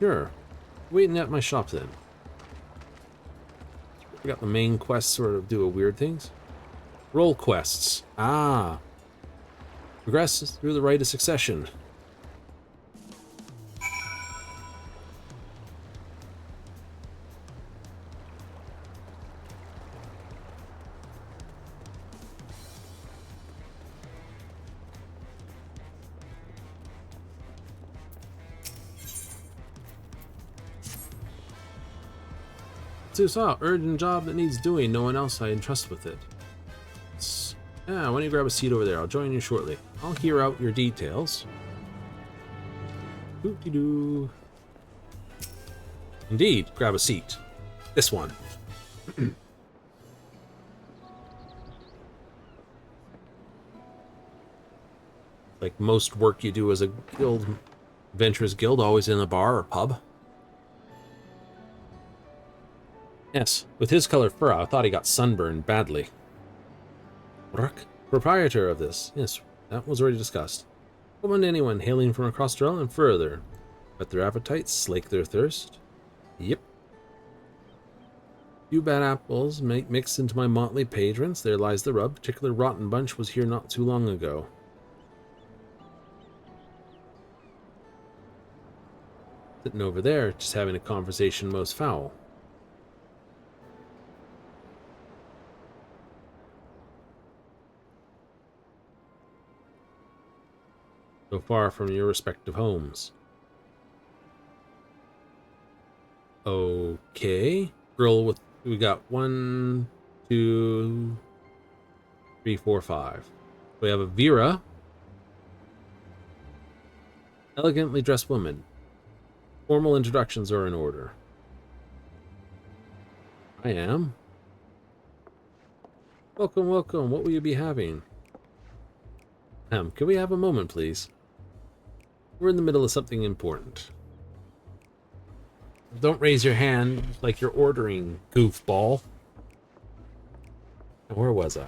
Sure. Waiting at my shop then. We got the main quests sort of do a weird things. Role quests. Ah. Progress through the rite of succession. So, urgent job that needs doing. No one else I entrust with it. Yeah, why don't you grab a seat over there? I'll join you shortly. I'll hear out your details. Doo-dee-doo. Indeed, grab a seat. This one. Like most work you do as a guild Adventurers Guild, always in a bar or pub. Yes, with his colored fur, I thought he got sunburned badly. Ruck, proprietor of this. Yes, that was already discussed. Open to anyone hailing from across the realm and further. Whet their appetites, slake their thirst. Yep. Few bad apples mixed into my motley patrons. There lies the rub. Particular rotten bunch was here not too long ago. Sitting over there, just having a conversation most foul. So far from your respective homes. Okay. Girl with... We got 1, 2, 3, 4, 5. We have a Vera. Elegantly dressed woman. Formal introductions are in order. I am. Welcome, welcome. What will you be having? Can we have a moment, please? We're in the middle of something important. Don't raise your hand like you're ordering, goofball. Where was I?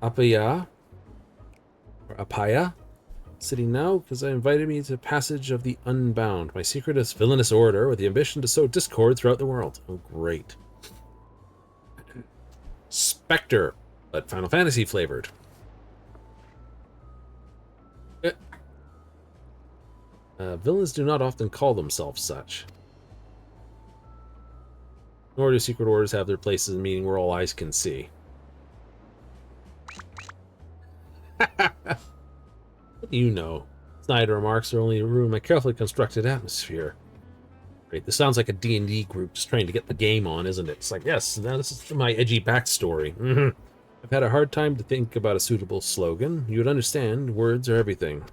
Apaya? Or Apaya? Sitting now because I invited me to Passage of the Unbound, my secret villainous order with the ambition to sow discord throughout the world. Oh, great. Spectre, but Final Fantasy flavored. Villains do not often call themselves such. Nor do secret orders have their places in a meeting where all eyes can see. What do you know? Snyder remarks are only a room in my carefully constructed atmosphere. Great, this sounds like a D&D group just trying to get the game on, isn't it? It's like, yes, now this is my edgy backstory. I've had a hard time to think about a suitable slogan. You would understand, words are everything.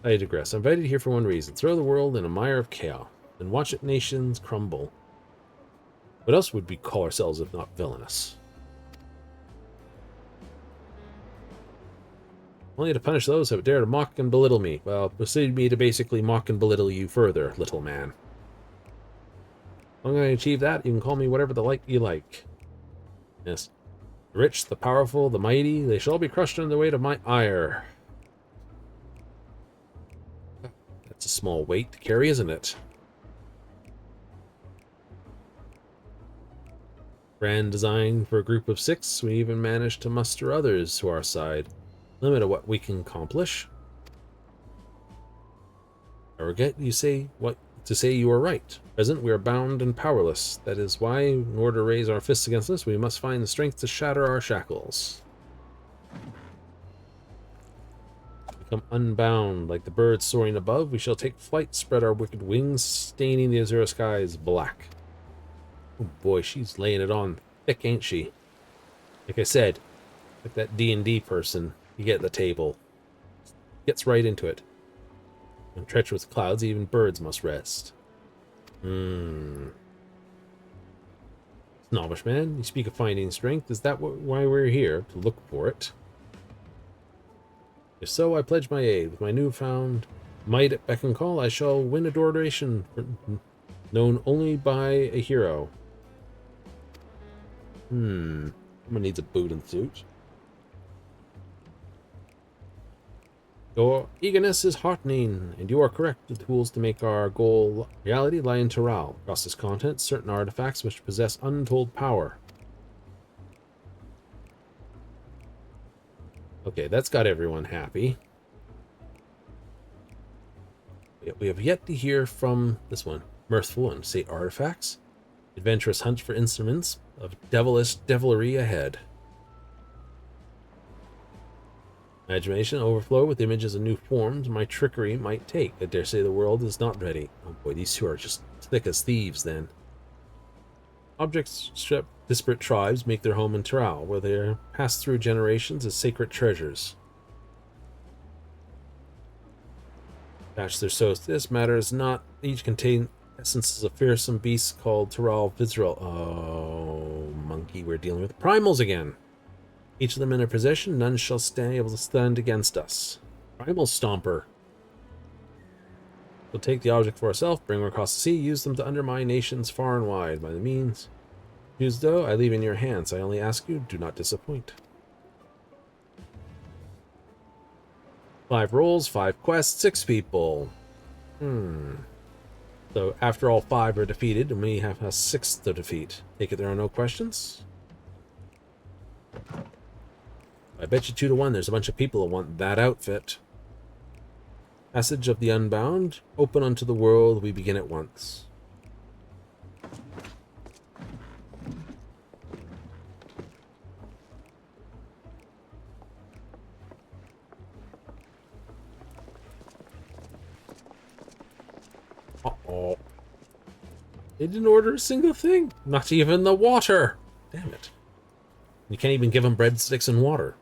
I digress. I'm invited here for one reason. Throw the world in a mire of chaos, and watch it nations crumble. What else would we call ourselves if not villainous? Only to punish those who dare to mock and belittle me. Well, proceed me to basically mock and belittle you further, little man. I'm going to achieve that. You can call me whatever you like. Yes. The rich, the powerful, the mighty, they shall be crushed under the weight of my ire. That's a small weight to carry, isn't it? Grand design for a group of 6. We even managed to muster others to our side. Limit of what we can accomplish. I regret you say you are right. Present, we are bound and powerless. That is why, in order to raise our fists against us, we must find the strength to shatter our shackles. Become unbound, like the birds soaring above. We shall take flight, spread our wicked wings, staining the azure skies black. Oh boy, she's laying it on thick, ain't she? Like I said, like that D&D person. You get the table. Gets right into it. In treacherous clouds, even birds must rest. Snobbish man, you speak of finding strength. Is that why we're here? To look for it? If so, I pledge my aid. With my newfound might at beck and call, I shall win adoration known only by a hero. Someone needs a boot and suit. Your eagerness is heartening, and you are correct. The tools to make our goal reality lie in Taral. Across this continent, certain artifacts which possess untold power. Okay, that's got everyone happy. We have yet to hear from this one. Mirthful and say artifacts. Adventurous hunt for instruments of devilish devilry ahead. Imagination overflow with images of new forms my trickery might take. I dare say the world is not ready. Oh boy, these two are just thick as thieves then. Objects strip disparate tribes make their home in Taral, where they are passed through generations as sacred treasures. Attach their souls to this matter is not. Each contain essences of fearsome beasts called Taral Visceral. Oh, monkey, we're dealing with primals again. Each of them in their position, none shall stand able to stand against us. Primal Stomper. We'll take the object for ourselves, bring them across the sea, use them to undermine nations far and wide. By the means used, though, I leave in your hands. I only ask you, do not disappoint. 5 rolls, 5 quests, 6 people. So after all 5 are defeated, we have a 6th to defeat. Take it there are no questions? I bet you 2 to 1 there's a bunch of people that want that outfit. Passage of the Unbound. Open unto the world, we begin at once. Uh-oh. They didn't order a single thing. Not even the water. Damn it. You can't even give them breadsticks and water.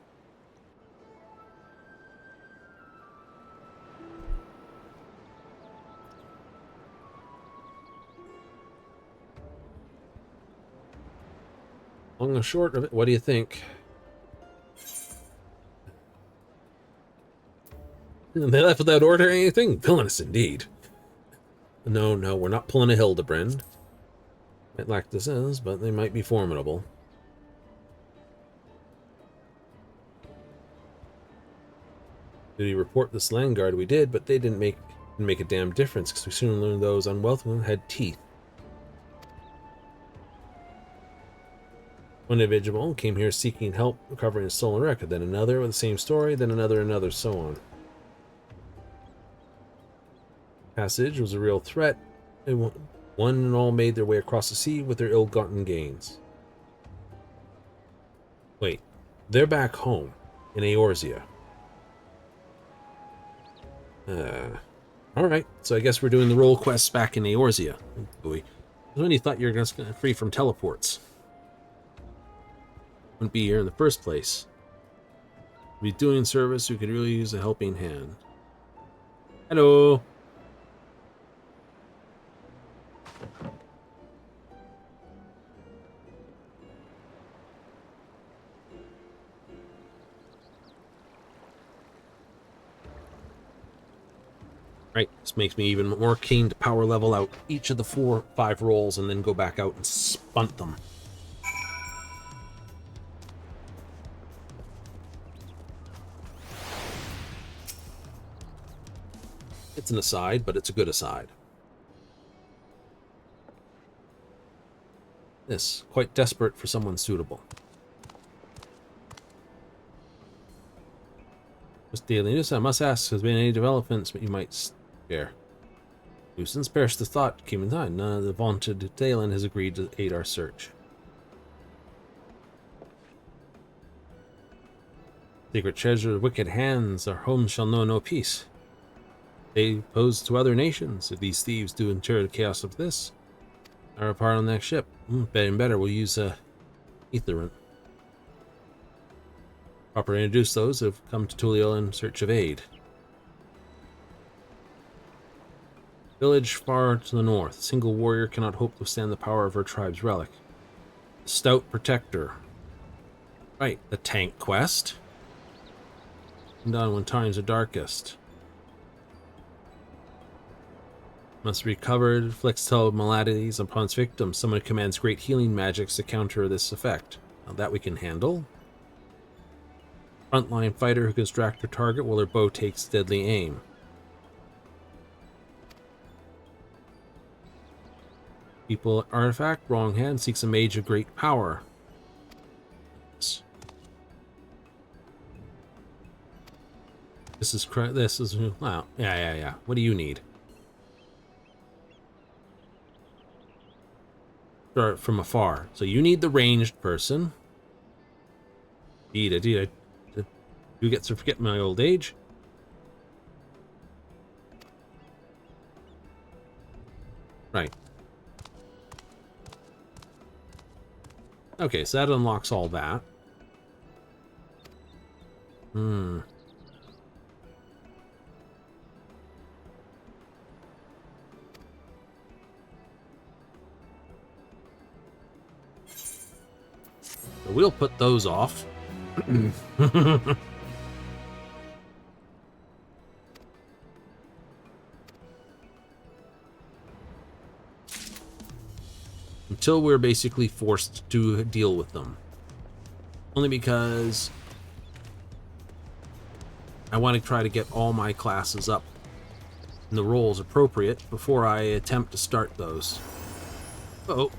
Long and short of it, what do you think? They left without ordering anything? Villainous indeed. No, we're not pulling a Hildebrand. Might lack the sense, but they might be formidable. Did he report this land guard? We did, but they didn't make a damn difference, because we soon learned those unwelcome had teeth. One individual came here seeking help recovering a stolen record, then another with the same story, then another, so on. Passage was a real threat. One and all made their way across the sea with their ill-gotten gains. Wait, they're back home in Eorzea. Alright, so I guess we're doing the role quests back in Eorzea. Oh boy. I only thought you were just gonna free from teleports. Wouldn't be here in the first place. Be doing service who could really use a helping hand. Hello. Right, this makes me even more keen to power level out each of the 4 or 5 rolls and then go back out and spunt them. It's an aside, but it's a good aside. This, quite desperate for someone suitable. Mr. Daily News, I must ask, has been any developments that you might share? Nuisance, perish the thought, came in time. None of the vaunted Dalen has agreed to aid our search. Secret treasure, wicked hands, our homes shall know no peace. They pose to other nations. If these thieves do incur the chaos of this, are a part on the next ship. Better we'll use Etherant. Properly introduce those who have come to Tuliel in search of aid. Village far to the north. Single warrior cannot hope to withstand the power of her tribe's relic. Stout Protector. Right, the tank quest. Done when times are darkest. Must be recovered, inflicts maladies upon its victims. Someone commands great healing magics to counter this effect. Now that we can handle. Frontline fighter who can distract her target while her bow takes deadly aim. People artifact, wrong hand, seeks a mage of great power. This is wow. Yeah. What do you need? Start from afar. So you need the ranged person. Indeed, you get to forget my old age. Right. Okay, so that unlocks all that. So we'll put those off. Until we're basically forced to deal with them. Only because I want to try to get all my classes up and the roles appropriate before I attempt to start those. Oh,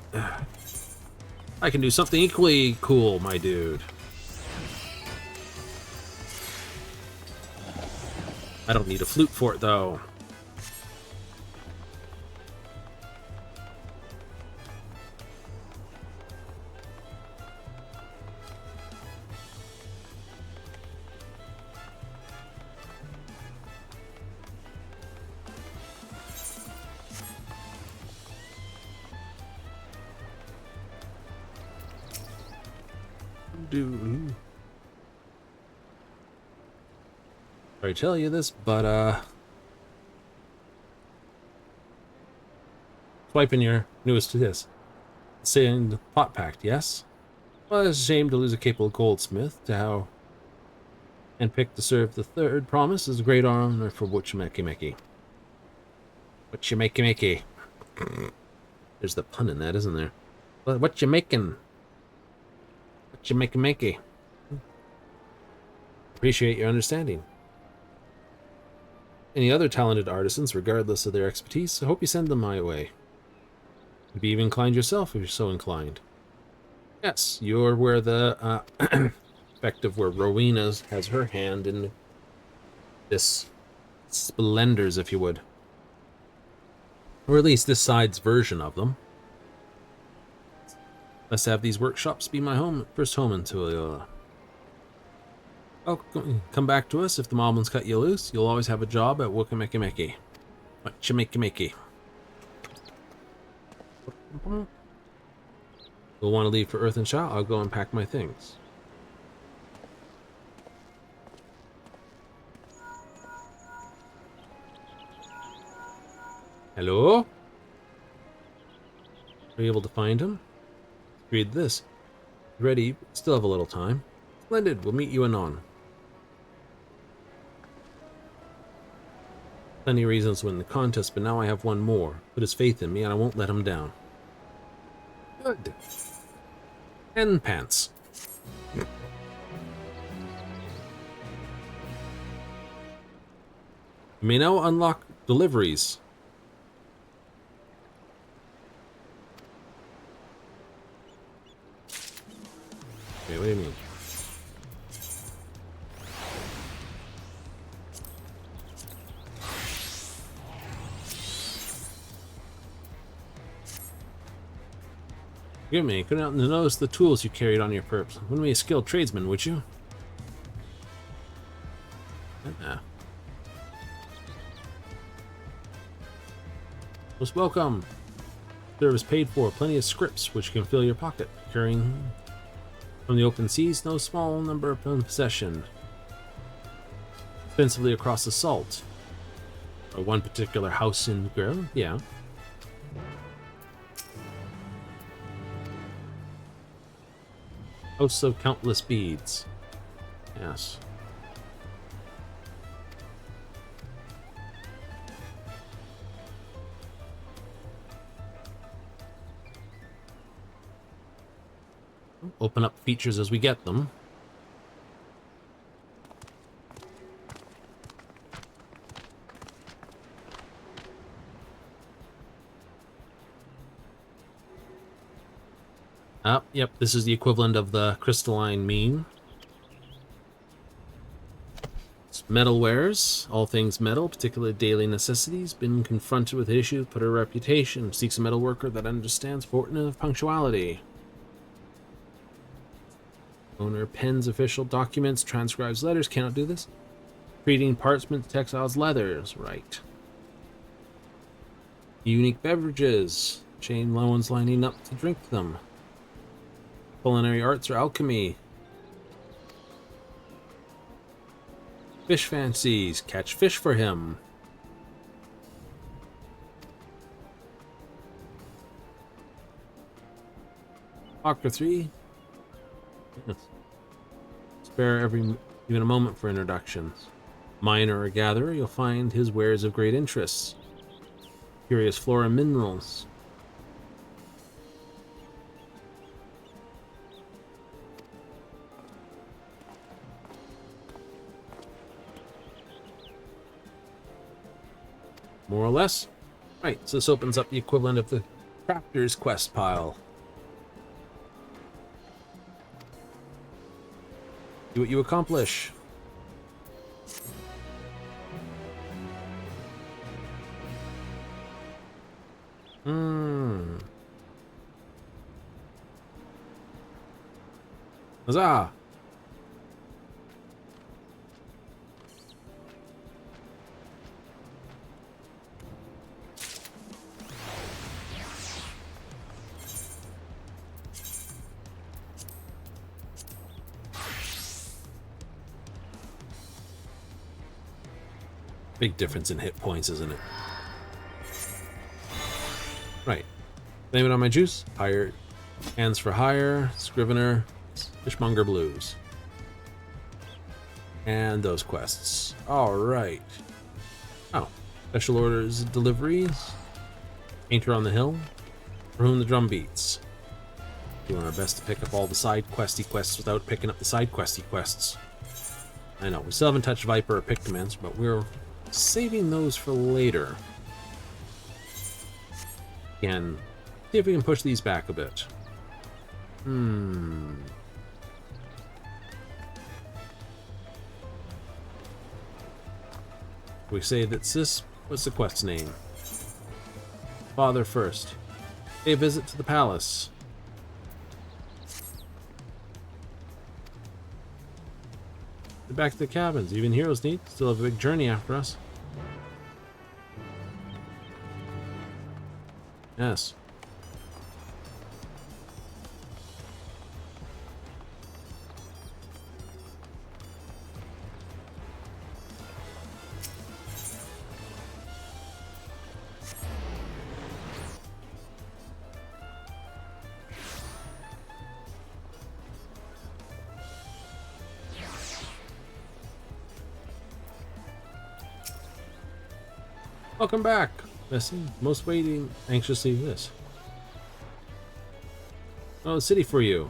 I can do something equally cool, my dude. I don't need a flute for it, though. Sorry to tell you this, but swiping your newest to this. Saying pot pact, yes? Well, it's a shame to lose a capable goldsmith to how and pick to serve the third promise is a great honor for Whatchamakimeki. Whatchamakimeki. There's the pun in that, isn't there? What you making? What you makey? Appreciate your understanding. Any other talented artisans, regardless of their expertise, I hope you send them my way. You'd be even inclined yourself if you're so inclined. Yes, you're where the effective where Rowena has her hand in this splendors, if you would. Or at least this side's version of them. Let's have these workshops be my first home until come back to us if the moblins cut you loose. You'll always have a job at Wakamakimeki. Wakamakimeki. You'll want to leave for Earth and Shaw. I'll go and pack my things. Hello? Are you able to find him? Read this. Ready, still have a little time. Splendid, we'll meet you anon. Plenty of reasons to win the contest, but now I have one more. Put his faith in me and I won't let him down. Good. And pants. You may now unlock deliveries. Okay, what do you mean? Forgive me, couldn't help to notice the tools you carried on your perps. Wouldn't be a skilled tradesman, would you? Most welcome. Service paid for. Plenty of scripts which can fill your pocket. Carrying from the open seas, no small number of possession. Expensively across the salt. Or one particular house in Grill, yeah. Hosts of countless beads. Yes. Open up features as we get them. Yep, this is the equivalent of the crystalline mean. It's metalwares, all things metal, particularly daily necessities. Been confronted with issues, put a reputation. Seeks a metal worker that understands importance of punctuality. Owner pens official documents, transcribes letters, cannot do this. Treating parchments, textiles, leathers, right. Unique beverages, chain loans lining up to drink them. Culinary arts or alchemy. Fish fancies, catch fish for him. Octa 3. Yes. spare even a moment for introductions. Miner or gatherer, you'll find his wares of great interest. Curious flora and minerals. More or less. Right, so this opens up the equivalent of the Crafter's Quest pile. See what you accomplish. Huzzah! Big difference in hit points, isn't it? Right. Blame it on my juice. Higher. Hands for hire. Scrivener. Fishmonger Blues. And those quests. Alright. Oh. Special orders deliveries. Painter on the Hill. For whom the drum beats. Doing our best to pick up all the side questy quests without picking up the side questy quests. I know, we still haven't touched Viper or Pictomans, but we're saving those for later. Again, see if we can push these back a bit. We say that's this. What's the quest's name? Father first. Pay a visit to the palace. Get back to the cabins. Even heroes need. Still have a big journey after us. Yes. Welcome back, Missy. Most waiting anxiously this. Oh, the city for you.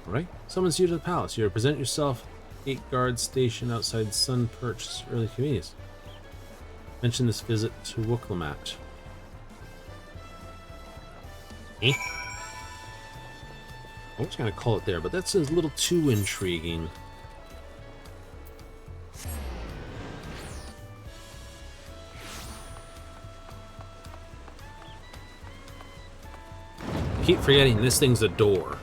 Alright. Summons you to the palace. You present yourself. Gate guard station outside Sun Perch's early convenience. Mention this visit to Wooklamat. I was gonna call it there, but that seems a little too intriguing. Keep forgetting this thing's a door.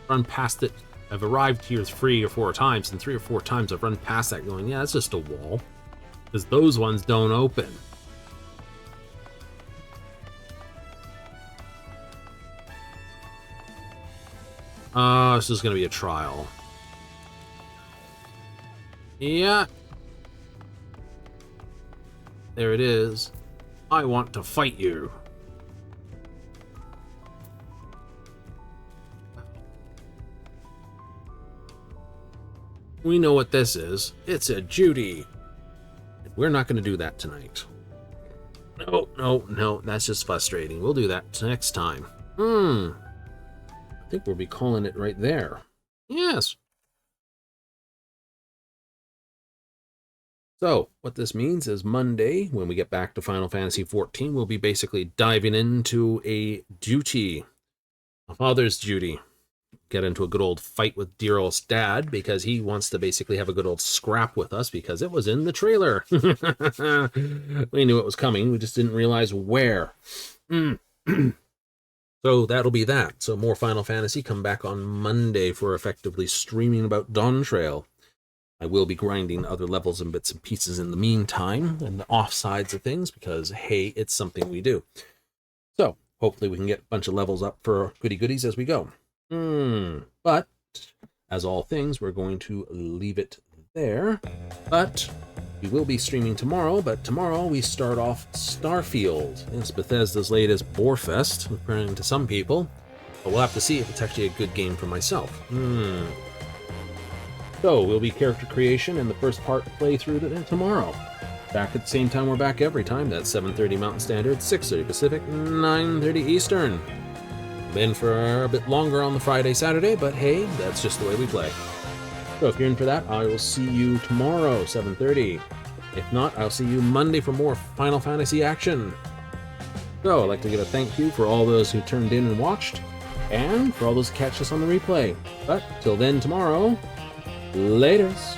Run past it. I've arrived here 3 or 4 times, and 3 or 4 times I've run past that going, yeah, that's just a wall. Because those ones don't open. This is going to be a trial. Yeah. There it is. I want to fight you. We know what this is. It's a duty. We're not going to do that tonight. No. That's just frustrating. We'll do that next time. I think we'll be calling it right there. Yes. So, what this means is Monday, when we get back to Final Fantasy XIV, we'll be basically diving into a duty. A father's duty. Get into a good old fight with dear old dad because he wants to basically have a good old scrap with us because it was in the trailer. We knew it was coming. We just didn't realize where. So that'll be that. So more Final Fantasy come back on Monday for effectively streaming about Dawntrail. I will be grinding other levels and bits and pieces in the meantime and the offsides of things because, hey, it's something we do. So hopefully we can get a bunch of levels up for goody goodies as we go. But as all things, we're going to leave it there. But we will be streaming tomorrow. But tomorrow we start off Starfield. It's Bethesda's latest Borefest, according to some people. But we'll have to see if it's actually a good game for myself. So, we'll be character creation and the first part playthrough tomorrow. Back at the same time we're back every time. That's 7:30 Mountain Standard, 6:30 Pacific, 9:30 Eastern. Been for a bit longer on the Friday, Saturday, but hey, that's just the way we play. So if you're in for that, I will see you tomorrow, 7:30. If not, I'll see you Monday for more Final Fantasy action. So I'd like to give a thank you for all those who turned in and watched, and for all those who catch us on the replay. But till then, tomorrow, laters.